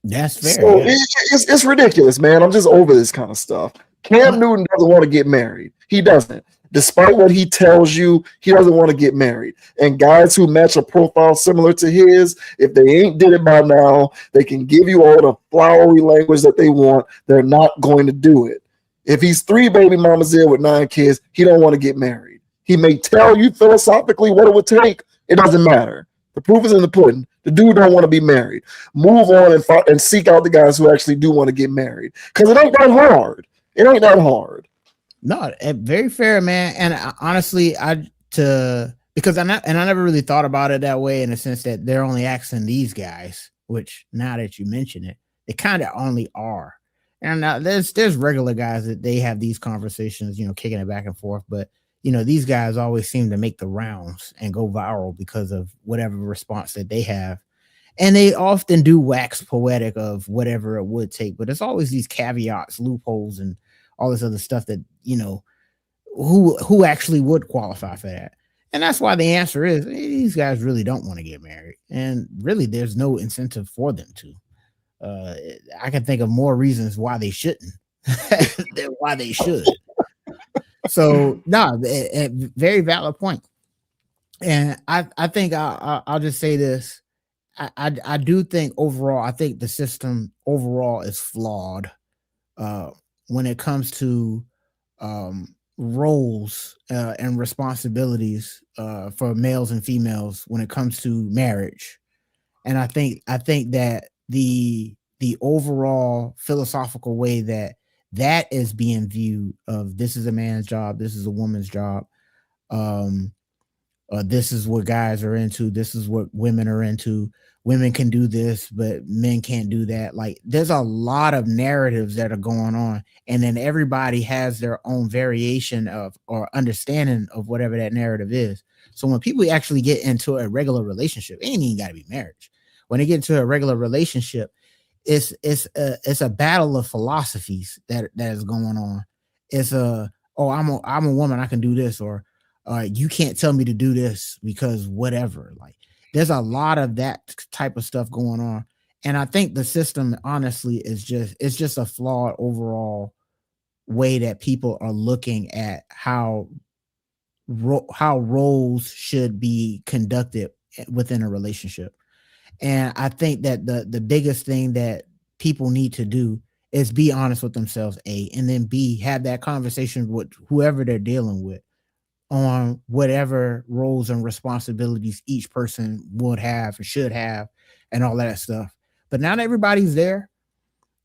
That's fair. So it's ridiculous, man. I'm just over this kind of stuff. Cam Newton doesn't want to get married. He doesn't. Despite what he tells you, he doesn't want to get married. And guys who match a profile similar to his, if they ain't did it by now, they can give you all the flowery language that they want. They're not going to do it. If he's 3 baby mamas in with 9 kids, he don't want to get married. He may tell you philosophically what it would take. It doesn't matter. The proof is in the pudding. The dude don't want to be married. Move on and seek out the guys who actually do want to get married, because it ain't that hard. It ain't that hard. No, very fair, man. And honestly, because I never really thought about it that way, in the sense that they're only asking these guys, which now that you mention it, they kind of only are. And there's regular guys that they have these conversations, kicking it back and forth. But, these guys always seem to make the rounds and go viral because of whatever response that they have. And they often do wax poetic of whatever it would take. But it's always these caveats, loopholes, and all this other stuff that, who actually would qualify for that. And that's why the answer is these guys really don't want to get married. And really, there's no incentive for them to. I can think of more reasons why they shouldn't than why they should. So, no, a very valid point. And I think I'll just say this. I do think overall, I think the system overall is flawed when it comes to roles and responsibilities for males and females when it comes to marriage. And I think that the overall philosophical way that is being viewed of this is a man's job, this is a woman's job, this is what guys are into, this is what women are into, women can do this but men can't do that. Like, there's a lot of narratives that are going on, and then everybody has their own variation of or understanding of whatever that narrative is. So when people actually get into a regular relationship, it ain't even got to be marriage. When they get into a regular relationship, it's a battle of philosophies that is going on. It's I'm a woman, I can do this, or you can't tell me to do this because whatever. Like, there's a lot of that type of stuff going on, and I think the system, honestly, is just a flawed overall way that people are looking at how roles should be conducted within a relationship. And I think that the biggest thing that people need to do is be honest with themselves, A, and then B, have that conversation with whoever they're dealing with on whatever roles and responsibilities each person would have or should have and all that stuff. But not everybody's there.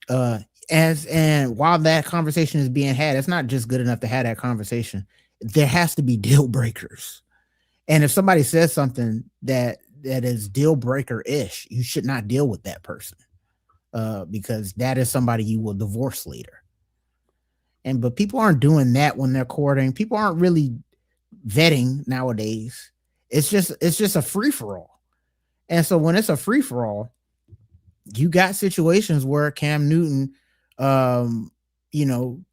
And while that conversation is being had, it's not just good enough to have that conversation. There has to be deal breakers. And if somebody says something that is deal breaker-ish, you should not deal with that person because that is somebody you will divorce later. But people aren't doing that when they're courting. People aren't really vetting nowadays. It's just a free-for-all. And so when it's a free-for-all, you got situations where Cam Newton can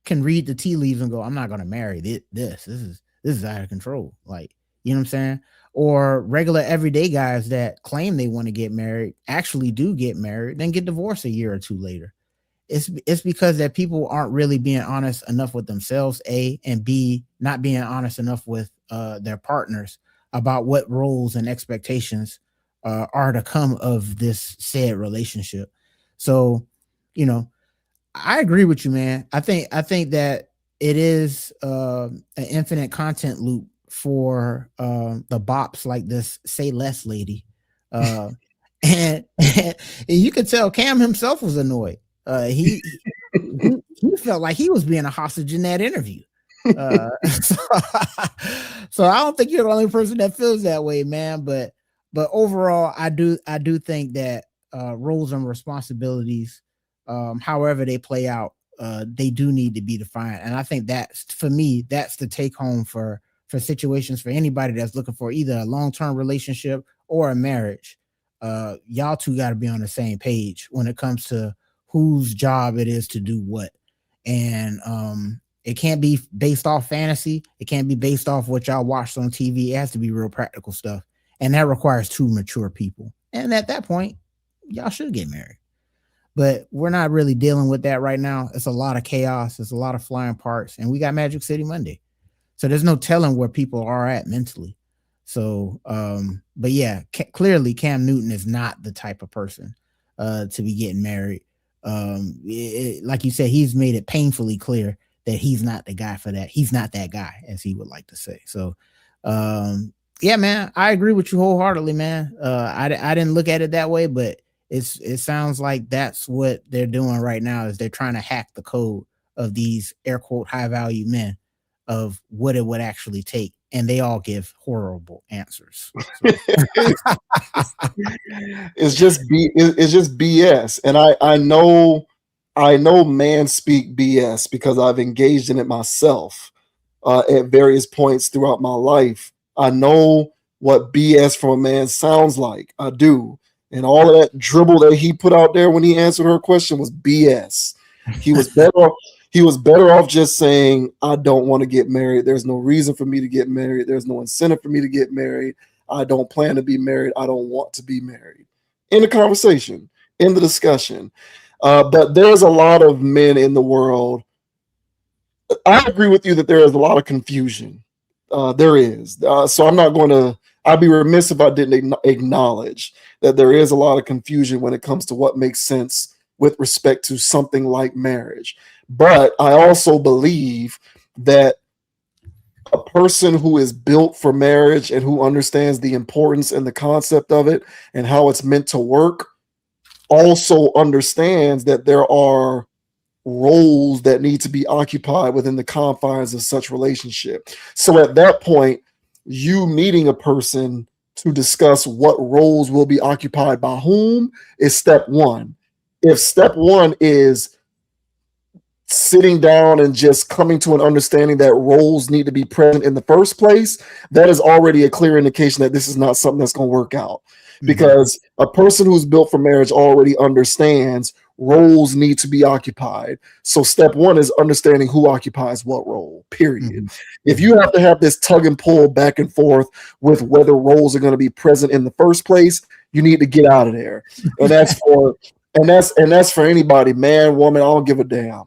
read the tea leaves and go, I'm not going to marry this is out of control. Like, you know what I'm saying? Or regular everyday guys that claim they want to get married actually do get married, then get divorced a year or two later. It's because that people aren't really being honest enough with themselves, A, and B, not being honest enough with their partners about what roles and expectations are to come of this said relationship. So, I agree with you, man. I think that it is an infinite content loop for the bops like this Say Less lady. And you could tell Cam himself was annoyed. He felt like he was being a hostage in that interview. So I don't think you're the only person that feels that way, man. But overall, I do think that roles and responsibilities, however they play out, they do need to be defined. And I think that's the take home for situations for anybody that's looking for either a long-term relationship or a marriage. Y'all two got to be on the same page when it comes to whose job it is to do what. And it can't be based off fantasy. It can't be based off what y'all watched on TV. It has to be real practical stuff. And that requires two mature people. And at that point, y'all should get married. But we're not really dealing with that right now. It's a lot of chaos. It's a lot of flying parts. And we got Magic City Monday. So there's no telling where people are at mentally. So, but yeah, clearly Cam Newton is not the type of person to be getting married. Like you said, he's made it painfully clear that he's not the guy for that. He's not that guy, as he would like to say. So Yeah, man, I agree with you wholeheartedly, man. I didn't look at it that way, but it sounds like that's what they're doing right now, is they're trying to hack the code of these air quote high value men of what it would actually take, and they all give horrible answers. So. It's just BS, and I know man speak BS because I've engaged in it myself at various points throughout my life. I know what BS from a man sounds like. I do. And all of that dribble that he put out there when he answered her question was BS. He was better off just saying, I don't want to get married. There's no reason for me to get married. There's no incentive for me to get married. I don't plan to be married. I don't want to be married. In the conversation, in the discussion. But there's a lot of men in the world. I agree with you that there is a lot of confusion. There is. So I'm not going to, I'd be remiss if I didn't acknowledge that there is a lot of confusion when it comes to what makes sense with respect to something like marriage. But I also believe that a person who is built for marriage and who understands the importance and the concept of it and how it's meant to work also understands that there are roles that need to be occupied within the confines of such relationship. So at that point, you meeting a person to discuss what roles will be occupied by whom is step one. If step one is sitting down and just coming to an understanding that roles need to be present in the first place, that is already a clear indication that this is not something that's going to work out. Because a person who's built for marriage already understands roles need to be occupied. So step one is understanding who occupies what role, period. If you have to have this tug and pull back and forth with whether roles are going to be present in the first place, you need to get out of there. And that's for anybody, man, woman, I don't give a damn.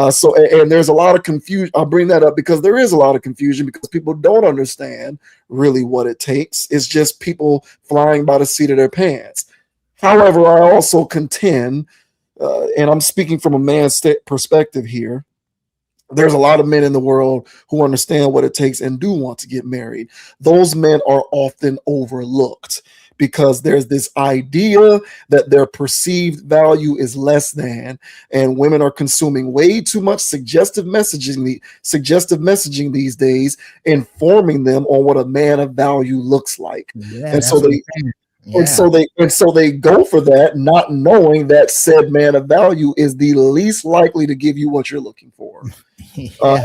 So there's a lot of confusion. I'll bring that up because there is a lot of confusion because people don't understand really what it takes. It's just people flying by the seat of their pants. However, I also contend, and I'm speaking from a man's perspective here, there's a lot of men in the world who understand what it takes and do want to get married. Those men are often overlooked because there's this idea that their perceived value is less than, and women are consuming way too much suggestive messaging these days, informing them on what a man of value looks like. Yeah, and so they go for that, not knowing that said man of value is the least likely to give you what you're looking for. So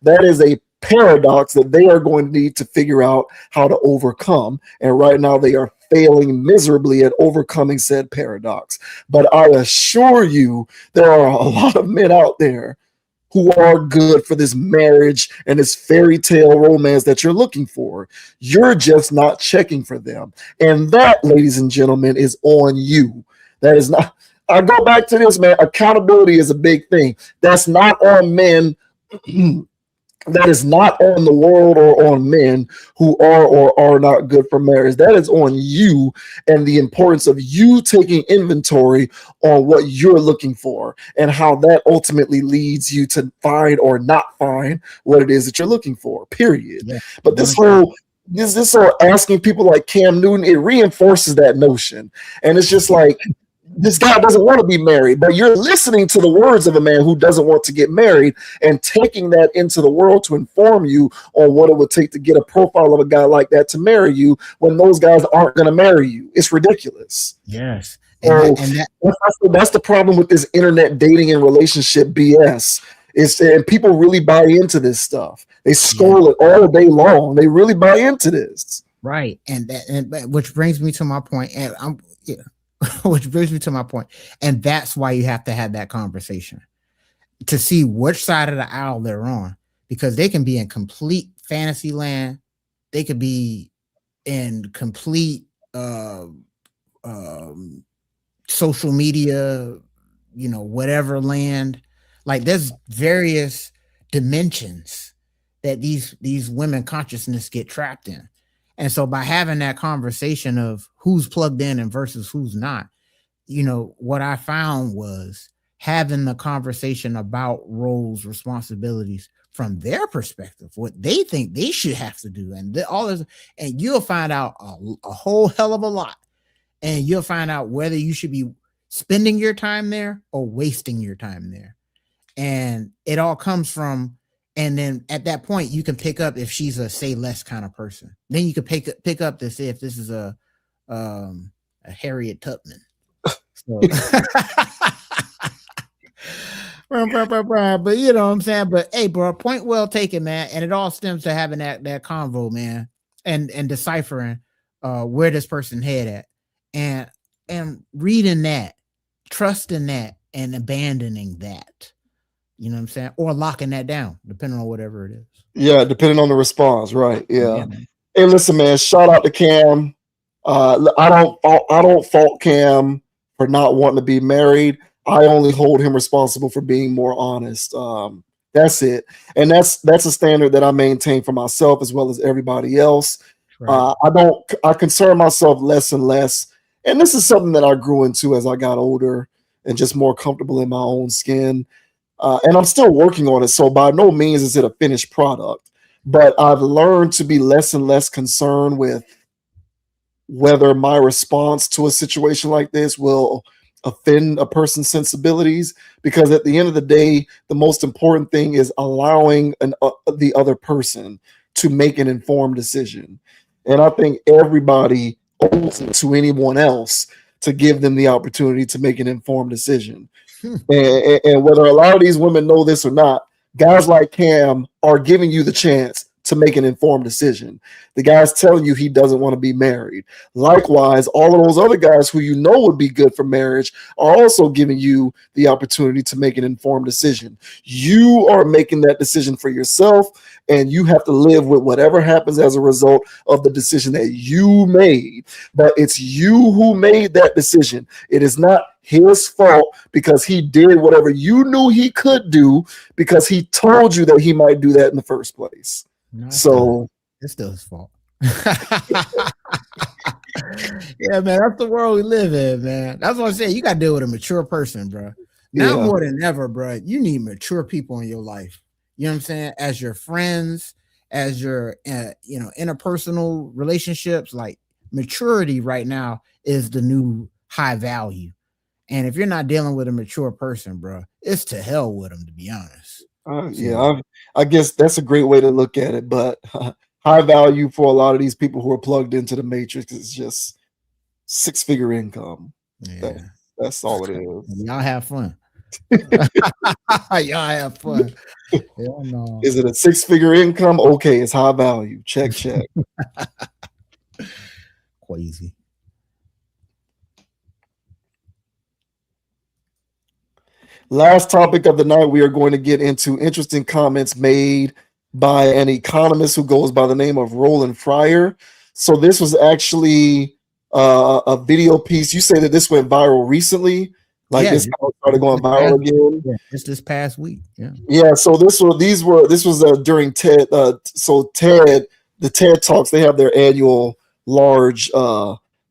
that is a paradox that they are going to need to figure out how to overcome. And right now they are failing miserably at overcoming said paradox. But I assure you, there are a lot of men out there who are good for this marriage and this fairy tale romance that you're looking for. You're just not checking for them. And that, ladies and gentlemen, is on you. That is not, I go back to this, man. Accountability is a big thing. That's not on men. That is not on the world or on men who are or are not good for marriage. That is on you and the importance of you taking inventory on what you're looking for and how that ultimately leads you to find or not find what it is that you're looking for, period. Yeah. But this whole asking people like Cam Newton, it reinforces that notion. And it's just like, this guy doesn't want to be married, but you're listening to the words of a man who doesn't want to get married and taking that into the world to inform you on what it would take to get a profile of a guy like that to marry you when those guys aren't going to marry you. It's ridiculous. Yes. That's the problem with this internet dating and relationship BS. And people really buy into this stuff. They scroll it all day long. They really buy into this. Right. And which brings me to my point. Which brings me to my point. And that's why you have to have that conversation to see which side of the aisle they're on, because they can be in complete fantasy land. They could be in complete social media, whatever land. Like there's various dimensions that these women consciousness get trapped in. And so by having that conversation of who's plugged in and versus who's not, what I found was having the conversation about roles, responsibilities from their perspective, what they think they should have to do, and all this, and you'll find out a whole hell of a lot, and you'll find out whether you should be spending your time there or wasting your time there, and it all comes from. And then at that point, you can pick up if she's a say less kind of person. Then you can pick up to see if this is a Harriet Tubman. So, but you know what I'm saying. But hey, bro, point well taken, man. And it all stems to having that convo, man, and deciphering where this person head at, and reading that, trusting that, and abandoning that. You know what I'm saying? Or locking that down, depending on whatever it is. Yeah, depending on the response, right? Yeah. Man. Hey, listen, man. Shout out to Cam. I don't fault Cam for not wanting to be married. I only hold him responsible for being more honest. That's it, and that's a standard that I maintain for myself as well as everybody else. Right. I concern myself less and less, and this is something that I grew into as I got older and just more comfortable in my own skin. And I'm still working on it, so by no means is it a finished product. But I've learned to be less and less concerned with whether my response to a situation like this will offend a person's sensibilities, because at the end of the day, the most important thing is allowing the other person to make an informed decision. And I think everybody owes it to anyone else to give them the opportunity to make an informed decision. And whether a lot of these women know this or not, guys like Cam are giving you the chance to make an informed decision. The guy's telling you he doesn't want to be married. Likewise, all of those other guys who you know would be good for marriage are also giving you the opportunity to make an informed decision. You are making that decision for yourself, and you have to live with whatever happens as a result of the decision that you made. But it's you who made that decision. It is not his fault because he did whatever you knew he could do because he told you that he might do that in the first place. No, so it's still his fault. Yeah, man, that's the world we live in, man. That's what I'm saying. You got to deal with a mature person, bro. Now more than ever, bro. You need mature people in your life. You know what I'm saying? As your friends, as your interpersonal relationships, like maturity right now is the new high value. And if you're not dealing with a mature person, bro, it's to hell with them, to be honest. I guess that's a great way to look at it. But high value for a lot of these people who are plugged into the matrix is just 6-figure income. Yeah, that's all it is. Y'all have fun. Y'all have fun. Hell no. Is it a 6-figure income? Okay, it's high value. Check. Crazy. Last topic of the night, we are going to get into interesting comments made by an economist who goes by the name of Roland Fryer. So this was actually a video piece. You say that this went viral recently, this started going viral again. Yeah, just this past week. Yeah. So this was during TED. The TED Talks, they have their annual large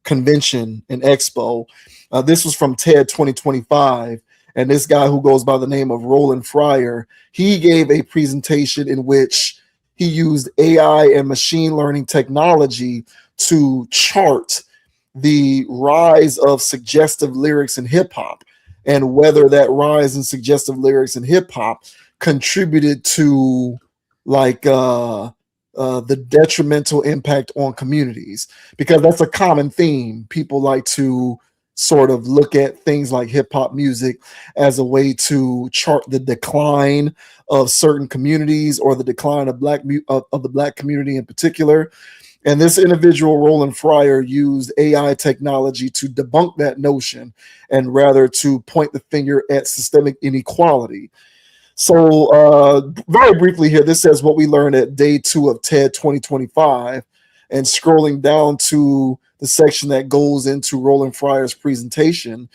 convention and expo. This was from TED 2025. And this guy who goes by the name of Roland Fryer, he gave a presentation in which he used AI and machine learning technology to chart the rise of suggestive lyrics in hip hop and whether that rise in suggestive lyrics in hip hop contributed to the detrimental impact on communities, because that's a common theme. People like to sort of look at things like hip hop music as a way to chart the decline of certain communities or the decline of the black community in particular. And this individual, Roland Fryer, used AI technology to debunk that notion and rather to point the finger at systemic inequality. So very briefly here, this says what we learned at day 2 of TED 2025, and scrolling down to the section that goes into Roland Fryer's presentation.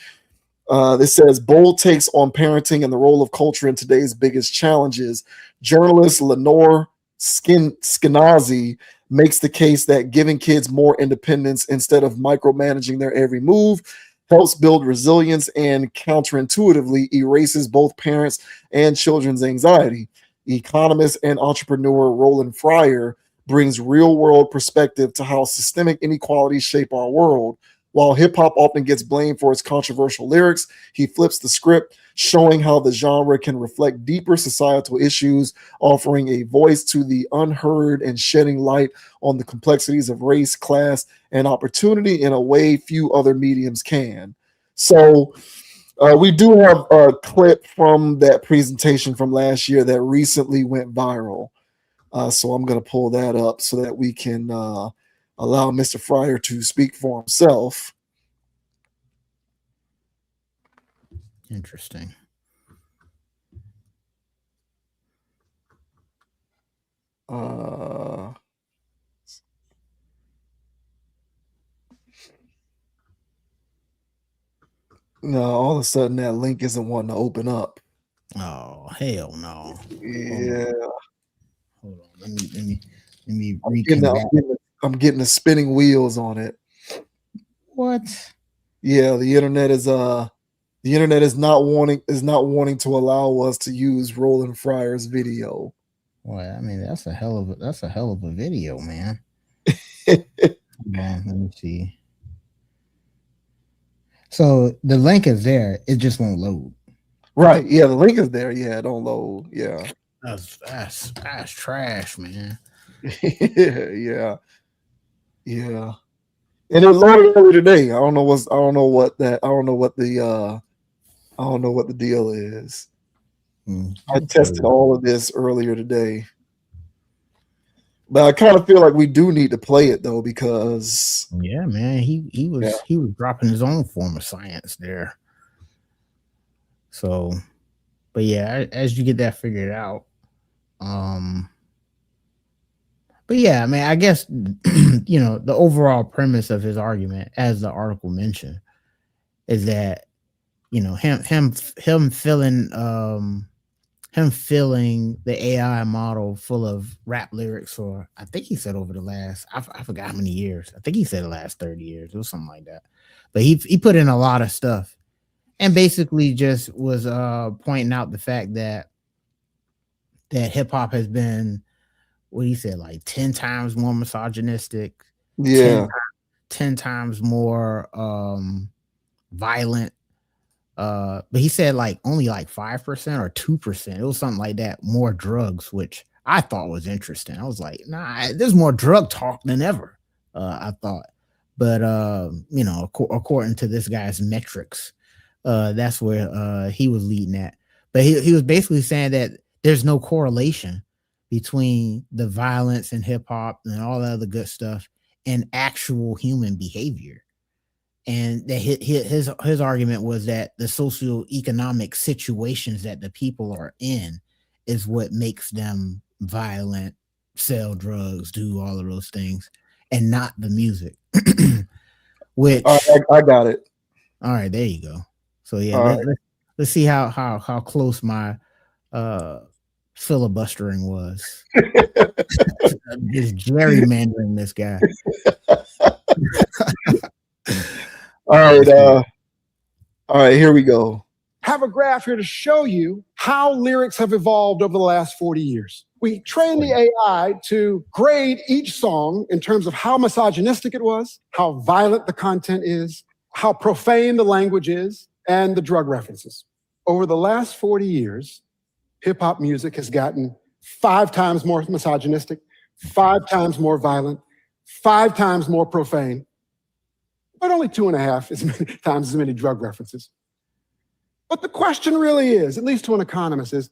This says, bold takes on parenting and the role of culture in today's biggest challenges. Journalist Lenore Skenazy makes the case that giving kids more independence instead of micromanaging their every move helps build resilience and counterintuitively erases both parents and children's anxiety. Economist and entrepreneur Roland Fryer brings real-world perspective to how systemic inequalities shape our world. While hip-hop often gets blamed for its controversial lyrics, he flips the script, showing how the genre can reflect deeper societal issues, offering a voice to the unheard and shedding light on the complexities of race, class, and opportunity in a way few other mediums can. So we do have a clip from that presentation from last year that recently went viral. So I'm going to pull that up so that we can allow Mr. Fryer to speak for himself. Interesting. No, all of a sudden that link isn't wanting to open up. Oh, hell no. Yeah. Hold on. Let me reconnect. I'm getting the spinning wheels on it. What? Yeah, the internet is not wanting to allow us to use Roland Fryer's video. Well, I mean, that's a hell of a video, man. Hold on, let me see. So the link is there, it just won't load. Right. Yeah, the link is there. Yeah, don't load. Yeah. That's trash, man. Yeah. And it loaded earlier today. I don't know what the deal is. I tested all of this earlier today. But I kind of feel like we do need to play it though, because yeah, man, he was dropping his own form of science there. So, but yeah, as you get that figured out, but yeah, I mean, I guess the overall premise of his argument, as the article mentioned, is that him filling the AI model full of rap lyrics, or I think he said over the last, I forgot how many years. I think he said the last 30 years. It was something like that. But he put in a lot of stuff, and basically just was pointing out the fact that hip hop has been, what he said, like 10 times more misogynistic. Yeah. 10 times more violent. But he said like only like 5% or 2%. It was something like that. More drugs, which I thought was interesting. I was like, nah, there's more drug talk than ever. I thought, but according to this guy's metrics, that's where he was leading at. But he was basically saying that there's no correlation between the violence in hip hop and all the other good stuff and actual human behavior. And that his argument was that the socioeconomic situations that the people are in is what makes them violent, sell drugs, do all of those things, and not the music. Which I got it. All right, there you go. So yeah, let's see how close my filibustering was. Just gerrymandering this guy. All right, here we go. Have a graph here to show you how lyrics have evolved over the last 40 years. We trained the AI to grade each song in terms of how misogynistic it was, how violent the content is, how profane the language is, and the drug references. Over the last 40 years, hip-hop music has gotten 5 times more misogynistic, 5 times more violent, 5 times more profane, but only 2.5 times as many drug references. But the question really is, at least to an economist, is,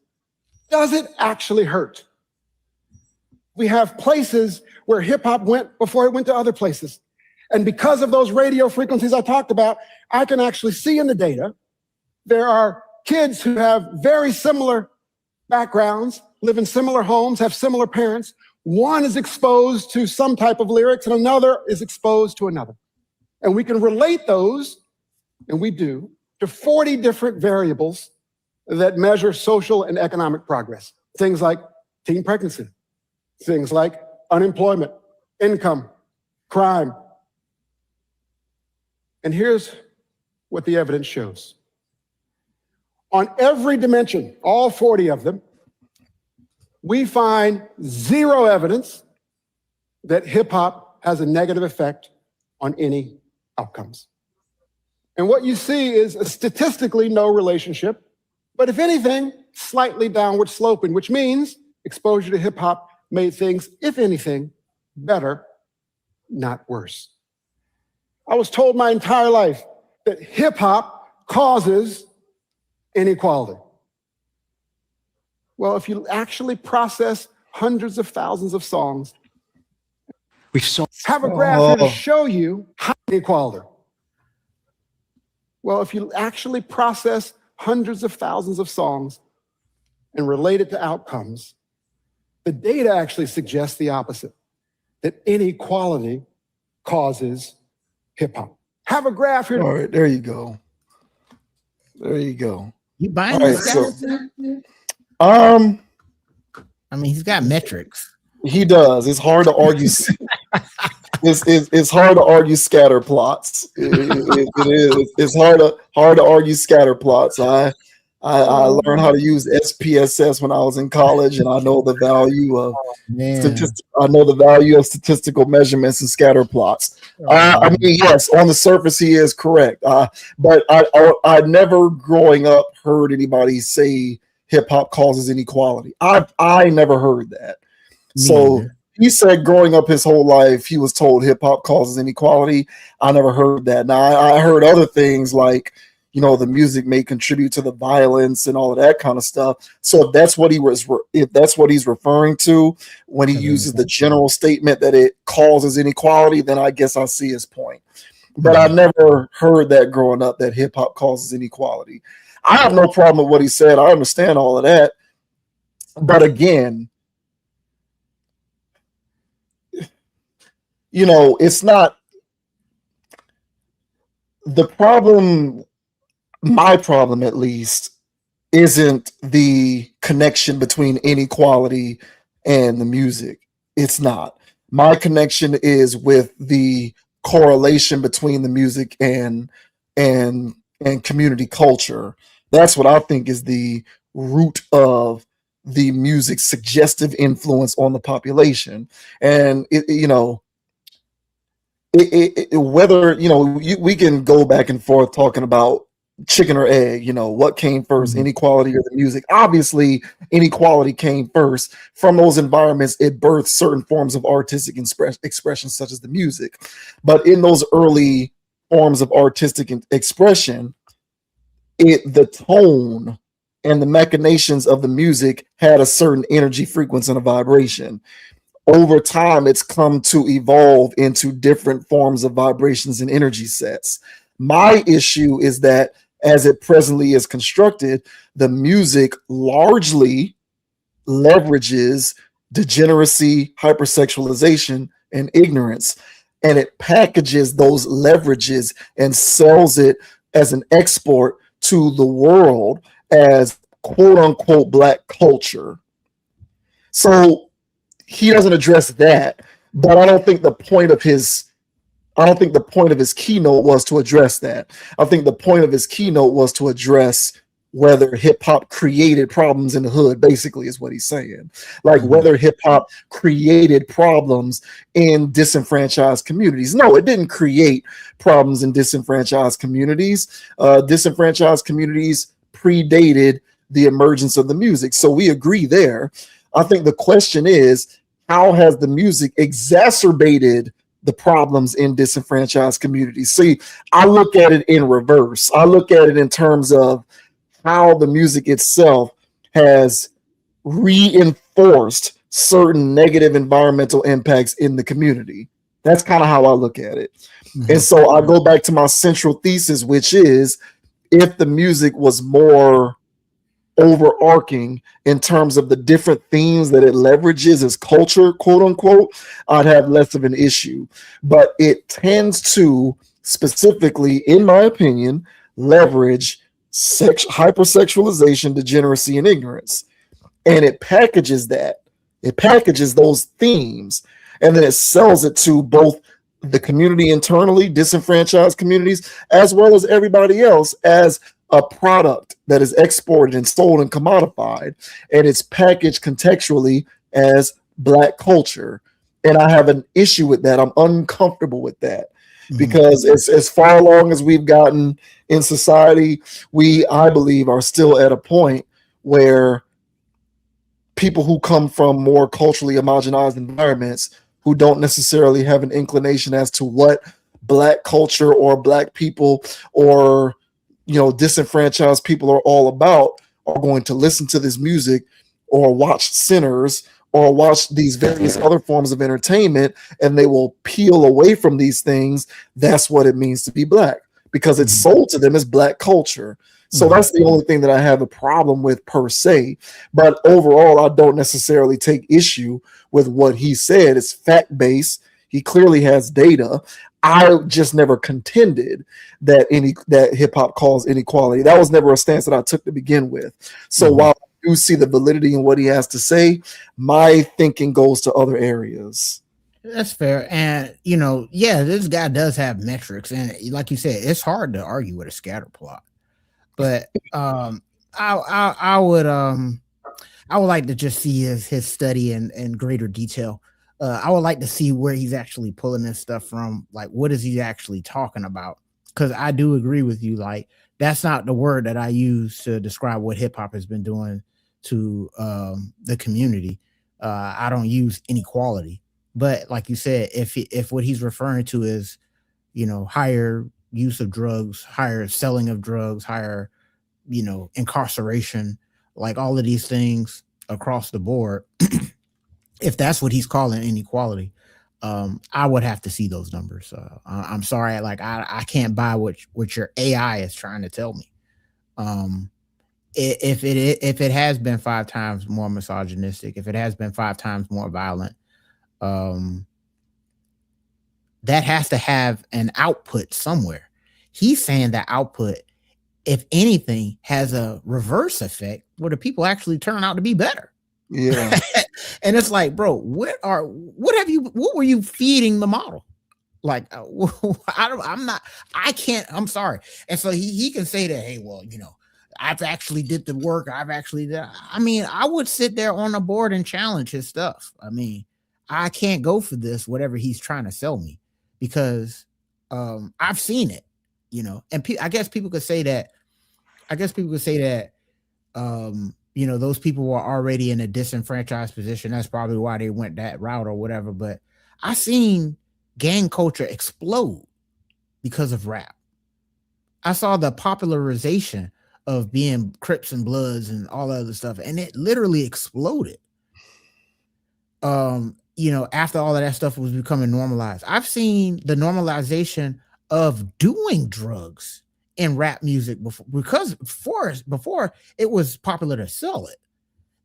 does it actually hurt? We have places where hip-hop went before it went to other places. And because of those radio frequencies I talked about, I can actually see in the data, there are kids who have very similar backgrounds, live in similar homes, have similar parents. One is exposed to some type of lyrics and another is exposed to another. And we can relate those, and we do, to 40 different variables that measure social and economic progress. Things like teen pregnancy, things like unemployment, income, crime. And here's what the evidence shows. On every dimension, all 40 of them, we find zero evidence that hip hop has a negative effect on any outcomes. And what you see is a statistically no relationship, but if anything, slightly downward sloping, which means exposure to hip hop made things, if anything, better, not worse. I was told my entire life that hip hop causes inequality. Well, if you actually process hundreds of thousands of songs, have a graph here to show you how inequality. Well, if you actually process hundreds of thousands of songs and relate it to outcomes, the data actually suggests the opposite, that inequality causes hip hop. Have a graph here. All right, there you go. There you go. You buying All this right, guy? I mean, he's got metrics. He does. It's hard to argue. It's hard to argue scatter plots. It is. It's hard to argue scatter plots. I learned how to use SPSS when I was in college, and I know the value of statistical measurements and scatter plots. I mean, yes, on the surface he is correct, but I never growing up heard anybody say hip hop causes inequality. I never heard that. So he said growing up his whole life he was told hip hop causes inequality. I never heard that. Now I heard other things like, you know, the music may contribute to the violence and all of that kind of stuff. So if that's what he's referring to when he uses the general statement that it causes inequality, then I guess I see his point. But I never heard that growing up, that hip hop causes inequality. I have no problem with what he said. I understand all of that. But again, you know, it's not the problem. My problem, at least, isn't the connection between inequality and the music. It's not. My connection is with the correlation between the music and community culture. That's what I think is the root of the music's suggestive influence on the population. And whether we can go back and forth talking about chicken or egg, you know, what came first, inequality or the music? Obviously, inequality came first. From those environments, it birthed certain forms of artistic expression, such as the music. But in those early forms of artistic expression, the tone and the machinations of the music had a certain energy, frequency, and a vibration. Over time, it's come to evolve into different forms of vibrations and energy sets. My issue is that as it presently is constructed, the music largely leverages degeneracy, hypersexualization, and ignorance, and it packages those leverages and sells it as an export to the world as quote unquote black culture. So he doesn't address that, but I don't think the point of his keynote was to address that. I think the point of his keynote was to address whether hip hop created problems in the hood, basically, is what he's saying. Like whether hip hop created problems in disenfranchised communities. No, it didn't create problems in disenfranchised communities. Disenfranchised communities predated the emergence of the music. So we agree there. I think the question is, how has the music exacerbated the problems in disenfranchised communities? See, I look at it in reverse. I look at it in terms of how the music itself has reinforced certain negative environmental impacts in the community. That's kind of how I look at it. And so I go back to my central thesis, which is if the music was more overarching in terms of the different themes that it leverages as culture, quote unquote, I'd have less of an issue. But it tends to specifically, in my opinion, leverage hypersexualization, degeneracy, and ignorance. And it packages that. It packages those themes, and then it sells it to both the community internally, disenfranchised communities, as well as everybody else as a product that is exported and sold and commodified, and it's packaged contextually as Black culture. And I have an issue with that. I'm uncomfortable with that because as far along as we've gotten in society, I believe, are still at a point where people who come from more culturally homogenized environments, who don't necessarily have an inclination as to what Black culture or Black people or disenfranchised people are all about, are going to listen to this music or watch Sinners or watch these various other forms of entertainment, and they will peel away from these things. That's what it means to be Black, because it's sold to them as Black culture. So that's the only thing that I have a problem with per se. But overall, I don't necessarily take issue with what he said. It's fact-based. He clearly has data. I just never contended that hip hop caused inequality. That was never a stance that I took to begin with. So while I do see the validity in what he has to say, my thinking goes to other areas. That's fair. And this guy does have metrics, and like you said, it's hard to argue with a scatter plot. But I would like to just see his study in greater detail. I would like to see where he's actually pulling this stuff from. Like, what is he actually talking about? Because I do agree with you. Like, that's not the word that I use to describe what hip hop has been doing to the community. I don't use inequality. But like you said, if what he's referring to is, higher use of drugs, higher selling of drugs, higher, incarceration, like all of these things across the board, if that's what he's calling inequality, I would have to see those numbers. I'm sorry, like I can't buy what your AI is trying to tell me. If it has been 5 times more misogynistic, if it has been 5 times more violent, that has to have an output somewhere. He's saying that output, if anything, has a reverse effect where the people actually turn out to be better. Yeah. And it's like, bro, what were you feeding the model? Like, I'm sorry. And so he can say that, hey, well, I've actually did the work. I would sit there on the board and challenge his stuff. I mean, I can't go for this, whatever he's trying to sell me, because I've seen it, and I guess people could say that, those people were already in a disenfranchised position. That's probably why they went that route or whatever. But I seen gang culture explode because of rap. I saw the popularization of being Crips and Bloods and all that other stuff, and it literally exploded. After all of that stuff was becoming normalized, I've seen the normalization of doing drugs in rap music before it was popular to sell it.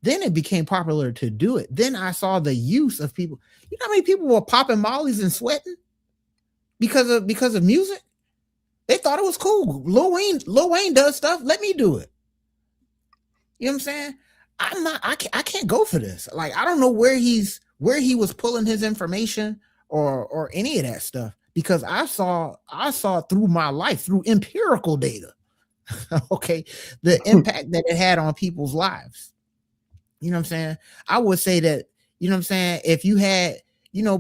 Then it became popular to do it. Then I saw the use of people. You know how many people were popping mollies and sweating because of music? They thought it was cool. Lil Wayne does stuff. Let me do it. You know what I'm saying? I can't go for this. Like, I don't know where he was pulling his information or any of that stuff, because I saw through my life, through empirical data, okay, the impact that it had on people's lives. You know what I'm saying? I would say that, if you had,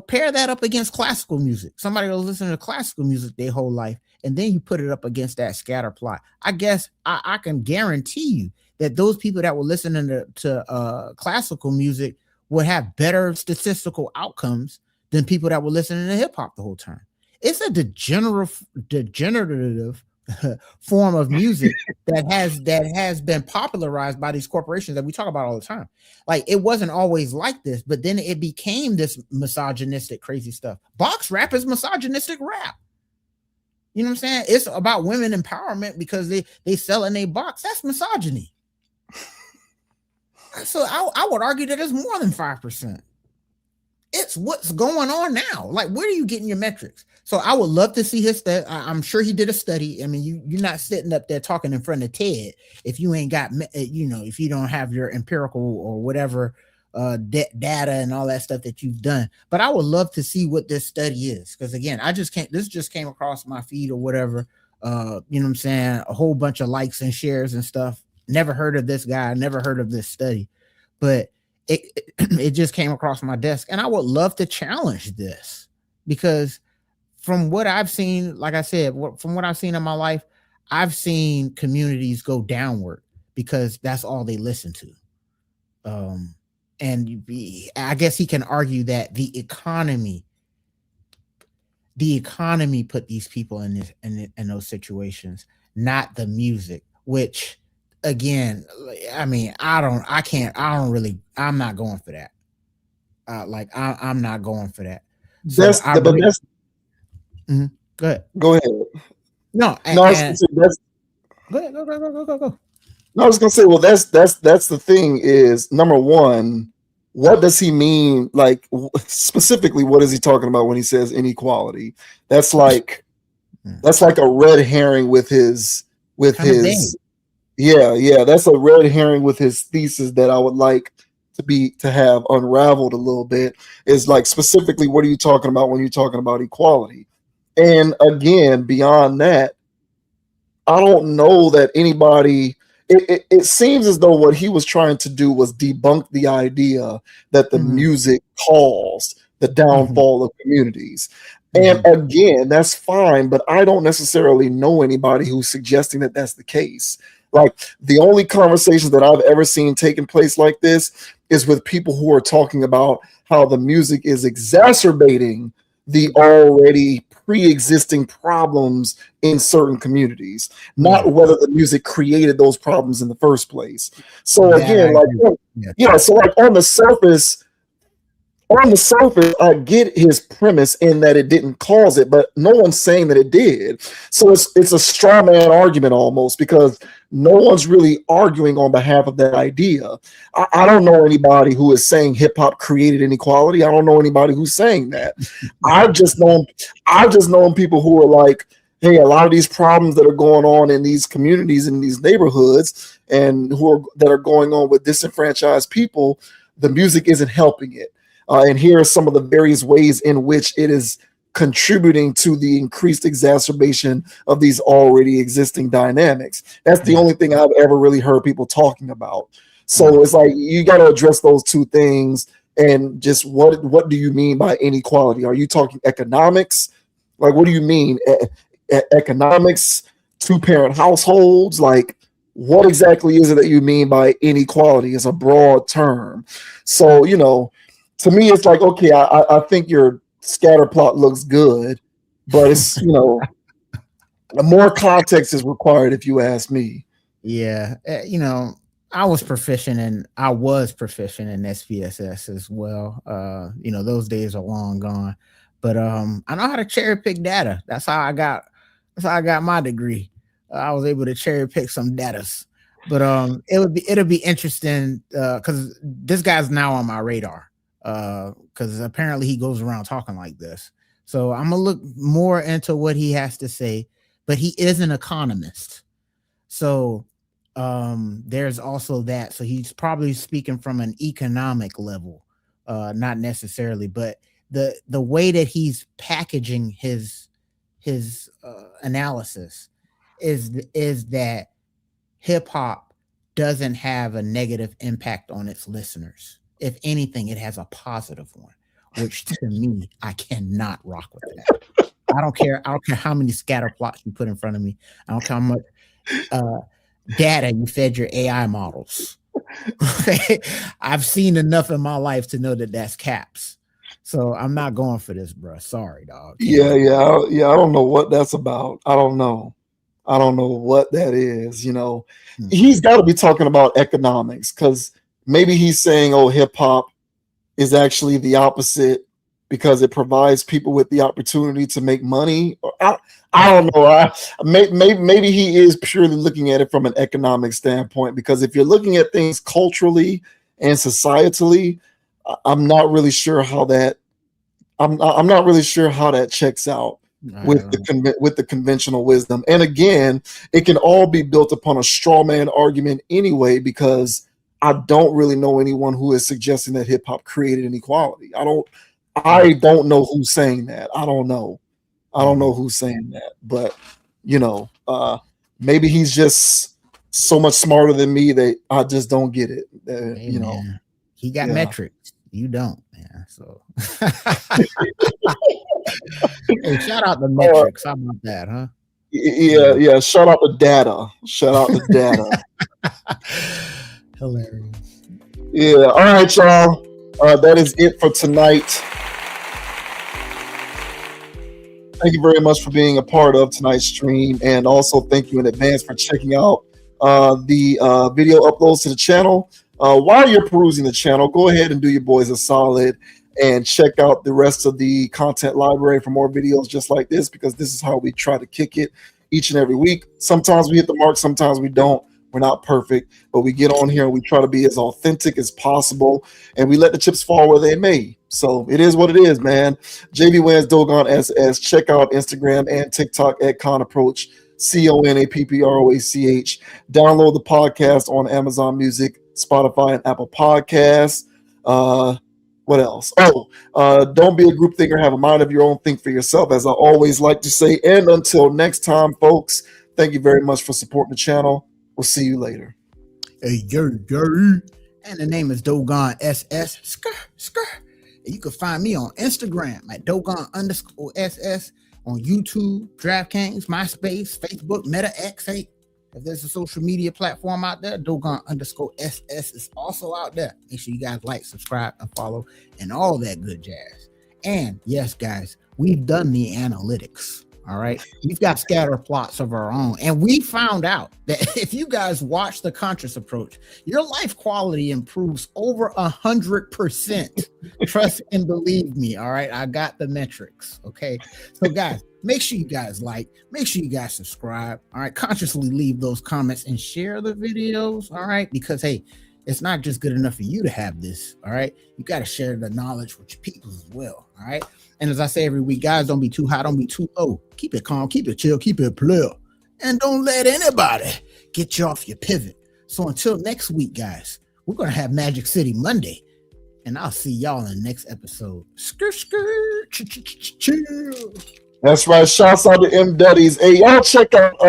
pair that up against classical music. Somebody was listening to classical music their whole life, and then you put it up against that scatter plot. I guess I can guarantee you that those people that were listening to classical music would have better statistical outcomes than people that were listening to hip hop the whole time. It's a degenerative form of music that has been popularized by these corporations that we talk about all the time. Like, it wasn't always like this, but then it became this misogynistic, crazy stuff. Box rap is misogynistic rap. You know what I'm saying? It's about women empowerment because they sell in a box. That's misogyny. So I would argue that it's more than 5%. It's what's going on now. Like, where are you getting your metrics? So I would love to see his study. I'm sure he did a study. I mean, you're not sitting up there talking in front of TED if you ain't got, if you don't have your empirical or whatever data and all that stuff that you've done. But I would love to see what this study is, because again, this just came across my feed or whatever. You know what I'm saying? A whole bunch of likes and shares and stuff. Never heard of this guy, never heard of this study, but it just came across my desk, and I would love to challenge this because from what I've seen, like I said, from what I've seen in my life, I've seen communities go downward because that's all they listen to. And I guess he can argue that the economy put these people in those situations, not the music, which again, I mean, I'm not going for that. I'm not going for that. So go ahead. Go ahead. No, No, I was gonna say go ahead. Go. No, I was gonna say, well, that's the thing is, number one, what does he mean? Like specifically, what is he talking about when he says inequality? That's like a red herring with his yeah. That's a red herring with his thesis that I would like to have unraveled a little bit. Is like specifically, what are you talking about when you're talking about equality? And again, beyond that, I don't know that anybody. It seems as though what he was trying to do was debunk the idea that the music caused the downfall of communities. And again, that's fine, but I don't necessarily know anybody who's suggesting that that's the case. Like the only conversations that I've ever seen taking place like this is with people who are talking about how the music is exacerbating the already pre-existing problems in certain communities, not whether the music created those problems in the first place. So again, so like on the surface, I get his premise in that it didn't cause it, but no one's saying that it did. So it's a straw man argument almost, because no one's really arguing on behalf of that idea. I don't know anybody who is saying hip hop created inequality. I don't know anybody who's saying that. I've just known people who are like, hey, a lot of these problems that are going on in these communities, in these neighborhoods, and that are going on with disenfranchised people, the music isn't helping it. And here are some of the various ways in which it is contributing to the increased exacerbation of these already existing dynamics. That's the only thing I've ever really heard people talking about. So it's like you got to address those two things. And just what do you mean by inequality? Are you talking economics? Like, what do you mean? Economics, two-parent households? Like, what exactly is it that you mean by inequality? It's a broad term. So, to me, it's like, okay, I think your scatter plot looks good, but it's, more context is required if you ask me. Yeah. I was proficient in SPSS as well. Those days are long gone, but I know how to cherry pick data. That's how I got my degree. I was able to cherry pick some datas, but it'll be interesting because this guy's now on my radar. Because apparently he goes around talking like this. So I'm gonna look more into what he has to say, but he is an economist. So there's also that. So he's probably speaking from an economic level, not necessarily, but the way that he's packaging his analysis is that hip hop doesn't have a negative impact on its listeners. If anything, it has a positive one, which to me, I cannot rock with that. I don't care how many scatter plots you put in front of me. I don't care how much data you fed your AI models. I've seen enough in my life to know that that's caps. So I'm not going for this, bro. Sorry, dog. Yeah. I don't know what that's about. I don't know what that is. He's got to be talking about economics, because maybe he's saying, oh, hip hop is actually the opposite because it provides people with the opportunity to make money. I don't know. Maybe he is purely looking at it from an economic standpoint, because if you're looking at things culturally and societally, I'm not really sure how that checks out with the conventional wisdom. And again, it can all be built upon a straw man argument anyway, because I don't really know anyone who is suggesting that hip hop created inequality. I don't know who's saying that. I don't know who's saying that, but maybe he's just so much smarter than me that I just don't get it. Hey, man, he got metrics. You don't, man. So hey, shout out the metrics. How about that, huh? Yeah. Shout out the data. Hilarious. Yeah. All right, y'all. That is it for tonight. Thank you very much for being a part of tonight's stream, and also thank you in advance for checking out the video uploads to the channel. While you're perusing the channel, go ahead and do your boys a solid and check out the rest of the content library for more videos just like this, because this is how we try to kick it each and every week. Sometimes we hit the mark, sometimes we don't. We're not perfect, but we get on here and we try to be as authentic as possible, and we let the chips fall where they may. So it is what it is, man. JB Wans Dogon SS. Check out Instagram and TikTok at ConApproach, ConApproach. Download the podcast on Amazon Music, Spotify, and Apple Podcasts. What else? Don't be a group thinker. Have a mind of your own. Think for yourself, as I always like to say. And until next time, folks, thank you very much for supporting the channel. We'll see you later. Hey, and the name is Dogon SS. And you can find me on Instagram at Dogon_SS, on YouTube, DraftKings, MySpace, Facebook, Meta X. Hey, if there's a social media platform out there, Dogon_SS is also out there. Make sure you guys like, subscribe, and follow, and all that good jazz. And yes, guys, we've done the analytics. All right. We've got scatter plots of our own. And we found out that if you guys watch the conscious approach, your life quality improves over 100%. Trust and believe me. All right. I got the metrics. Okay. So guys, make sure you guys like, make sure you guys subscribe. All right. Consciously leave those comments and share the videos. All right. Because hey, it's not just good enough for you to have this. All right. You got to share the knowledge with your people as well. All right. And as I say every week, guys, don't be too high, don't be too low. Keep it calm, keep it chill, keep it player. And don't let anybody get you off your pivot. So until next week, guys, we're going to have Magic City Monday. And I'll see y'all in the next episode. Chill. That's right. Shouts out to M Duddies. Hey, y'all check out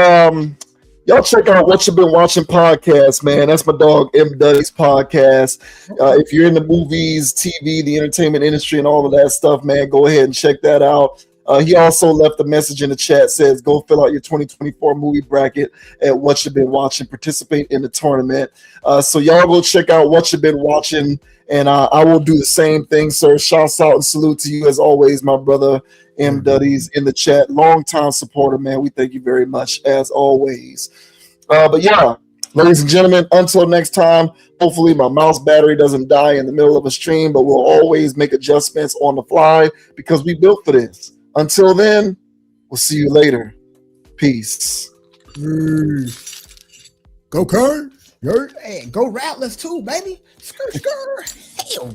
What You've Been Watching podcast, man. That's my dog M Duddy's podcast. If you're in the movies, TV, the entertainment industry, and all of that stuff, man, go ahead and check that out. He also left a message in the chat, says go fill out your 2024 movie bracket at What You've Been Watching. Participate in the tournament. So y'all go check out What You've Been Watching, and I will do the same thing, sir. Shouts out and salute to you as always, my brother M Duddies in the chat. Long-time supporter, man. We thank you very much as always. But yeah, ladies and gentlemen, until next time, hopefully my mouse battery doesn't die in the middle of a stream, but we'll always make adjustments on the fly because we built for this. Until then, we'll see you later. Peace. Go Cards. Hey, go Rattlers too, baby. Hell